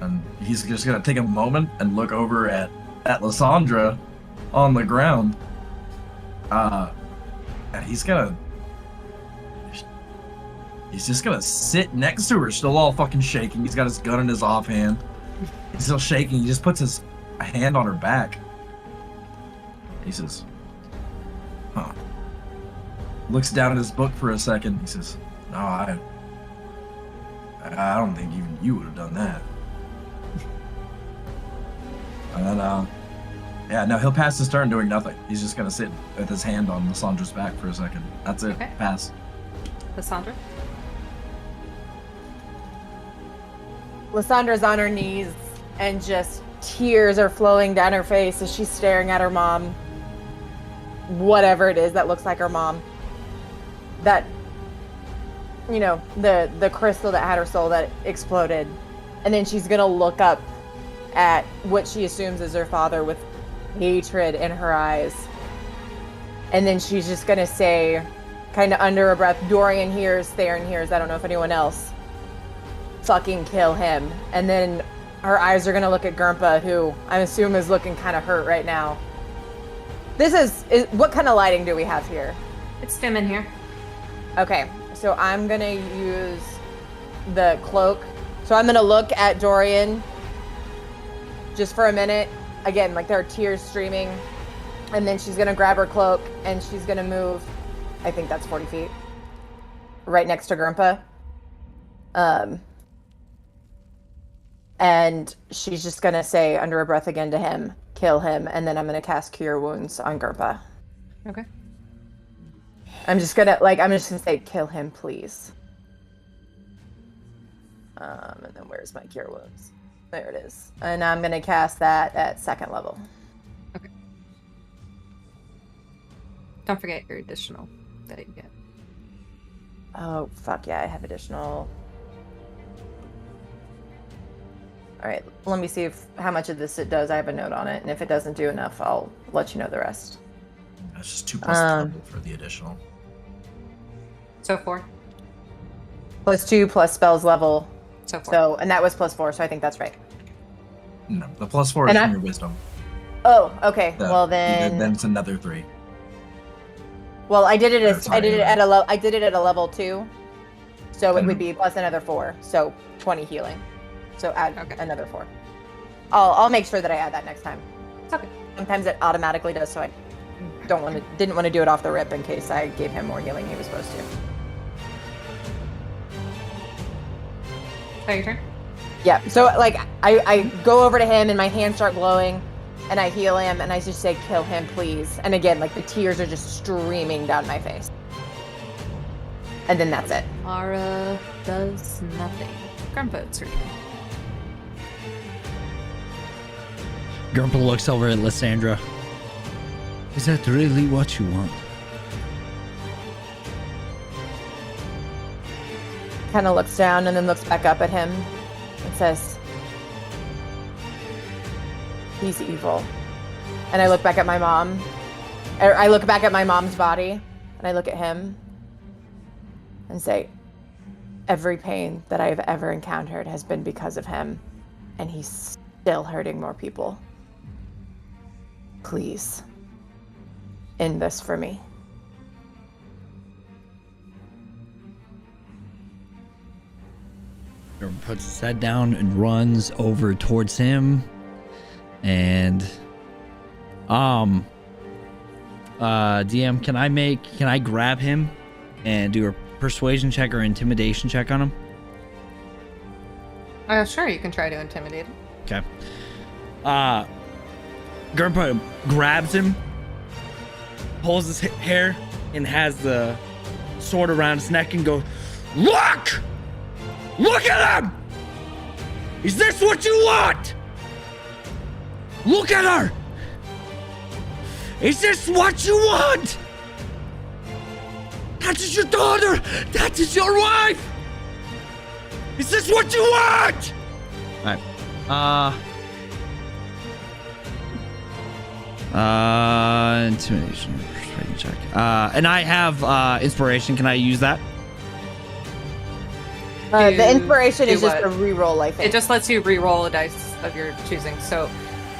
and he's just gonna take a moment and look over at Lysandra on the ground. And he's just gonna sit next to her, still all fucking shaking. He's got his gun in his offhand. He's still shaking. He just puts his hand on her back. He says, "Huh." Looks down at his book for a second. He says, "No, I don't think even you would have done that." And then, yeah, no, he'll pass his turn doing nothing. He's just gonna sit with his hand on Lysandra's back for a second. That's it. Okay. Pass. Lysandra? Lysandra's on her knees and just tears are flowing down her face as she's staring at her mom. Whatever it is that looks like her mom. That, you know, the crystal that had her soul that exploded. And then she's gonna look up at what she assumes is her father with hatred in her eyes. And then she's just gonna say, kind of under her breath, Dorian hears, Theron hears, I don't know if anyone else, fucking kill him. And then her eyes are gonna look at Gurmpa, who I'm assuming is looking kind of hurt right now. This is what kind of lighting do we have here? It's dim in here. Okay, so I'm gonna use the cloak. So I'm gonna look at Dorian just for a minute. Again, like there are tears streaming. And then she's gonna grab her cloak and she's gonna move, I think that's 40 feet, right next to Gurmpa. And she's just gonna say under her breath again to him, kill him, and then I'm gonna cast Cure Wounds on Gurmpa. Okay. I'm just gonna say, kill him, please. And then where's my Cure Wounds? There it is. And I'm gonna cast that at 2nd level. Okay. Don't forget your additional that you get. Oh, fuck yeah, I have additional. Alright, let me see how much of this it does. I have a note on it, and if it doesn't do enough, I'll let you know the rest. That's just 2 plus double for the additional. So 4. +2 plus spells level. So 4. So, and that was +4, so I think that's right. No, the +4 is from your wisdom. Oh, okay. Well then. Then it's another 3. Well, I did it Sorry, at a level 2, so it would be plus another 4, so 20 healing. So add another 4. I'll make sure that I add that next time. Okay. Sometimes it automatically does, so I didn't want to do it off the rip in case I gave him more healing he was supposed to. Oh, your turn? Yeah. So like I go over to him and my hands start glowing, and I heal him and I just say, kill him, please. And again, like the tears are just streaming down my face. And then that's it. Mara does nothing. Gurmpa, it's her turn. Gurmpa looks over at Lysandra. Is that really what you want? Kind of looks down and then looks back up at him and says, he's evil. And I look back at my mom. Or I look back at my mom's body and I look at him and say, every pain that I've ever encountered has been because of him, and he's still hurting more people. Please, end this for me. Gurm puts his head down and runs over towards him. And DM, can I grab him and do a persuasion check or intimidation check on him? Sure, you can try to intimidate him. Okay. Gurm grabs him, pulls his hair, and has the sword around his neck and goes, "Look! Look at him! Is this what you want? Look at her! Is this what you want? That is your daughter! That is your wife! Is this what you want?" Alright. Intimidation, persuasion check. And I have inspiration. Can I use that? The inspiration is just what? a reroll, I think. It just lets you re-roll a dice of your choosing, so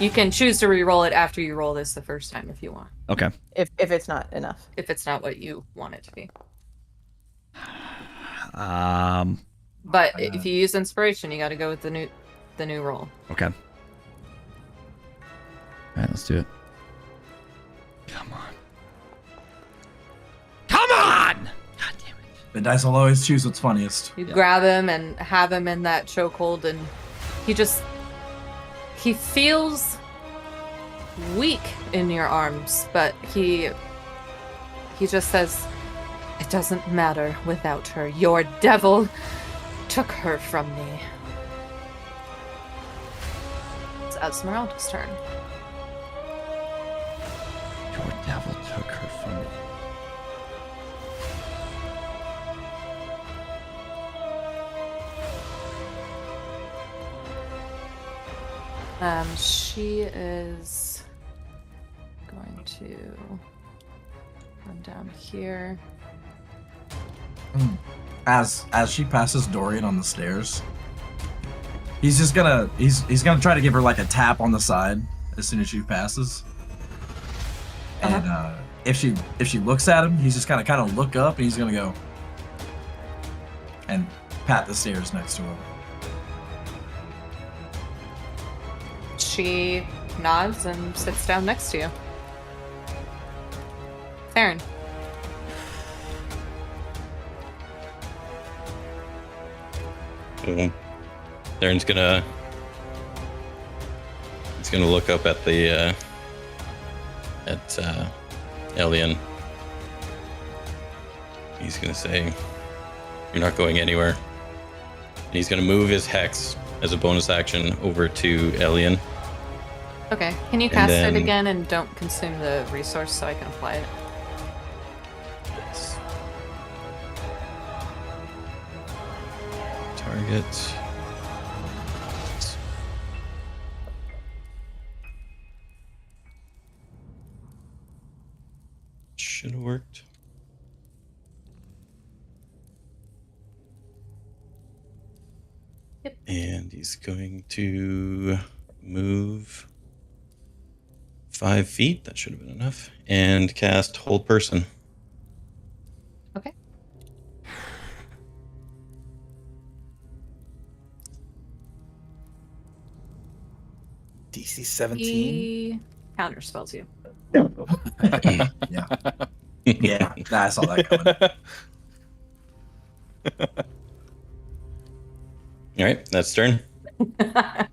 you can choose to re-roll it after you roll this the first time if you want. Okay. If it's not enough. If it's not what you want it to be. But if you use inspiration, you got to go with the new roll. Okay. All right, let's do it. Come on. Come on! God damn it. The dice will always choose what's funniest. You grab him and have him in that chokehold, and he feels weak in your arms, but he just says, "It doesn't matter without her. Your devil took her from me." It's Esmeralda's turn. Your devil took her from me. She is going to run down here. As she passes Dorian on the stairs, he's gonna try to give her like a tap on the side as soon as she passes. And if she looks at him, he's just gonna kind of look up and he's gonna go and pat the stairs next to him. She nods and sits down next to you. Theron. Theron's gonna look up at the Elian. He's gonna say, "You're not going anywhere." And he's gonna move his hex as a bonus action over to Elian. Okay, can you cast it again and don't consume the resource so I can apply it? Yes. Target. Should have worked. Yep. And he's going to move 5 feet. That should have been enough. And cast Hold Person. Okay. DC 17. He counterspells you. Yeah. Yeah, I saw that coming. All right, that's turn. I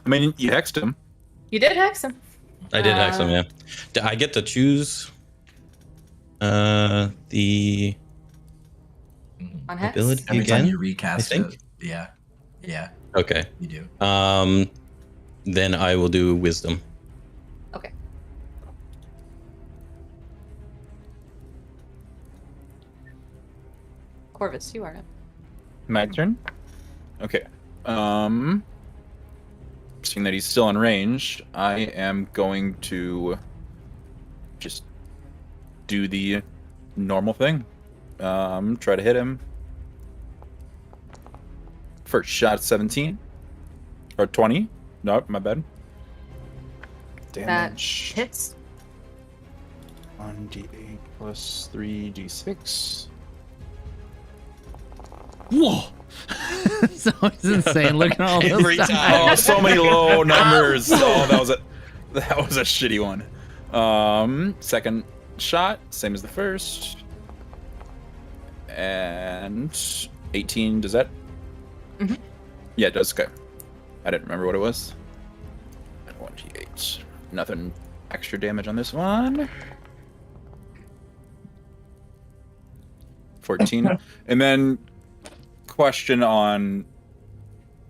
mean, you hexed him. You did hex him. I did hex him, yeah. I get to choose the On hex? ability Every again? time you recast I think? it. Yeah. Yeah, Okay. you do. Then I will do Wisdom. Okay. Corvus, you are up. My turn? Okay. Seeing that he's still in range, I am going to just do the normal thing. Try to hit him. First shot, 17. Or 20. Nope, my bad. Damage. That hits. 1d8 plus 3d6. Whoa! So it's insane. Look at all those Every dice. time. Oh, so many low numbers. Oh, that was a shitty one. Second shot, same as the first. And 18, does that? Mhm. Yeah, it does. Okay. I didn't remember what it was. 28. Nothing extra damage on this one. 14. And then question on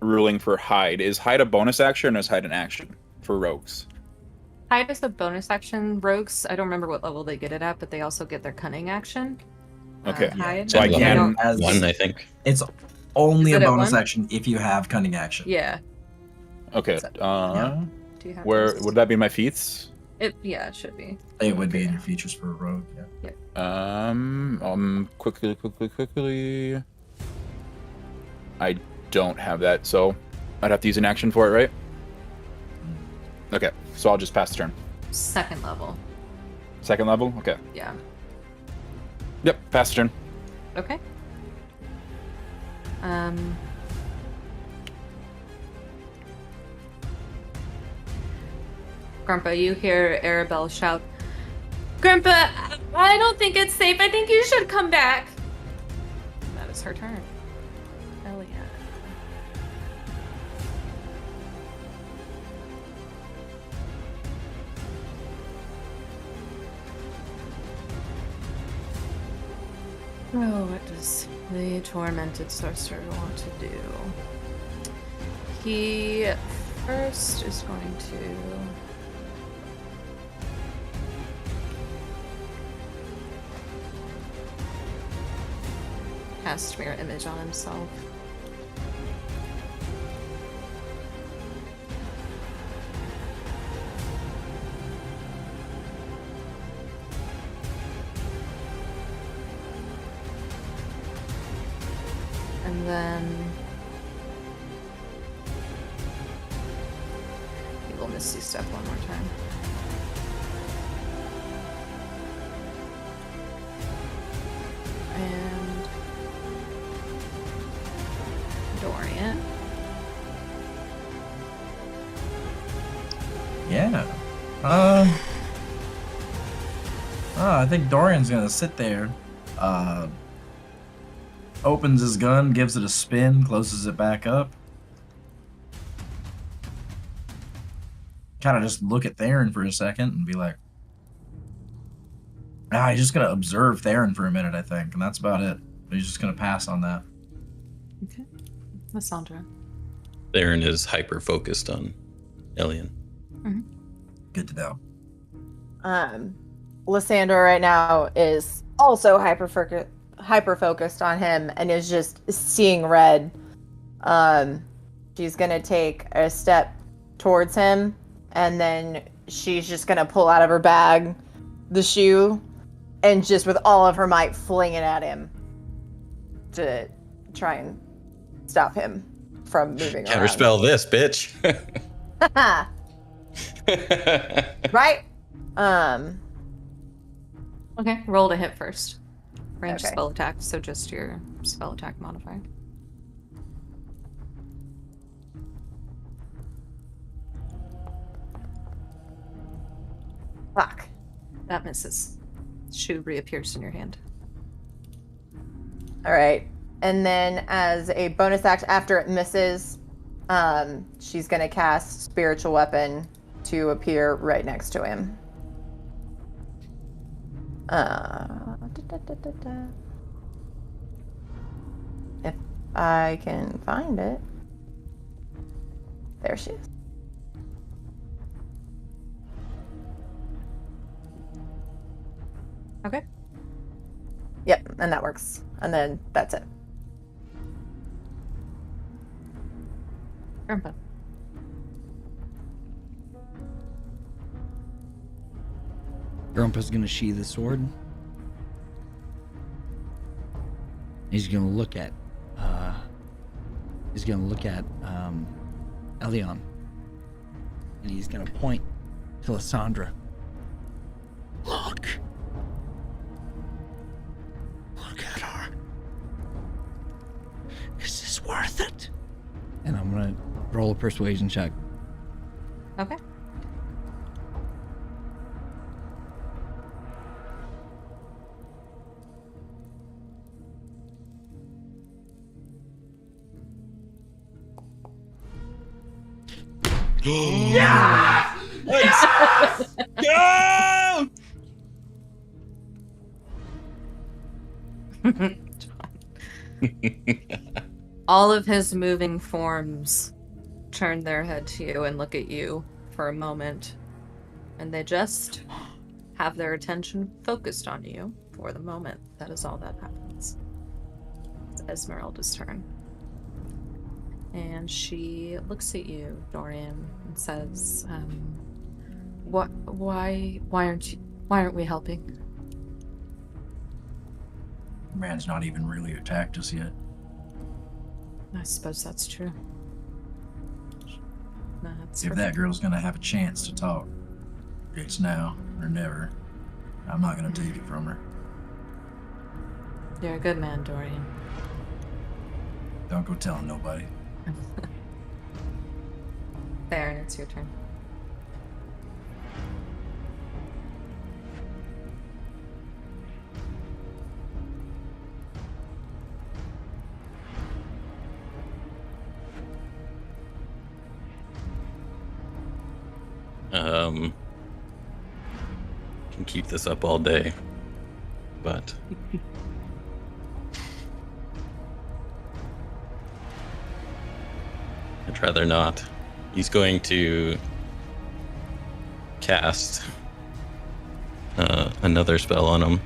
ruling for hide. Is hide a bonus action or is hide an action for rogues? Hide is a bonus action. Rogues, I don't remember what level they get it at, but they also get their cunning action. Okay. Hide. So I Level can... As- one, I think. It's only Is a it at bonus one? action if you have cunning action. Yeah. Okay. So- Do you have Where those? would that be in my feats? Yeah, it should be. It would be in your features for a rogue. Yeah. Quickly. I don't have that, so I'd have to use an action for it, right? Okay, so I'll just pass the turn. Second level. Second level? Okay. Yeah. Yep, pass the turn. Okay. Grandpa, you hear Arabelle shout, "Grandpa, I don't think it's safe. I think you should come back." That is her turn. Hell yeah. Oh, what does the tormented sorcerer want to do? He first is going to cast mirror image on himself. And then he will Misty Step one more time. And Dorian. Yeah. I think Dorian's gonna sit there. Opens his gun, gives it a spin, closes it back up. Kind of just look at Theron for a second and be like, he's just gonna observe Theron for a minute, I think, and that's about it. He's just gonna pass on that. Okay. Lysandra. Theron is hyper focused on Elian. Good to know. Lysandra right now is also hyper focused on him and is just seeing red. She's gonna take a step towards him, and then she's just gonna pull out of her bag the shoe and just with all of her might fling it at him to try and stop him from moving around. Counterspell this, bitch. Right? Okay, roll to hit first. Range Okay. spell attack, so just your spell attack modifier. Fuck. That misses. Shoe reappears in your hand. All right. And then as a bonus action, after it misses, she's going to cast Spiritual Weapon to appear right next to him. If I can find it. There she is. Okay. Yep, and that works. And then that's it. Grandpa. Grandpa's gonna sheathe his sword. He's gonna look at Elion. And he's gonna point to Lysandra. Look at her. Is this worth and I'm gonna roll a persuasion check. Okay. Yeah! Go! All of his moving forms turn their head to you and look at you for a moment, and they just have their attention focused on you for the moment. That is all that happens. It's Esmeralda's turn. And she looks at you, Dorian, and says, why aren't we helping? Man's not even really attacked us yet. I suppose that's true. That's If that girl's gonna have a chance to talk, it's now or never. I'm not gonna take it from her. You're a good man, Dorian. Don't go telling nobody. Theron, it's your turn. Can keep this up all day, but I'd rather not. He's going to cast another spell on him.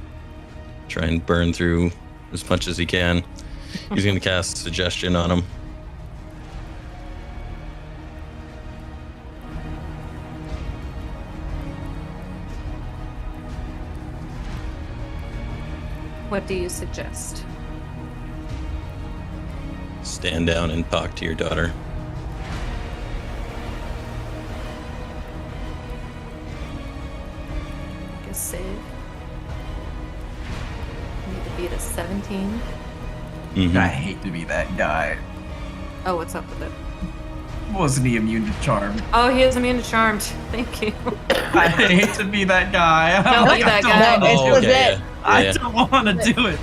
Try and burn through as much as he can. He's going to cast Suggestion on him. What do you suggest? Stand down and talk to your daughter. Make a save. You need to beat a 17. Mhm. I hate to be that guy. Oh, what's up with it? Wasn't he immune to charm? Oh, he is immune to Charmed. Thank you. I hate to be that guy. Don't be that guy. No, this was it. Yeah. I Yeah. don't want to do it.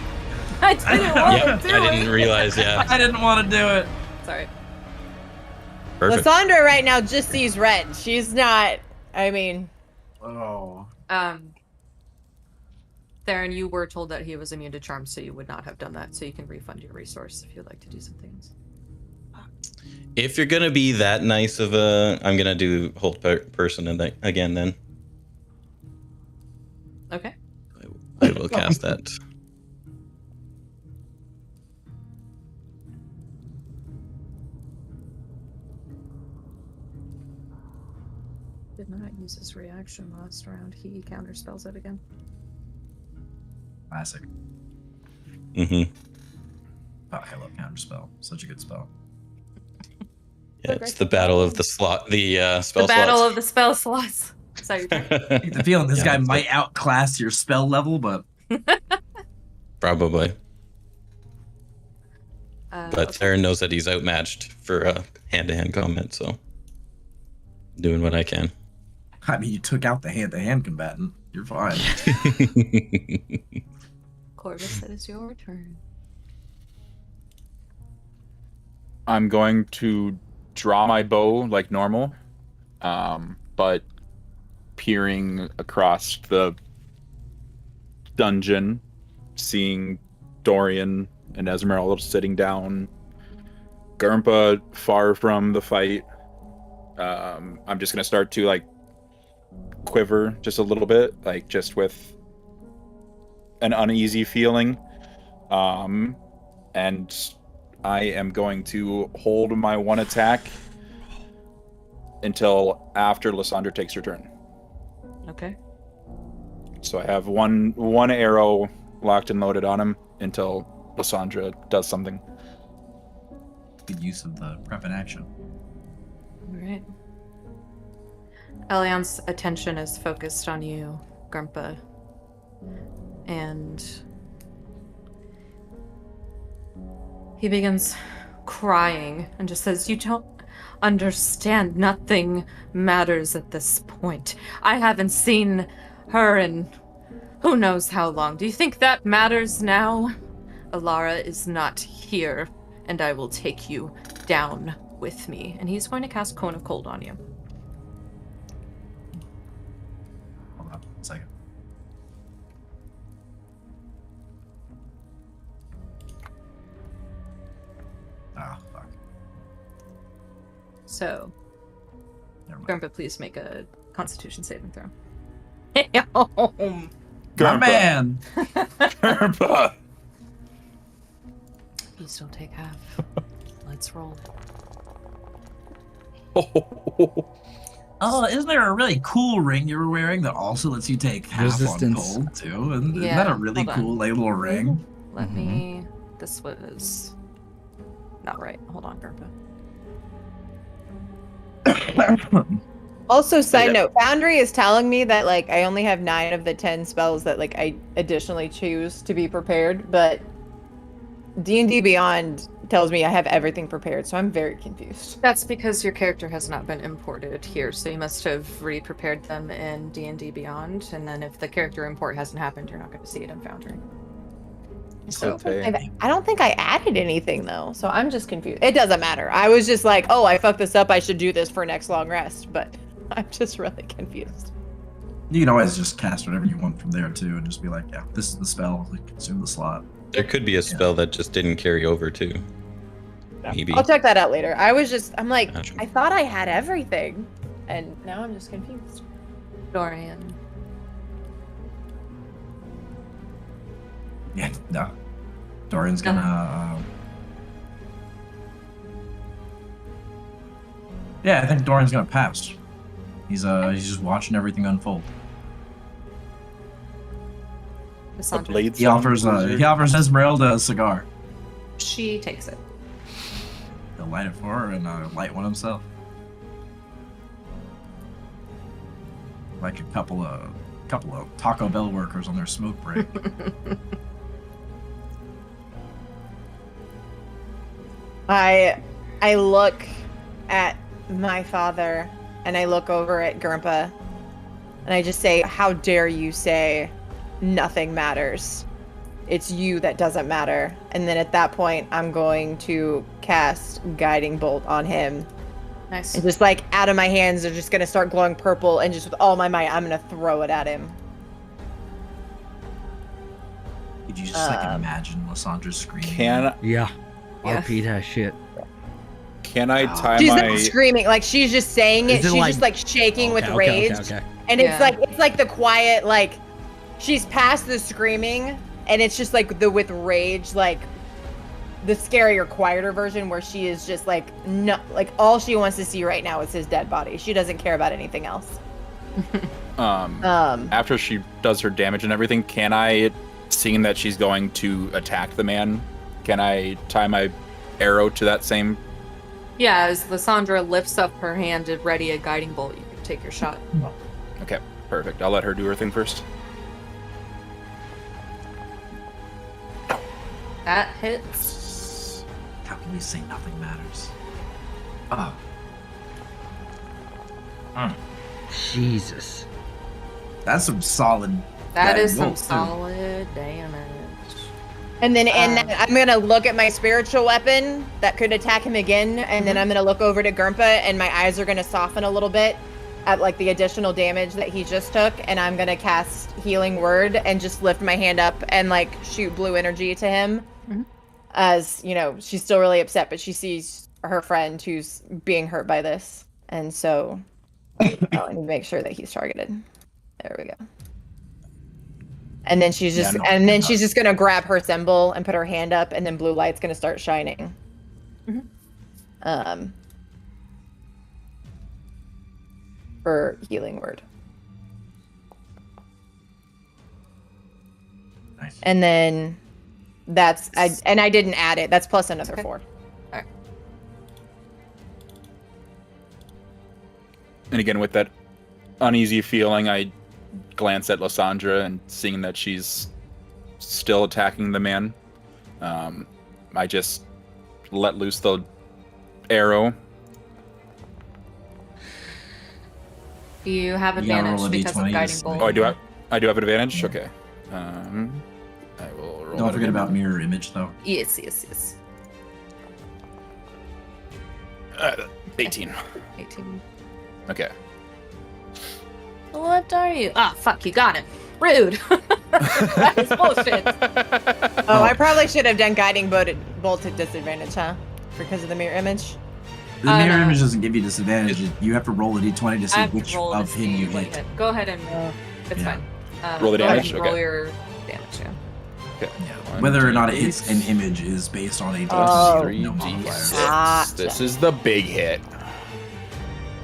I didn't want Yep, to do I didn't it. realize, yeah. I didn't want to do it. Sorry. Perfect. Lysandra right now just sees red. She's not. I mean, Oh. Theron, you were told that he was immune to Charm, so you would not have done that. So you can refund your resource if you'd like to do some things. If you're gonna be that nice of a, I'm gonna do hold person and again then. Okay. I will cast that. Did not use his reaction last round. He counterspells it again. Classic. Mm-hmm. Oh, I love Counterspell. Such a good spell. Yeah, it's the battle of the slot, the spell The battle slots. of the spell slots. Is that your turn? I get the feeling this Yeah, guy that's might outclass your spell level, but Probably. But Okay. Theron knows that he's outmatched for hand-to-hand combat, so doing what I can. I mean, you took out the hand-to-hand combatant. You're fine. Corvus, it is your turn. I'm going to draw my bow like normal, but peering across the dungeon, seeing Dorian and Esmeralda sitting down, Gurmpa far from the fight. I'm just gonna start to like quiver just a little bit, like just with an uneasy feeling, and I am going to hold my one attack until after Lysandra takes her turn. Okay. So I have one arrow locked and loaded on him until Lysandra does something. Good use of the prep in action. Alright. Elian's attention is focused on you, Gurmpa. And he begins crying and just says, "You don't understand. Nothing matters at this point. I haven't seen her in who knows how long. Do you think that matters now? Alara is not here, and I will take you down with me." And he's going to cast Cone of Cold on you. Hold on a second. Ah, fuck. So, Never mind. Grandpa, please make a Constitution saving throw. My Grandpa. man! Grandpa. You still take half. Let's roll. Oh, isn't there a really cool ring you were wearing that also lets you take half Resistance. on cold too? And isn't Yeah, that a really hold on. cool little ring? Let me. This was not right. Hold on, Grandpa. Also, side note, Foundry is telling me that like I only have 9 of the 10 spells that like I additionally choose to be prepared, but D&D Beyond tells me I have everything prepared, so I'm very confused. That's because your character has not been imported here, so you must have re-prepared them in D&D Beyond, and then if the character import hasn't happened, you're not going to see it in Foundry. I don't think I added anything though, so I'm just confused. It doesn't matter. I was just like, oh, I fucked this up. I should do this for next long rest, but I'm just really confused. You can always just cast whatever you want from there too, and just be like, yeah, this is the spell. Like, consume the slot. There could be a spell that just didn't carry over too. Maybe. I'll check that out later. I'm like, Gotcha. I thought I had everything, and now I'm just confused. Dorian. Yeah, no. Dorian's gonna. Yeah, I think Dorian's gonna pass. He's just watching everything unfold. A blade He offers Esmeralda a cigar. She takes it. He'll light it for her and light one himself. Like a couple of Taco Bell workers on their smoke break. I look at my father and I look over at Grandpa and I just say, how dare you say nothing matters? It's you that doesn't matter. And then at that point, I'm going to cast Guiding Bolt on him. Nice. And just like out of my hands, they're just going to start glowing purple, and just with all my might, I'm going to throw it at him. Could you just like imagine Lysandra screaming? Can Yeah. Yeah. RP that shit. I tie She's my not screaming, like she's just saying it. Is it She's like- just like shaking with rage. Okay. And Yeah. it's like the quiet, like she's past the screaming, and it's just like the with rage, like the scarier, quieter version where she is just like no, like all she wants to see right now is his dead body. She doesn't care about anything else. after she does her damage and everything, can I, seeing that she's going to attack the man, can I tie my arrow to that same? Yeah, as Lysandra lifts up her hand and ready a Guiding Bolt, you can take your shot. Okay, perfect. I'll let her do her thing first. That hits. How can you say nothing matters? Oh. Jesus. That's some solid. That is some Bolt, too. solid damage. And then I'm gonna look at my spiritual weapon that could attack him again, and then I'm gonna look over to Gurmpa, and my eyes are gonna soften a little bit at like the additional damage that he just took, and I'm gonna cast Healing Word and just lift my hand up and like shoot blue energy to him. As you know, she's still really upset, but she sees her friend who's being hurt by this, and so I need to make sure that he's targeted. There we go. And then she's just gonna grab her symbol and put her hand up, and then blue light's gonna start shining. For Healing Word. Nice. And then I didn't add it. That's plus another Okay. 4. And again, with that uneasy feeling, I glance at Lysandra and seeing that she's still attacking the man, I just let loose the arrow. You have You gotta advantage roll a because of D20 guiding to bolt. Oh, I do have advantage. Okay. I will roll. Don't that forget again. about mirror image though. Yes. 18. 18. Okay. What are you? Ah, fuck, you got him. Rude. That is bullshit. Oh, I probably should have done guiding bolt at disadvantage, huh? Because of the mirror image. The mirror no. image doesn't give you disadvantage. You have to roll a d20 to I see have to which roll to of him see you what hit. hit. Go ahead and it's Yeah. fine. Roll the go ahead damage? and roll Okay. your damage, yeah. Okay. Yeah. Whether or not it hits an image is based on a d20. Oh. no modifier. 3d6. Gotcha. This is the big hit.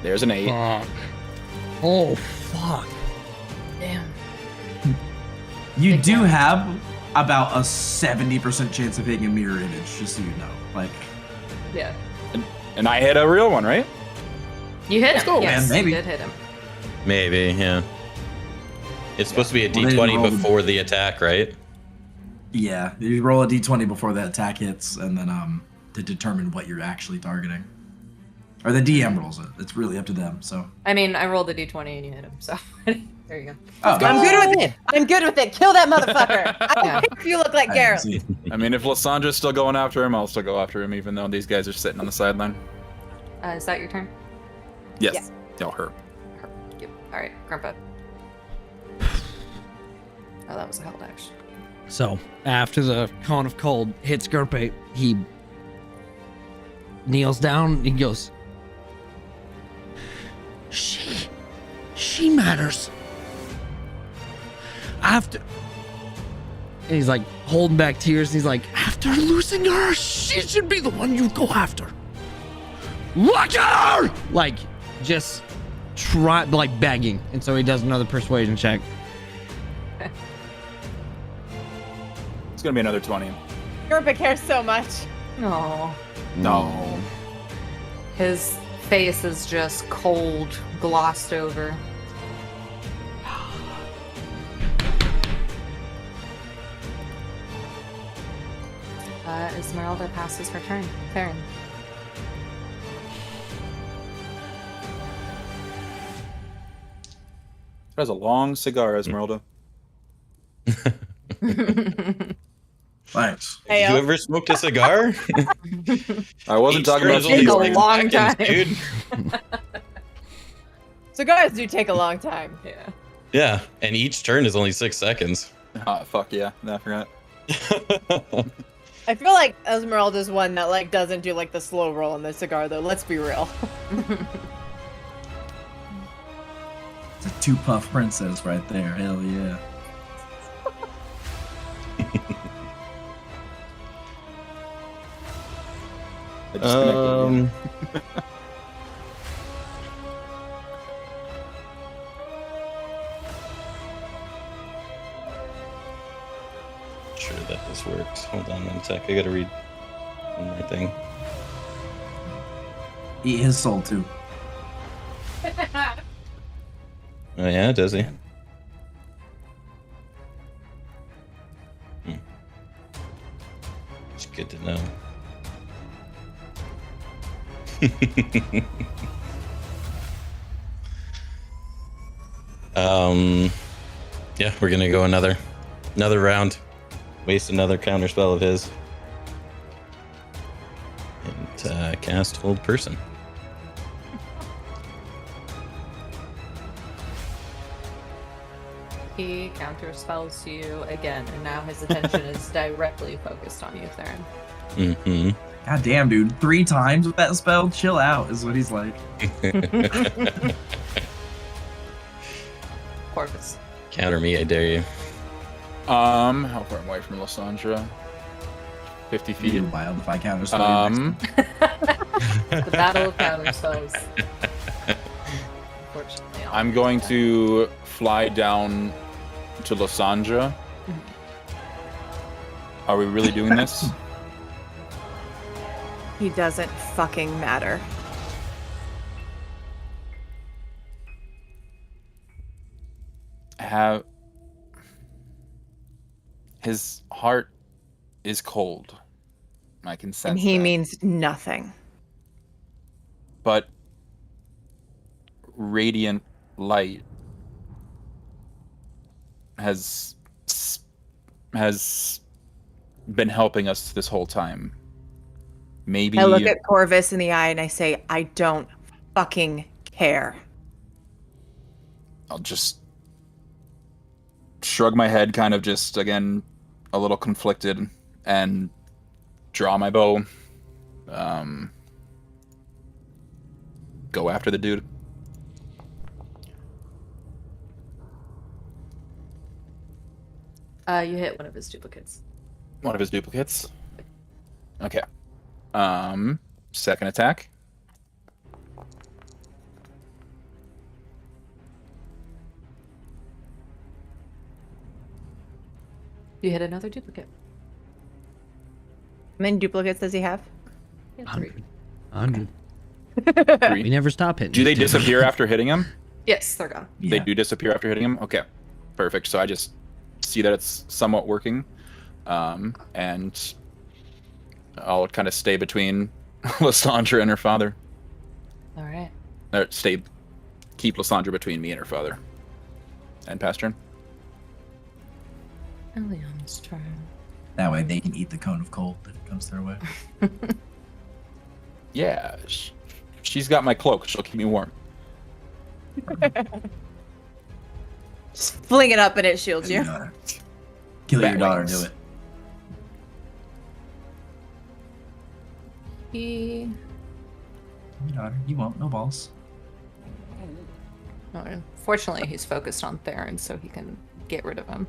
There's an 8. Fuck. Oh, fuck. Damn. You Big do damage. have about a 70% chance of hitting a mirror image, just so you know. Like, Yeah. And I hit a real one, right? You hit him. go, Yes, man, maybe. you did hit him. Maybe, yeah. It's supposed to be a Well, they d20 rolled- before the attack, right? yeah, you roll a d20 before that attack hits, and then to determine what you're actually targeting. Or the DM rolls it. It's really up to them. So. I mean, I rolled a d20 and you hit him, so there you go. Oh, I'm good with it. I'm good with it. Kill that motherfucker. I don't Yeah. care if you look like I Garrett. see. I mean, if Lysandra's still going after him, I'll still go after him, even though these guys are sitting on the sideline. Is that your turn? Yes. No, her. Yep. All right, Grumpa. Oh, that was a held action. So, after the Cone of Cold hits Gerpe, he kneels down and he goes, She matters. After. And he's like holding back tears. And he's like, after losing her, she should be the one you go after. Look at her! Like, just like begging. And so he does another persuasion check. It's going to be another 20. Gerpa cares so much. No. No. His face is just cold, glossed over. Esmeralda passes her turn. Theron. That was a long cigar, Esmeralda. Thanks. Hey, Did you ever smoked a cigar? I wasn't Each talking turn about is only Take a 6 long seconds, time. dude. Cigars do take a long time. Yeah. Yeah, and each turn is only 6 seconds. Fuck yeah. I forgot. I feel like Esmeralda's one that like doesn't do like the slow roll on the cigar though. Let's be real. It's a 2-puff princess right there. Hell yeah. I disconnected. Sure that this works. Hold on one sec. I gotta read one more thing. Eat his soul too. Oh yeah, does he? It's good to know. Yeah, we're gonna go another round. Waste another counter spell of his. And cast Hold Person. He counterspells you again, and now his attention is directly focused on you, Theron. Mm-hmm. God damn, dude. 3 times with that spell? Chill out, is what he's like. Corvus. Counter me, I dare you. How far am I away from Lysandra? 50 feet. Feed wild if I counter spell. The battle of counterspells. Unfortunately, I'm going to fly down to Lysandra. Are we really doing this? He doesn't fucking matter. His heart is cold. I can sense And he that. means nothing. But radiant light has been helping us this whole time. Maybe I look at Corvus in the eye and I say, I don't fucking care. I'll just shrug my head, kind of just, again, a little conflicted, and draw my bow. Go after the dude. You hit one of his duplicates. One of his duplicates. Okay. Second attack. You hit another duplicate. How many duplicates does he have? Yeah, 3. 100. 3. We never stop hitting. Do they these dudes. disappear after hitting him? Yes, they're gone. They do disappear after hitting him? Okay. Perfect. So I just see that it's somewhat working. And I'll kind of stay between Lysandra and her father. All right. Or keep Lysandra between me and her father. And past turn. Elion's turn. That way they can eat the cone of cold if it comes their way. Yeah. She's got my cloak. She'll keep me warm. Just fling it up and it shields you. Kill your Bat daughter, wings. do it. He. Your daughter, you won't, no balls. No, fortunately, he's focused on Theron, so he can get rid of him.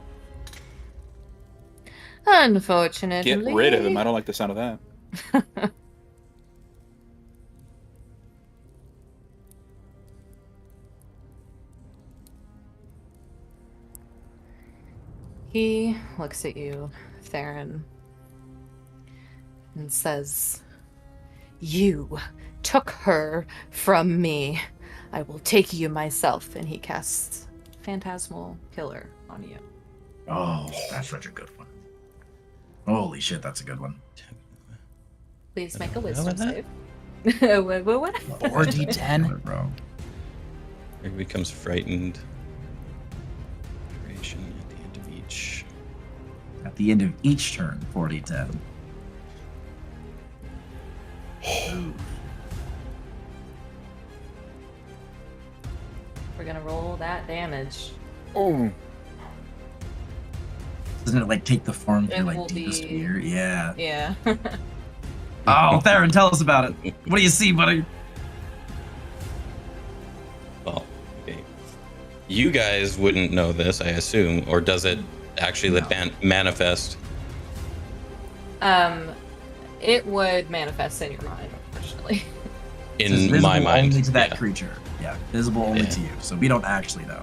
Unfortunately. Get rid of him. I don't like the sound of that. He looks at you, Theron, and says, "You took her from me. I will take you myself." And he casts Phantasmal Killer on you. Oh, that's such a good one. Holy shit, that's a good one. Please make a What wisdom was that? save. What? 4d10? Bro. It becomes frightened. Duration at the end of each. At the end of each turn, 40-10. We're gonna roll that damage. Oh. Doesn't it like take the form It through will like deepest be- fear? Yeah. Yeah. Oh, Theron, tell us about it. What do you see, buddy? Well, okay. You guys wouldn't know this, I assume, or does it actually manifest? It would manifest in your mind, unfortunately. It's In visible my mind, only to that yeah. creature. Yeah, visible only Yeah. to you. So we don't actually know.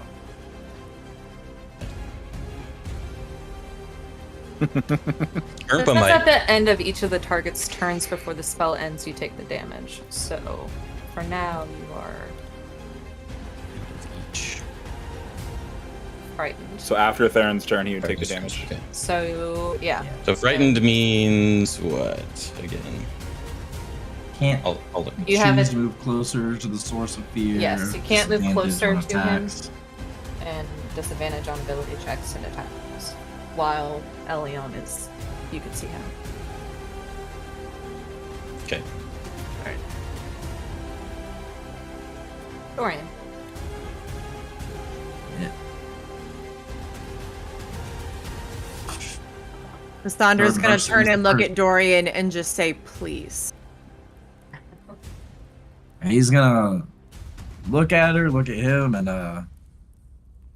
Since Erpa that's at might. the end of each of the target's turns before the spell ends, you take the damage. So, for now, you are Each. frightened. So after Theron's turn, he would take the damage. Okay. So, yeah. So frightened means what again? Can't I'll look. You choose have to it, move closer to the source of fear. Yes, you can't move disadvantage closer on to him. attacks. and disadvantage on ability checks and attacks. While Elion is, you can see him. Okay. Alright. Dorian. Yeah. Cassandra's gonna Mercy turn is the and look first. at Dorian and just say, please. And he's gonna look at her, look at him, and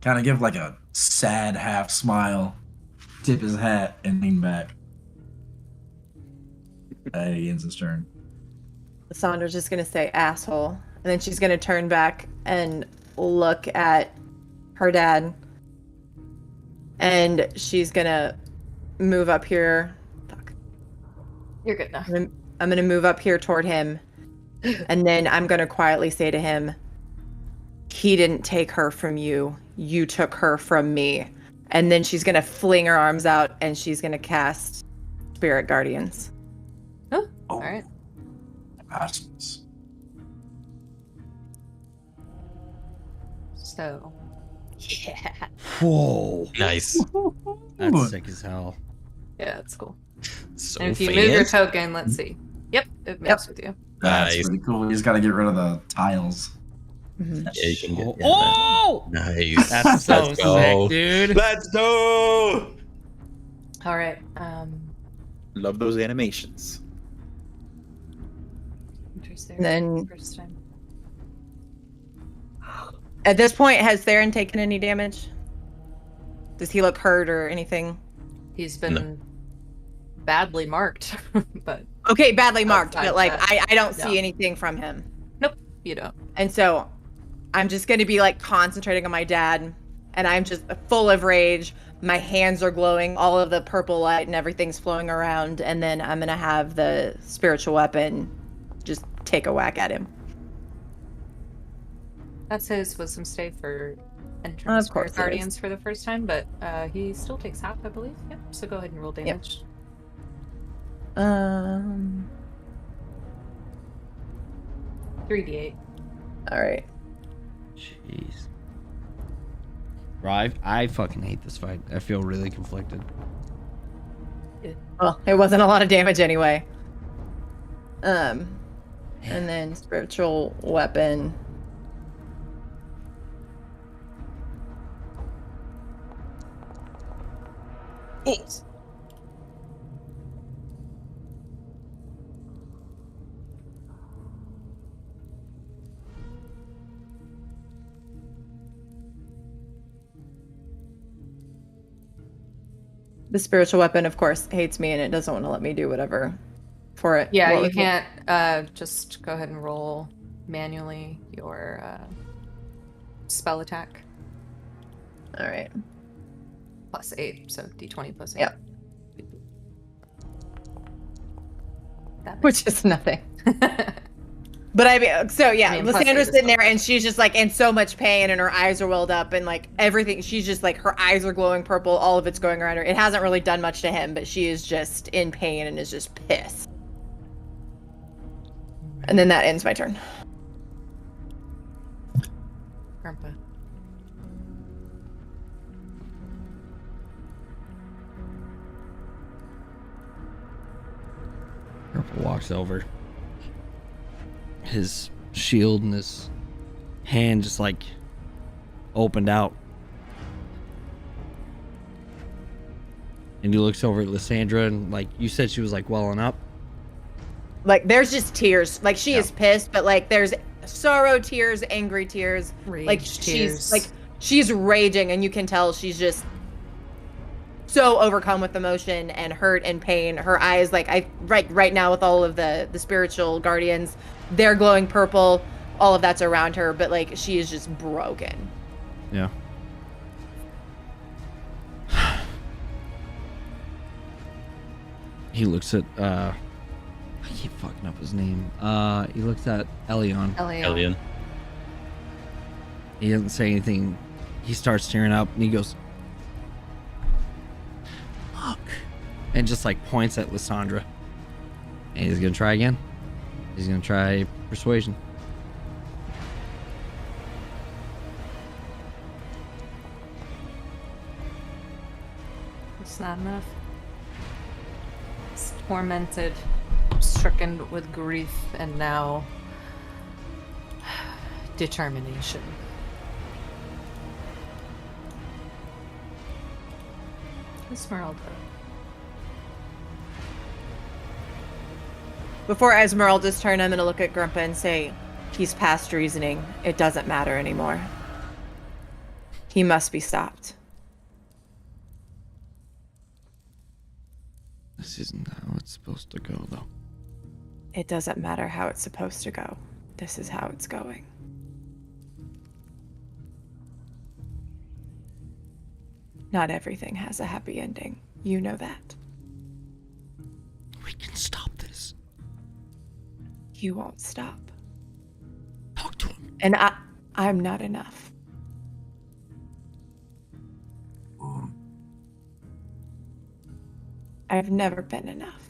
kind of give like a sad half smile, tip his hat, and lean back. And he ends his turn. Cassandra's just gonna say asshole. And then she's gonna turn back and look at her dad. And she's gonna move up here. Fuck. You're good now. I'm gonna move up here toward him. And then I'm gonna quietly say to him, he didn't take her from you. You took her from me. And then she's gonna fling her arms out and she's gonna cast Spirit Guardians. Oh, All right. bastards. So, yeah. Whoa. Nice. That's sick as hell. Yeah, that's cool. So And if you move your fans. token, let's see. Yep, it moves with you. That's Nice. pretty cool. You just gotta get rid of the tiles. Mhm. Yeah, you can get. Oh, Yeah, oh! nice. That's so Let's go. sick, dude. Let's go. All right. Love those animations. Interesting. Then- First time. At this point, has Theron taken any damage? Does he look hurt or anything? He's been badly marked, but Okay, badly marked, Outside but like that, I don't see yeah. anything from him. nope, you don't. And so I'm just going to be like concentrating on my dad, and I'm just full of rage. My hands are glowing, all of the purple light and everything's flowing around, and then I'm going to have the spiritual weapon just take a whack at him. That's his wisdom save for entrance Of for course it is. guardians for the first time, but he still takes half, I believe. Yep. So go ahead and roll damage. 3d8. All right. Jeez. Bro, I fucking hate this fight. I feel really conflicted. Well, it wasn't a lot of damage anyway. And then spiritual weapon. Oh. The spiritual weapon, of course, hates me and it doesn't want to let me do whatever for it. Yeah, What you was it? can't just go ahead and roll manually your spell attack. All right. Plus 8, so d20 plus 8. Yep. That Which is nothing. But I mean, so yeah, I mean, plus Lyssandra's eight is sitting there still- and she's just like in so much pain and her eyes are welled up and like everything. She's just like, her eyes are glowing purple. All of it's going around her. It hasn't really done much to him, but she is just in pain and is just pissed. And then that ends my turn. Grandpa. Purple walks over. His shield and his hand just like opened out. And he looks over at Lysandra and like you said she was like welling up. Like there's just tears. Like she Yeah. is pissed, but like there's sorrow tears, angry tears. Rage Like tears. she's like she's raging and you can tell she's just so overcome with emotion and hurt and pain. Her eyes, like right now with all of the spiritual guardians, they're glowing purple. All of that's around her, but like she is just broken. Yeah. He looks at I keep fucking up his name. He looks at Elion. Alien. He doesn't say anything. He starts tearing up and he goes, "Look," and just like points at Lysandra. And he's gonna try again. He's gonna try persuasion. It's not enough. It's tormented, stricken with grief, and now determination. Esmeralda. Before Esmeralda's turn, I'm gonna look at Grumpa and say, he's past reasoning. It doesn't matter anymore. He must be stopped. This isn't how it's supposed to go, though. It doesn't matter how it's supposed to go. This is how it's going. Not everything has a happy ending. You know that. We can stop this. You won't stop. Talk to him. And I'm not enough. I've never been enough.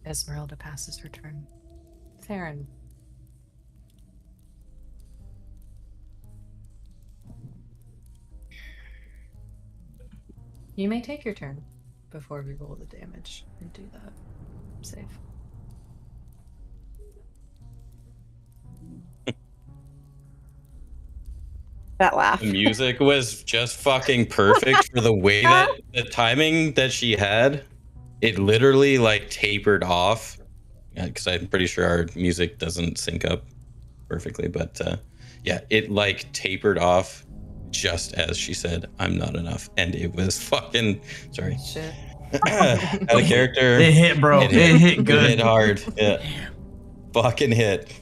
Esmeralda passes her turn. Theron. You may take your turn before we roll the damage and do that save. That laugh. The music was just fucking perfect for the way that the timing that she had. It literally like tapered off. Because I'm pretty sure our music doesn't sync up perfectly, but yeah, it like tapered off just as she said, "I'm not enough," and it was fucking sorry. Shit. Out of character. It hit, bro. It hit good. It hit hard. Yeah. Fucking hit.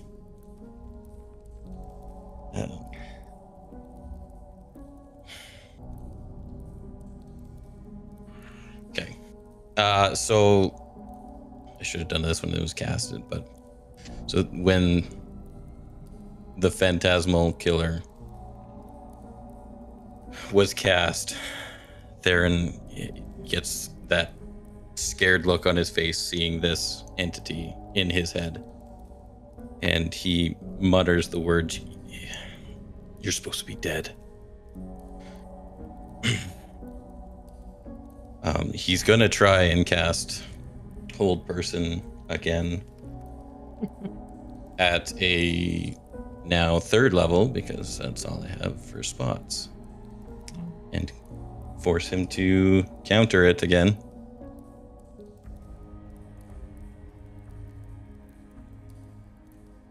Okay. So I should have done this when it was casted, but so when the phantasmal killer was cast, Theron gets that scared look on his face seeing this entity in his head, and he mutters the words, "You're supposed to be dead." He's gonna try and cast Hold Person again at a now 3rd level, because that's all I have for spots, and force him to counter it again.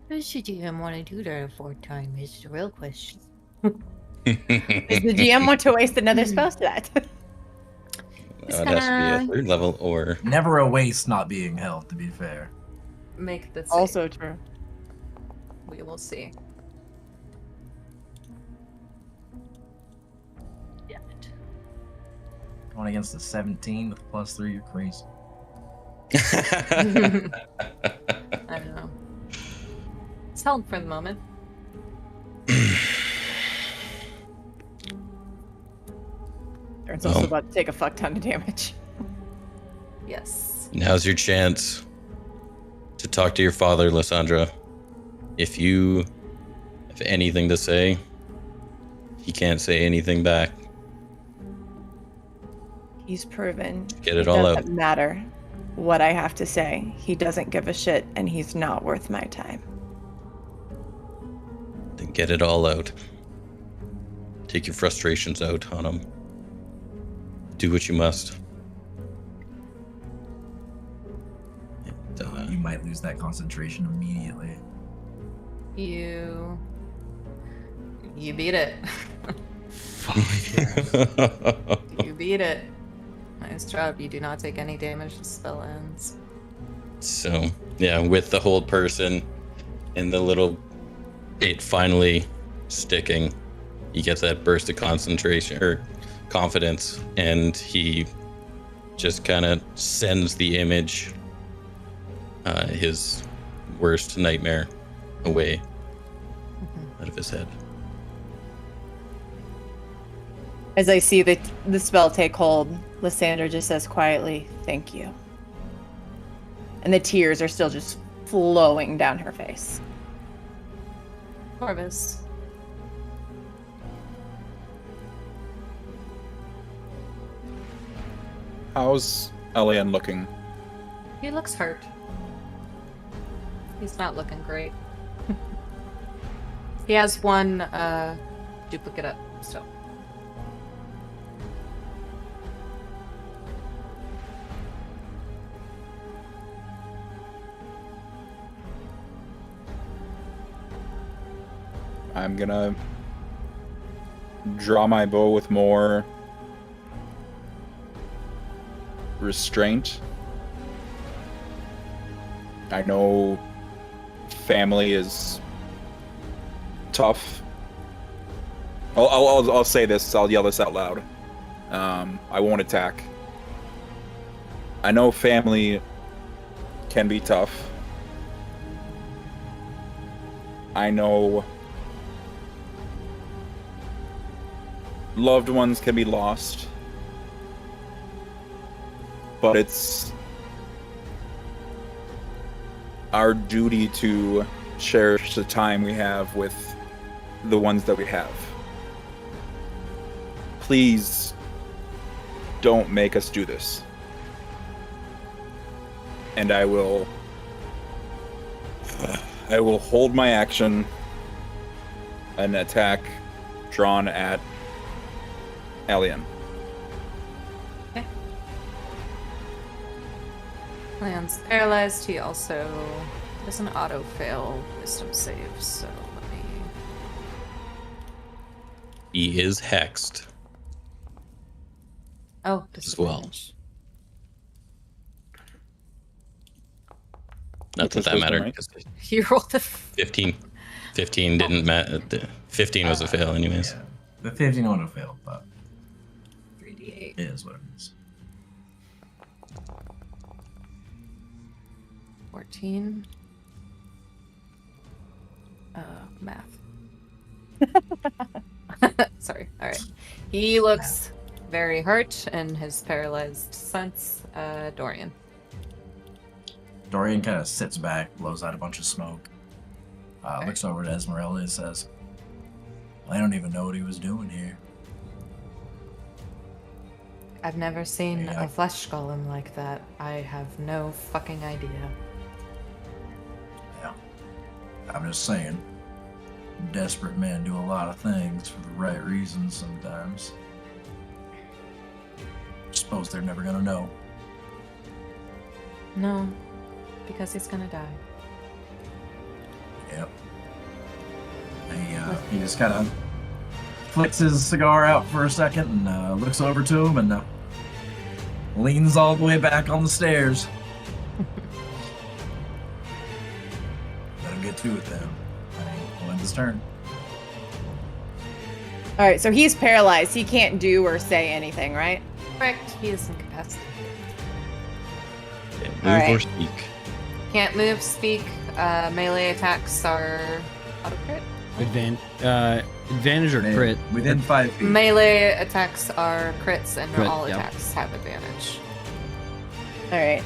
Does the GM want to do that a 4th time is the real question. Does the GM want to waste another spell slot? It has to be a 3rd level or... Never a waste not being held, to be fair. Make this Also true. We will see. Damn it. Going against the 17 with +3, you're crazy. I don't know. It's held for the moment. Aaron's also about to take a fuck ton of damage. Yes. Now's your chance to talk to your father, Lysandra. If you have anything to say, he can't say anything back. He's proven Get it all out. doesn't matter what I have to say. He doesn't give a shit, and he's not worth my time. Then get it all out. Take your frustrations out on him. Do what you must. And, You might lose that concentration immediately. You beat it. You beat it. Nice job. You do not take any damage. The spell ends. So, yeah, with the Hold Person and the little it finally sticking, he gets that burst of concentration or confidence, and he just kind of sends the image, his worst nightmare, away out of his head. As I see the spell take hold, Lysandra just says quietly, "Thank you." And the tears are still just flowing down her face. Corvus. How's Elian looking? He looks hurt. He's not looking great. He has one duplicate up still. I'm gonna draw my bow with more restraint. I know family is tough. I'll say this. I'll yell this out loud. I won't attack. I know family can be tough. I know loved ones can be lost. But it's our duty to cherish the time we have with the ones that we have. Please don't make us do this. And I will hold my action, an attack drawn at Alien. Okay. Leon's paralyzed. He also does an auto-fail wisdom save, so let me... He is hexed. Oh, as well. Not that that mattered. Because He rolled a 15 didn't matter. 15 was a fail anyways. Yeah. The 15 would have failed, but 3d8. it is what it is. 14. Math. Sorry. All right. He looks very hurt in his paralyzed sense. Dorian. Dorian kind of sits back, blows out a bunch of smoke, looks over at Esmeralda and says, I don't even know what he was doing here. I've never seen Yeah. a flesh golem like that. I have no fucking idea. Yeah. I'm just saying, desperate men do a lot of things for the right reasons sometimes. Suppose they're never gonna know. No, because he's gonna die. Yep. He just kind of flicks his cigar out for a second and looks over to him and leans all the way back on the stairs. Let him get to it then. We'll end his turn. All right, so he's paralyzed. He can't do or say anything, right? Correct. He is incapacitated. Move All right. or speak. Can't move, speak. Melee attacks are auto crit. Advantage or crit? Within 5 feet. Melee attacks are crits, and Crit, all yep. attacks have advantage. All right.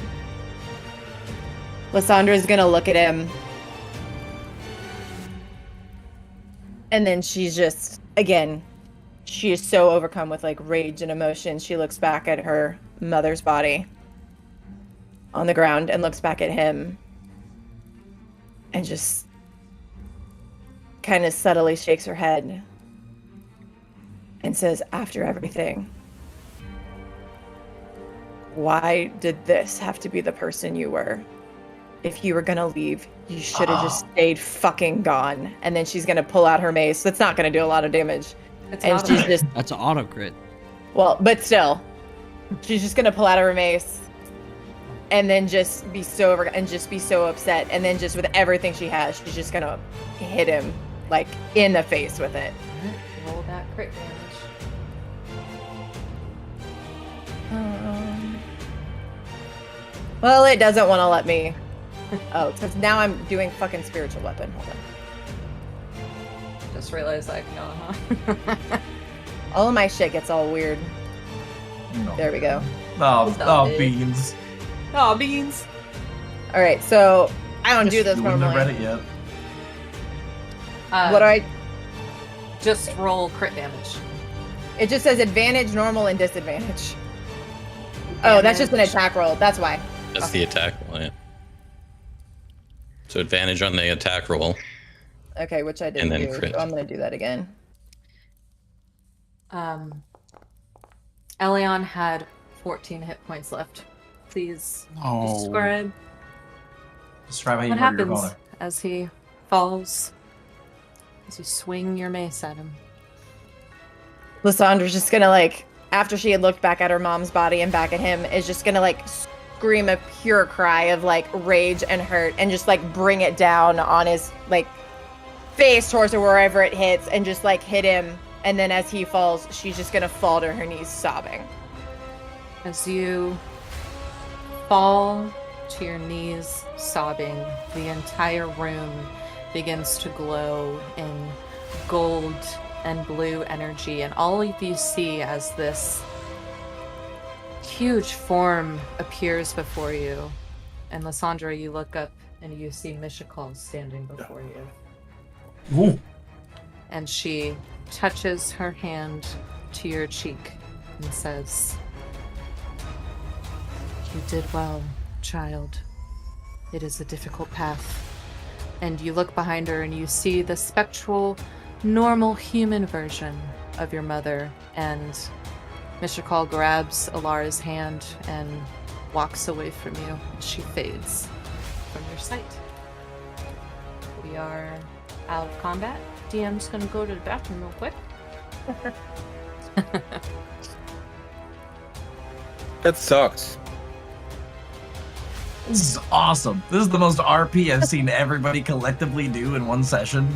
Lysandra's gonna look at him. And then she's just, again, she is so overcome with like rage and emotion. She looks back at her mother's body on the ground and looks back at him and just kind of subtly shakes her head and says, after everything, why did this have to be the person you were? If you were gonna leave, you should have just stayed fucking gone. And then she's gonna pull out her mace. That's not gonna do a lot of damage. It's And not she's just, That's an auto crit. well, but still, she's just gonna pull out her mace and then just be so upset. And then just with everything she has, she's just gonna hit him like in the face with it. Roll that crit damage. Well, it doesn't want to let me. Oh, because now I'm doing fucking spiritual weapon. Hold on. Just realized I can huh? All of my shit gets all weird. No. There we go. Oh, beans. Oh, beans. All right, so I don't do this You wouldn't have normally. read it yet. What do I? Just roll crit damage. It just says advantage, normal, and disadvantage. Oh, that's just an attack roll. That's why. That's the attack roll, yeah. So advantage on the attack roll. Okay, which I didn't And then do. crit. So I'm gonna do that again. Elion had 14 hit points left. Please Oh. describe Describe how you what murder your happens father. as he falls, as you swing your mace at him. Lysandra's just gonna like, after she had looked back at her mom's body and back at him, is just gonna like scream a pure cry of like rage and hurt and just like bring it down on his like face towards her wherever it hits and just like hit him. And then as he falls, she's just gonna fall to her knees sobbing. As you fall to your knees sobbing, the entire room begins to glow in gold and blue energy, and all of you see as this huge form appears before you. And Lysandra, you look up and you see Mishakal standing before you. Ooh. And she touches her hand to your cheek and says, "You did well, child. It is a difficult path." And you look behind her and you see the spectral, normal human version of your mother. And Mishakal grabs Alara's hand and walks away from you. And she fades from your sight. We are out of combat. DM's gonna go to the bathroom real quick. That sucks. This is awesome. This is the most RP I've seen everybody collectively do in one session.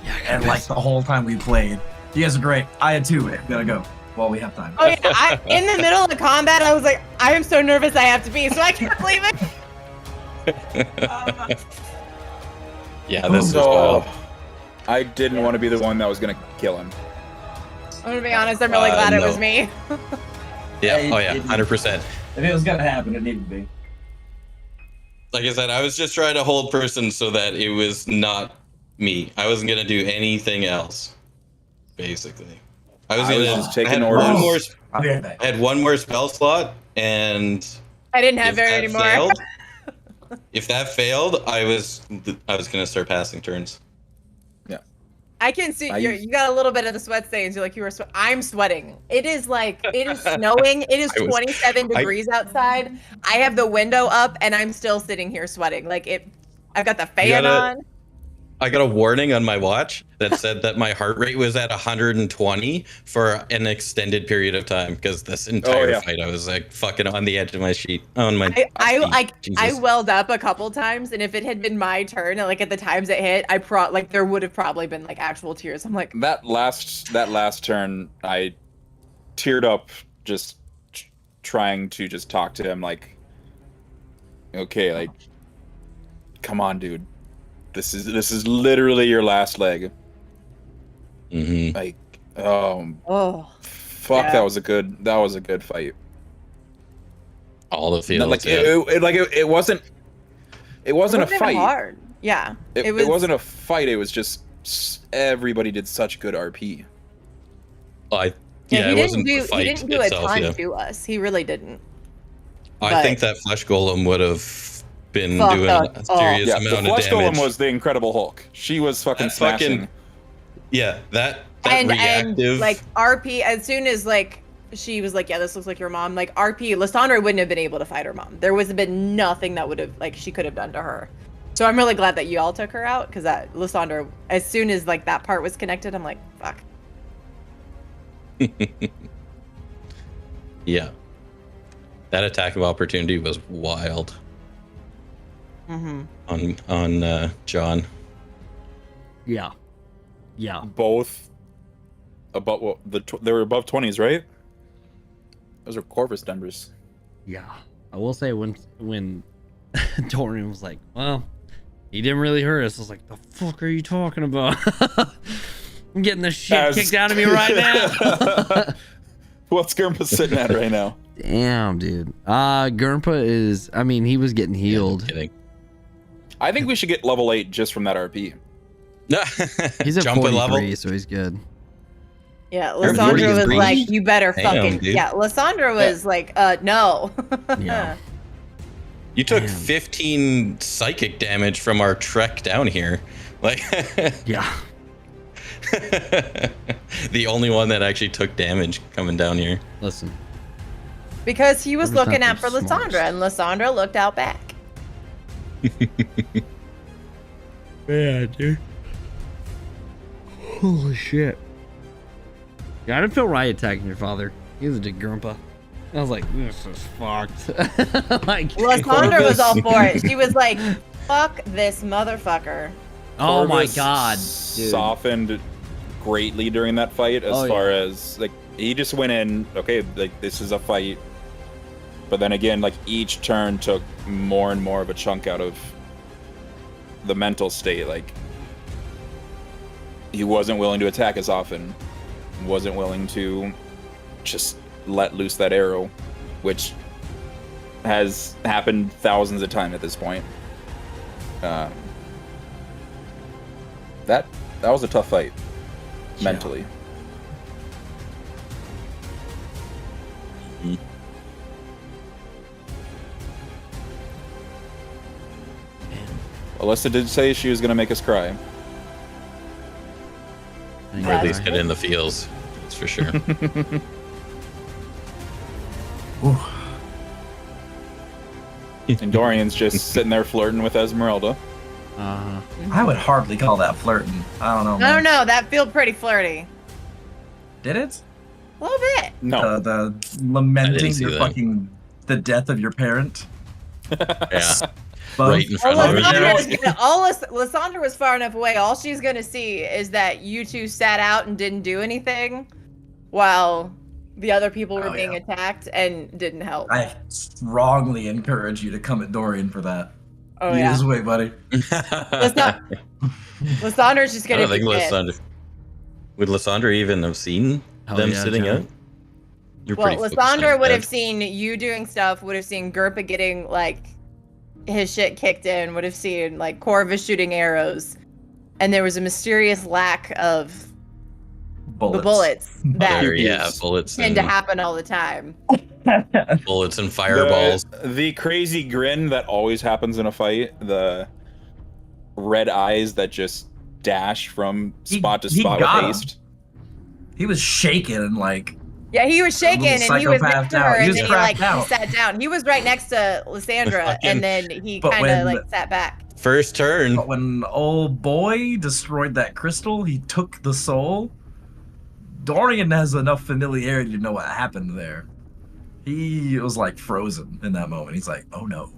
Yeah, And like the whole time we played. You guys are great. I had 2. I'm gonna go while we have time. Oh yeah, in the middle of the combat, I was like, I am so nervous I have to be, so I can't believe it. Yeah, this is So, wild. I didn't want to be the one that was gonna kill him. I'm gonna be honest, I'm really glad it was no. me. Yeah, Hey, oh yeah, it- 100%. If it was gonna happen, it needed to be. Like I said, I was just trying to hold person so that it was not me. I wasn't gonna do anything else. Basically, I was just taking I had orders. one more. I'll be right back. I had one more spell slot, and I didn't have if very that anymore. failed, if that failed, I was gonna start passing turns. I can see I you got a little bit of the sweat stains. You're like, I'm sweating. It is snowing. It is I was- 27 degrees outside. I have the window up and I'm still sitting here sweating. I've got the fan on. I got a warning on my watch that said that my heart rate was at 120 for an extended period of time because this entire fight I was like fucking on the edge of my sheet. I welled up a couple times, and if it had been my turn, and at the times it hit, there would have probably been actual tears. I'm like, That last turn, I teared up just trying to just talk to him. Like, okay, like, come on, dude. This is literally your last leg. Mm-hmm. Like, fuck, yeah. that was a good fight. All the feels. Like it wasn't a fight. hard. Yeah, It wasn't a fight. It was just everybody did such good RP. It he wasn't didn't the fight do a itself. ton Yeah. to us. He really didn't. I think that flesh golem would have been doing a serious Yeah, amount the of Flesh damage. Golem was the Incredible Hulk. She was fucking smashing. That and reactive. RP, as soon as she was like, yeah, this looks like your mom. RP, Lysandra wouldn't have been able to fight her mom. There would have been nothing that would have she could have done to her. So I'm really glad that you all took her out because that Lysandra, as soon as that part was connected, I'm like, fuck. Yeah. That attack of opportunity was wild. Mm-hmm. On John. Yeah. Both about they were above 20s, right? Those are Corvus numbers. Yeah. I will say when Dorian was like, well, he didn't really hurt us. I was like, the fuck are you talking about? I'm getting the shit kicked out of me right now. What's Gurmpa sitting at right now? Damn, dude. Gurmpa is, he was getting healed. Yeah, kidding. I think we should get level 8 just from that RP. He's at Jump a 43, level. so he's good. Yeah, Lysandra was like, you better fucking... dude. Yeah, Lysandra was no. Yeah. You took 15 psychic damage from our trek down here. Yeah. The only one that actually took damage coming down here. Listen. Because he was Whoever's looking not out for the Lysandra, smartest. and Lysandra looked out back. Yeah, dude. Holy shit. Yeah, I didn't feel right attacking your father. He was a big grumpa. I was like, this is fucked. Lysandra was all for it. She was like, fuck this motherfucker. Oh my Corvus god. Dude. Softened greatly during that fight as far as he just went in, okay, this is a fight. But then again, each turn took more and more of a chunk out of the mental state. He wasn't willing to attack as often. Wasn't willing to just let loose that arrow, which has happened thousands of times at this point. That was a tough fight, mentally. Alyssa did say she was going to make us cry. Or at least get in the feels. That's for sure. And Dorian's just sitting there flirting with Esmeralda. I would hardly call that flirting. I don't know. I don't know. That felt pretty flirty. Did it? A little bit. No. The lamenting see your that. fucking the death of your parent. Yeah. Both. Right in front of her. Lysandra was far enough away. All she's gonna see is that you two sat out and didn't do anything, while the other people were being attacked and didn't help. I strongly encourage you to come at Dorian for that. Oh Be yeah. his way, buddy. Lysandra's just I gonna don't be think pissed. Lysandra. Would Lysandra even have seen them sitting out? You're Well, pretty focused Lysandra on would that. have seen you doing stuff, would have seen Gerpa getting, like, his shit kicked in, would have seen, like, Corvus shooting arrows. And there was a mysterious lack of the bullets that bullets tend to happen all the time. bullets and fireballs. The crazy grin that always happens in a fight, the red eyes that just dash from spot to spot with haste. He was shaking and like. Yeah, he was shaking and he was next to her, He and was then cracked he out. sat down. He was right next to Lysandra, and then he But kind of when- like sat back. First turn. But when old boy destroyed that crystal, he took the soul. Dorian has enough familiarity to know what happened there. He was like frozen in that moment. He's like, "Oh no,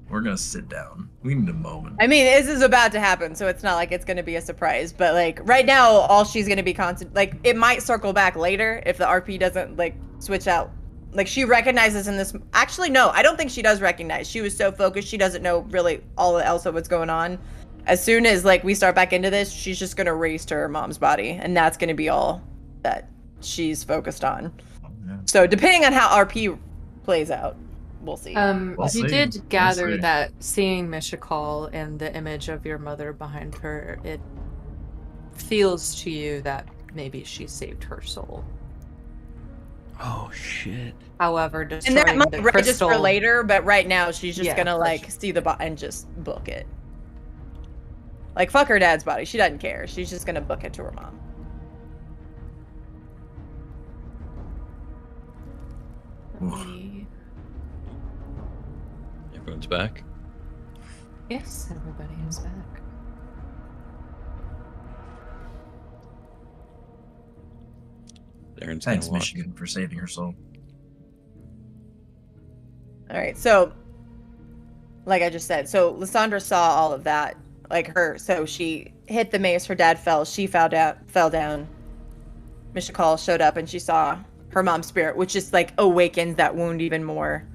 we're gonna sit down. We need a moment." I mean, this is about to happen, so it's not like it's going to be a surprise. But like right now, all she's going to be like it might circle back later if the RP doesn't like switch out. Like she recognizes in this. Actually, no, I don't think she does recognize. She was so focused, she doesn't know really all else of what's going on. As soon as like we start back into this, she's just going to race to her mom's body, and that's going to be all that she's focused on. So depending on how RP plays out, we'll see. You did gather that seeing Mishakal and the image of your mother behind her, it feels to you that maybe she saved her soul. Oh shit. However, And destroying that might the register crystal later, but right now she's just Yeah, gonna for like see the bot and just book it. Like fuck her dad's body. She doesn't care. She's just gonna book it to her mom. Everyone's back. Yes, everybody is back. Aaron's Thanks, gonna walk. Michigan, for saving her soul. All right, so like I just said, so Lysandra saw all of that, like her. So she hit the mace. Her dad fell. She fell down. Mishakal showed up, and she saw her mom's spirit, which just like awakens that wound even more.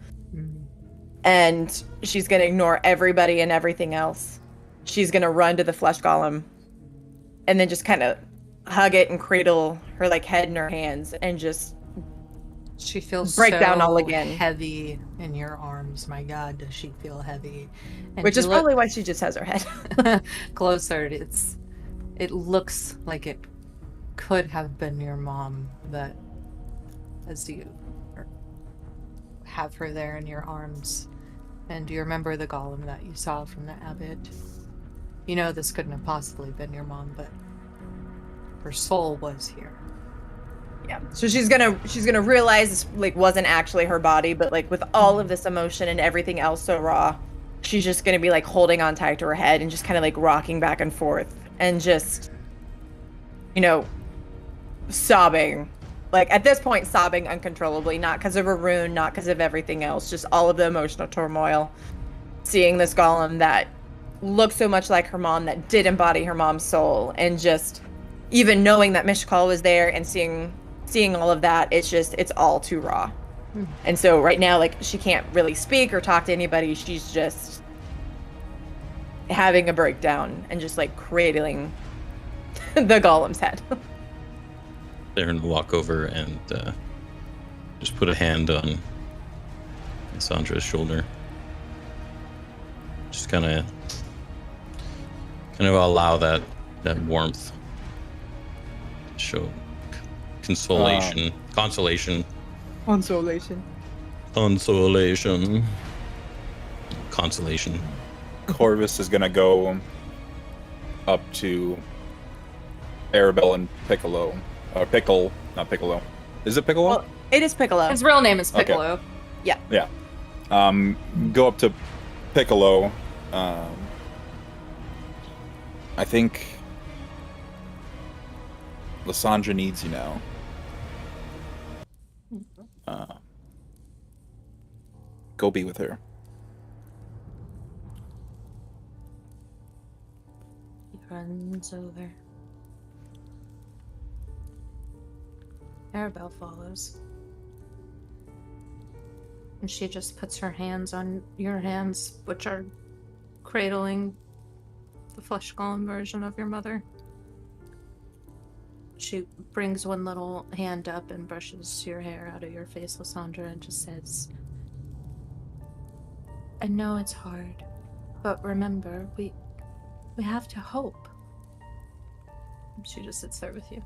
And she's gonna ignore everybody and everything else. She's gonna run to the flesh golem, and then just kind of hug it and cradle her like head in her hands, and just She feels break so down all again. heavy in your arms. My God, does she feel heavy? And Which you is probably why she just has her head. closer. It looks like it could have been your mom, that as you have her there in your arms, and you remember the golem that you saw from the abbot. You know this couldn't have possibly been your mom, but her soul was here. Yeah. So she's gonna realize this like wasn't actually her body, but like with all of this emotion and everything else so raw, she's just gonna be like holding on tight to her head and just kind of like rocking back and forth and just, you know, sobbing. Like at this point, sobbing uncontrollably, not because of her rune, not because of everything else, just all of the emotional turmoil. Seeing this golem that looked so much like her mom, that did embody her mom's soul, and just even knowing that Mishakal was there and seeing all of that, it's all too raw. And so right now, like she can't really speak or talk to anybody. She's just having a breakdown and just like cradling the golem's head. Aaron will walk over and just put a hand on Sandra's shoulder. Just kind of And it will allow that warmth. Show consolation. Consolation. Consolation. Consolation. Consolation. Corvus is gonna go up to Arabelle and Piccolo. Or Pickle, not Piccolo. Is it Piccolo? Well, it is Piccolo. His real name is Piccolo. Okay. Yeah. Go up to Piccolo. I think Lysandra needs you now. Go be with her. He runs over. Arabelle follows. And she just puts her hands on your hands, which are cradling the flesh golem version of your mother. She brings one little hand up and brushes your hair out of your face, Lysandra, and just says, I know it's hard, but remember, we have to hope. She just sits there with you.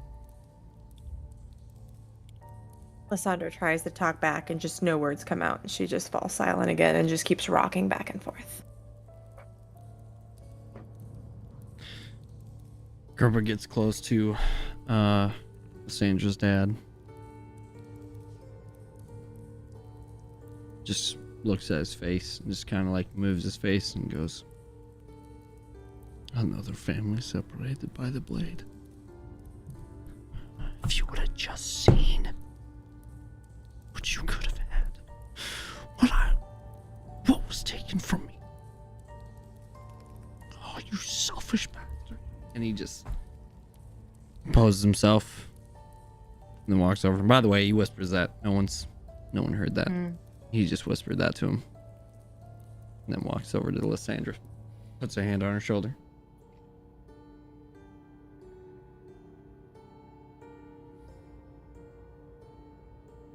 Lysandra tries to talk back and just no words come out. She just falls silent again and just keeps rocking back and forth. Gerber gets close to Lysandra's dad. Just looks at his face and just kind of like moves his face and goes, another family separated by the blade. If you would have just seen what you could have had, what was taken from me. Oh, you selfish bastard. And he just poses himself and then walks over. And by the way, he whispers that. No one heard that. He just whispered that to him. And then walks over to Lysandra. Puts a hand on her shoulder.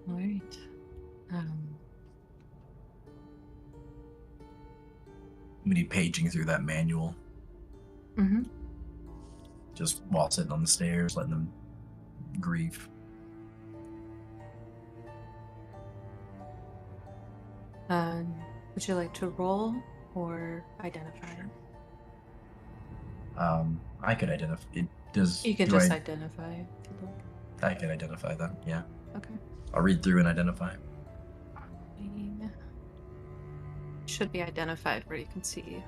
All right. I'm gonna be paging through that manual. Mm-hmm. Just while sitting on the stairs, letting them grieve. Would you like to roll or identify? I could identify. It does. You can do just I, identify if you look. I can identify that. Yeah. Okay. I'll read through and identify. Should be identified where you can see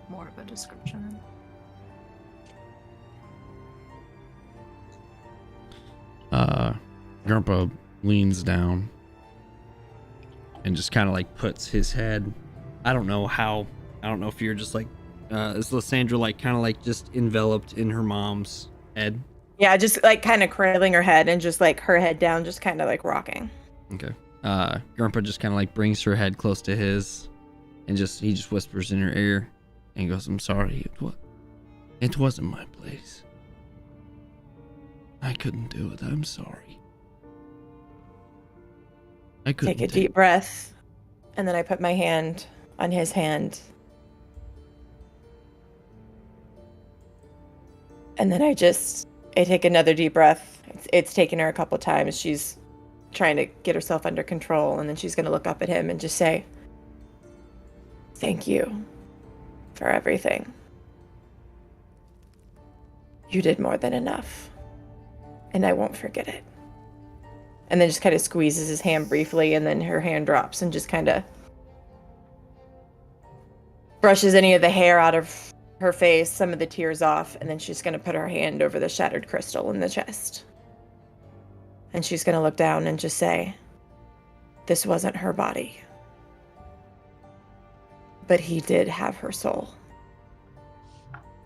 more of a description. Grandpa leans down and just kind of like puts his head. I don't know if you're just like, is Lysandra like kind of like just enveloped in her mom's head? Yeah, just like kind of cradling her head and just like her head down, just kind of like rocking. Okay. Grandpa just kind of like brings her head close to his and he just whispers in her ear and goes, I'm sorry. It wasn't my place. I couldn't do it. I'm sorry. I couldn't take a deep breath, and then I put my hand on his hand. And then I take another deep breath. It's taken her a couple times. She's trying to get herself under control, and then she's going to look up at him and just say, thank you for everything. You did more than enough, and I won't forget it. And then just kind of squeezes his hand briefly, and then her hand drops and just kind of brushes any of the hair out of her face, some of the tears off, and then she's going to put her hand over the shattered crystal in the chest. And she's going to look down and just say, this wasn't her body, but he did have her soul.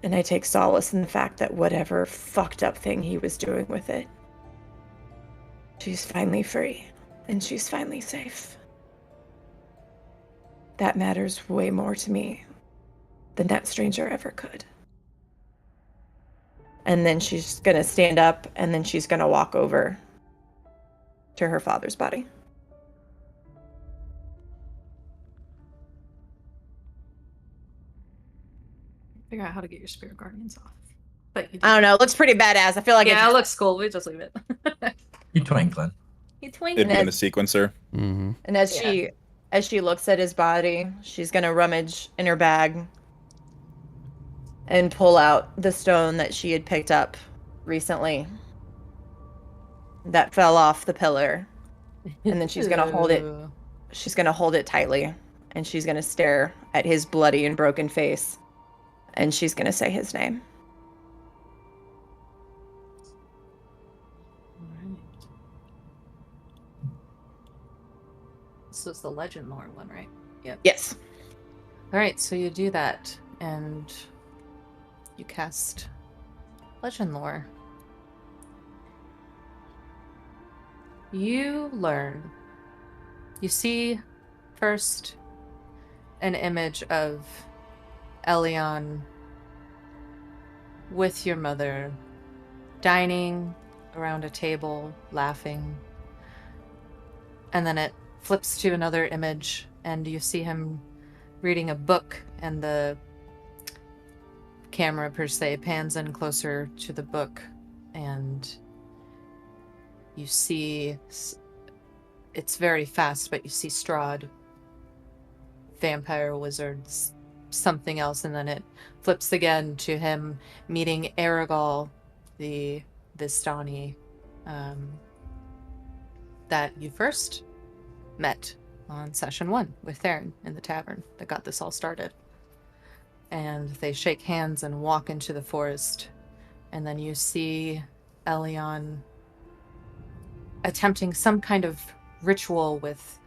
And I take solace in the fact that whatever fucked up thing he was doing with it, she's finally free, and she's finally safe. That matters way more to me than that stranger ever could. And then she's gonna stand up, and then she's gonna walk over to her father's body. Figure out how to get your spirit guardians off. But I don't know. It looks pretty badass. I feel like yeah, it looks cool. We just leave it. You twinkling. You It'd twinkling. be in the sequencer. Mm-hmm. And as she looks at his body, she's gonna rummage in her bag and pull out the stone that she had picked up recently that fell off the pillar. And then she's gonna hold it. She's gonna hold it tightly, and she's gonna stare at his bloody and broken face, and she's gonna say his name. This was the legend lore one, right? Yep. Yes. All right, so you do that, and you cast legend lore. You learn. You see first an image of Elion with your mother, dining around a table, laughing. And then it flips to another image, and you see him reading a book, and the camera, per se, pans in closer to the book, and you see... It's very fast, but you see Strahd, vampire wizards, something else, and then it flips again to him meeting Arabelle, the Vistani, that you first met on session 1 with Theron in the tavern that got this all started. And they shake hands and walk into the forest, and then you see Elion attempting some kind of ritual with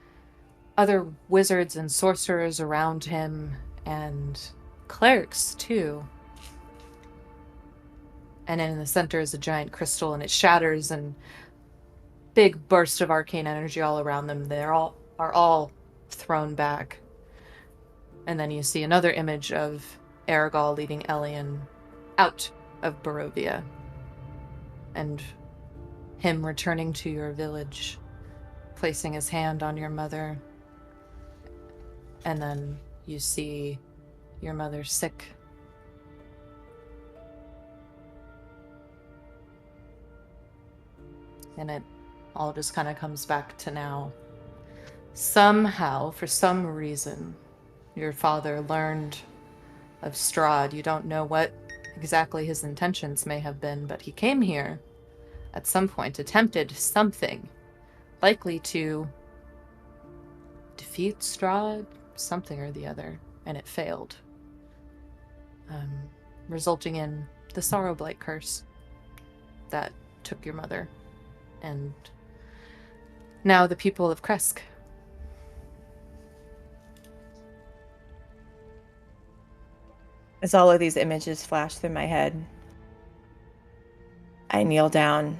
other wizards and sorcerers around him, and clerics too. And in the center is a giant crystal, and it shatters, and big burst of arcane energy all around them. They are all thrown back. And then you see another image of Arabelle leading Elion out of Barovia, and him returning to your village, placing his hand on your mother. And then you see your mother sick. And it all just kind of comes back to now. Somehow, for some reason, your father learned of Strahd. You don't know what exactly his intentions may have been, but he came here at some point, attempted something, likely to defeat Strahd, something or the other, and it failed, resulting in the Sorrowblight curse that took your mother, and now the people of Kresk. As all of these images flash through my head, I kneel down,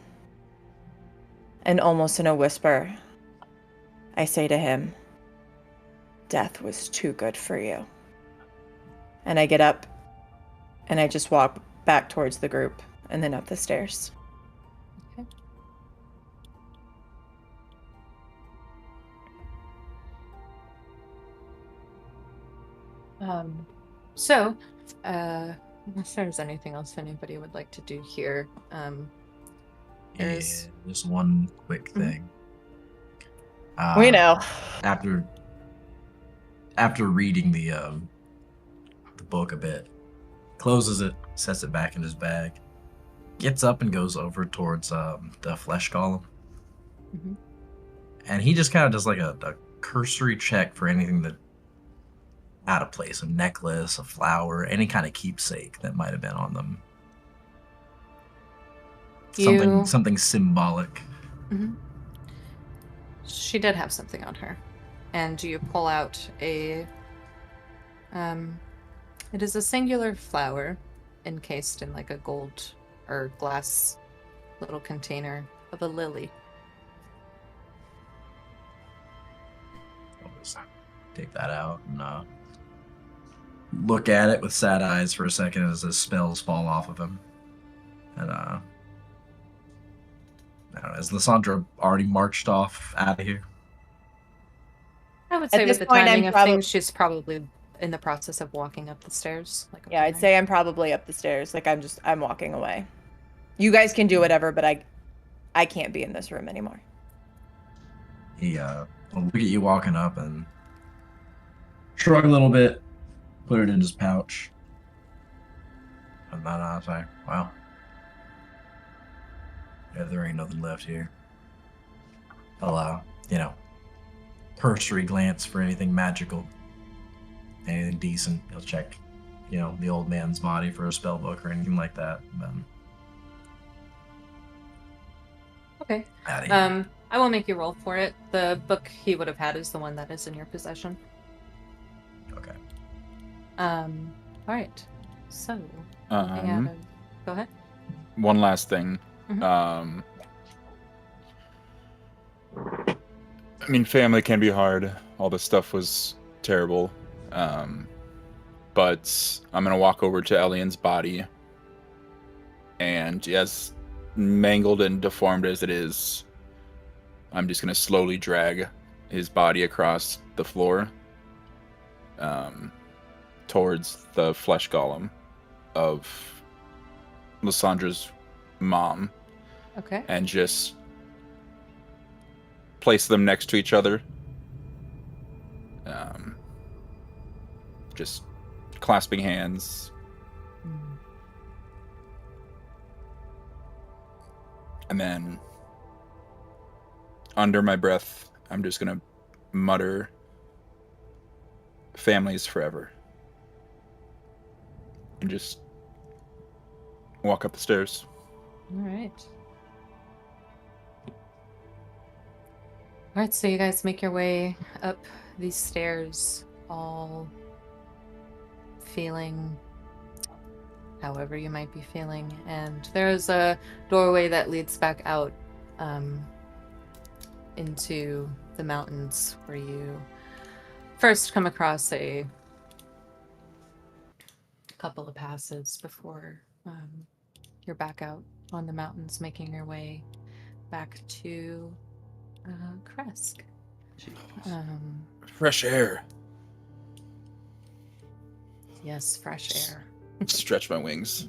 and almost in a whisper, I say to him, "Death was too good for you." And I get up, and I just walk back towards the group, and then up the stairs. Okay. Unless there's anything else anybody would like to do here, there's just one quick thing. We know. After reading the book a bit, closes it, sets it back in his bag, gets up and goes over towards the flesh golem. Mm-hmm. And he just kind of does like a cursory check for anything that out of place, a necklace, a flower, any kind of keepsake that might have been on them. Something symbolic. Mm-hmm. She did have something on her. And you pull out a... it is a singular flower encased in like a gold or glass little container of a lily. I'll just take that out and look at it with sad eyes for a second as the spells fall off of him. And I don't know, has Lysandra already marched off out of here? I would say At with this the point, timing I'm of things, she's probably in the process of walking up the stairs? Like, Yeah, I'd say I'm probably up the stairs. Like I'm walking away. You guys can do whatever, but I can't be in this room anymore. He will look at you walking up and shrug a little bit, put it in his pouch. And then I say, well, if there ain't nothing left here, I'll, cursory glance for anything magical, anything decent. He'll check, the old man's body for a spell book or anything like that. And then okay. Outta here. I will make you roll for it. The book he would have had is the one that is in your possession. Okay. All right. So, go ahead. One last thing. Mhm. I mean, family can be hard. All this stuff was terrible. But I'm going to walk over to Elian's body. And as mangled and deformed as it is, I'm just going to slowly drag his body across the floor towards the flesh golem of Lysandra's mom. Okay. And just place them next to each other. Just clasping hands. And then, under my breath, I'm just going to mutter, "Families forever." And just walk up the stairs. All right. All right, so you guys make your way up these stairs, all feeling however you might be feeling. And there is a doorway that leads back out into the mountains where you first come across a couple of passes before you're back out on the mountains, making your way back to Kresk. Fresh air. Yes, fresh air. Stretch my wings.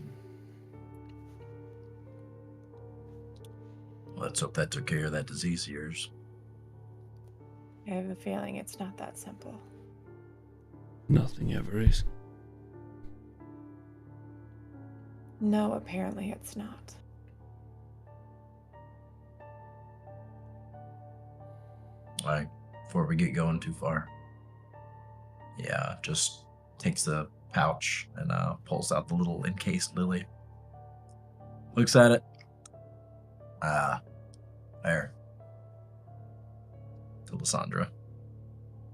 Let's hope that took care of that disease of yours. I have a feeling it's not that simple. Nothing ever is. No, apparently it's not. Like, before we get going too far. Yeah, just takes the pouch and pulls out the little encased lily. Looks at it. There. To Lysandra.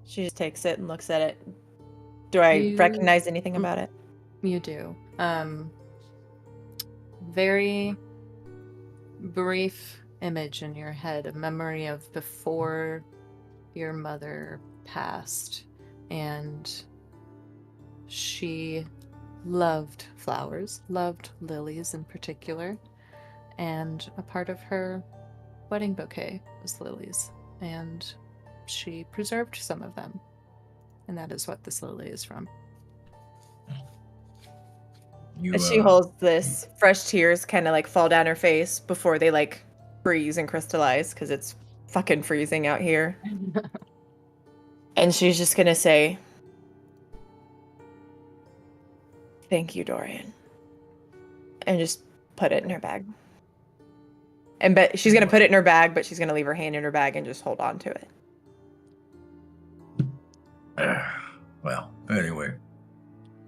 She just takes it and looks at it. Do I recognize anything about it? You do. Very brief image in your head, a memory of before your mother passed, and she loved flowers, loved lilies in particular, and a part of her wedding bouquet was lilies, and she preserved some of them, and that is what this lily is from. As she holds this, fresh tears kind of like fall down her face before they like freeze and crystallize because it's fucking freezing out here. And she's just gonna say, "Thank you, Dorian," and just put it in her bag. And she's gonna put it in her bag, but she's gonna leave her hand in her bag and just hold on to it. Well, anyway,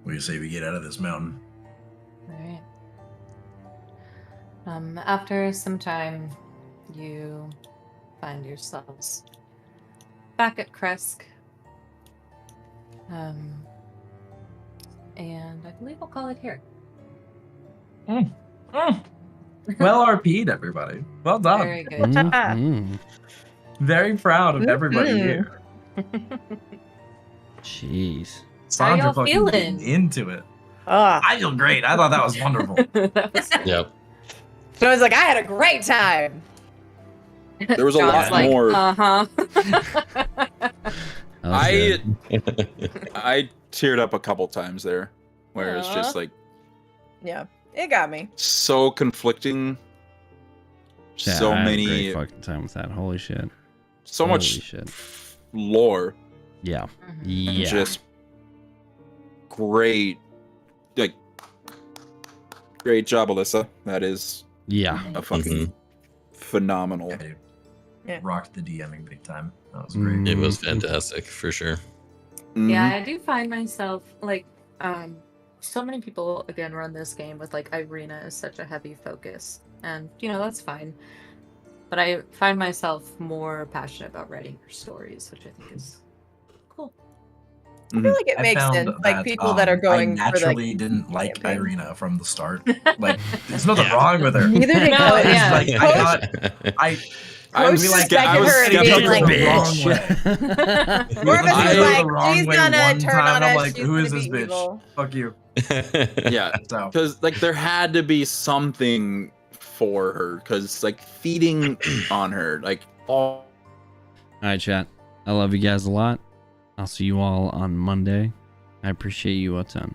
what do you say we get out of this mountain? Alright. After some time, you find yourselves back at Kresk. And I believe we'll call it here. Well RP'd, everybody. Well done. Very good. Very proud of everybody here. Jeez. How y'all fucking feeling? Into it. I feel great. I thought that was wonderful. Yep. So I was like, I had a great time. There was a lot more. Uh-huh. I teared up a couple times there, where it's just like Yeah, it got me. so conflicting. Yeah, So I had a many, great fucking time with that. Holy shit. so Holy much shit. lore. Yeah. And Yeah. just great, like, great job, Alyssa. That is Yeah. a fucking phenomenal. Yeah. Rocked the DMing big time. That was great. It was fantastic for sure. Yeah, I do find myself like so many people again run this game with like Irina as such a heavy focus. And you know, that's fine. But I find myself more passionate about writing her stories, which I think is cool. I feel like it I makes found sense. Like that, people that are going I for naturally like didn't like campaign. Irina from the start. Like, there's nothing wrong with her. Neither did No, Coach. yeah. Like, I thought, I'm Coach sca- respected I was her and being skeptical. like, the wrong bitch. way. Corvus was I like, the wrong she's way gonna one turn time. on I'm us. like, She's who gonna is this be bitch? evil. Fuck you. Yeah, So because like there had to be something for her, because like feeding on her, like all. All right, chat. I love you guys a lot. I'll see you all on Monday. I appreciate you a ton.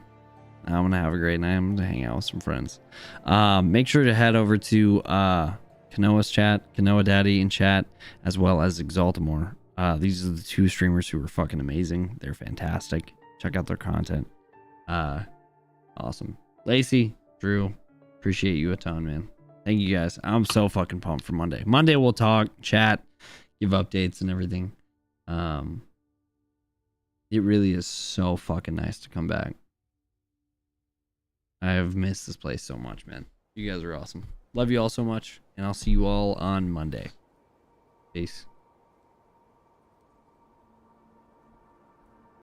I'm gonna have a great night. I'm gonna hang out with some friends. Make sure to head over to Kanoa's chat, Kanoa Daddy in chat, as well as Exaltimore. These are the two streamers who are fucking amazing. They're fantastic. Check out their content. Awesome. Lacey, Drew, appreciate you a ton, man. Thank you guys. I'm so fucking pumped for Monday. Monday we'll talk, chat, give updates and everything. It really is so fucking nice to come back. I have missed this place so much, man. You guys are awesome. Love you all so much, and I'll see you all on Monday. Peace.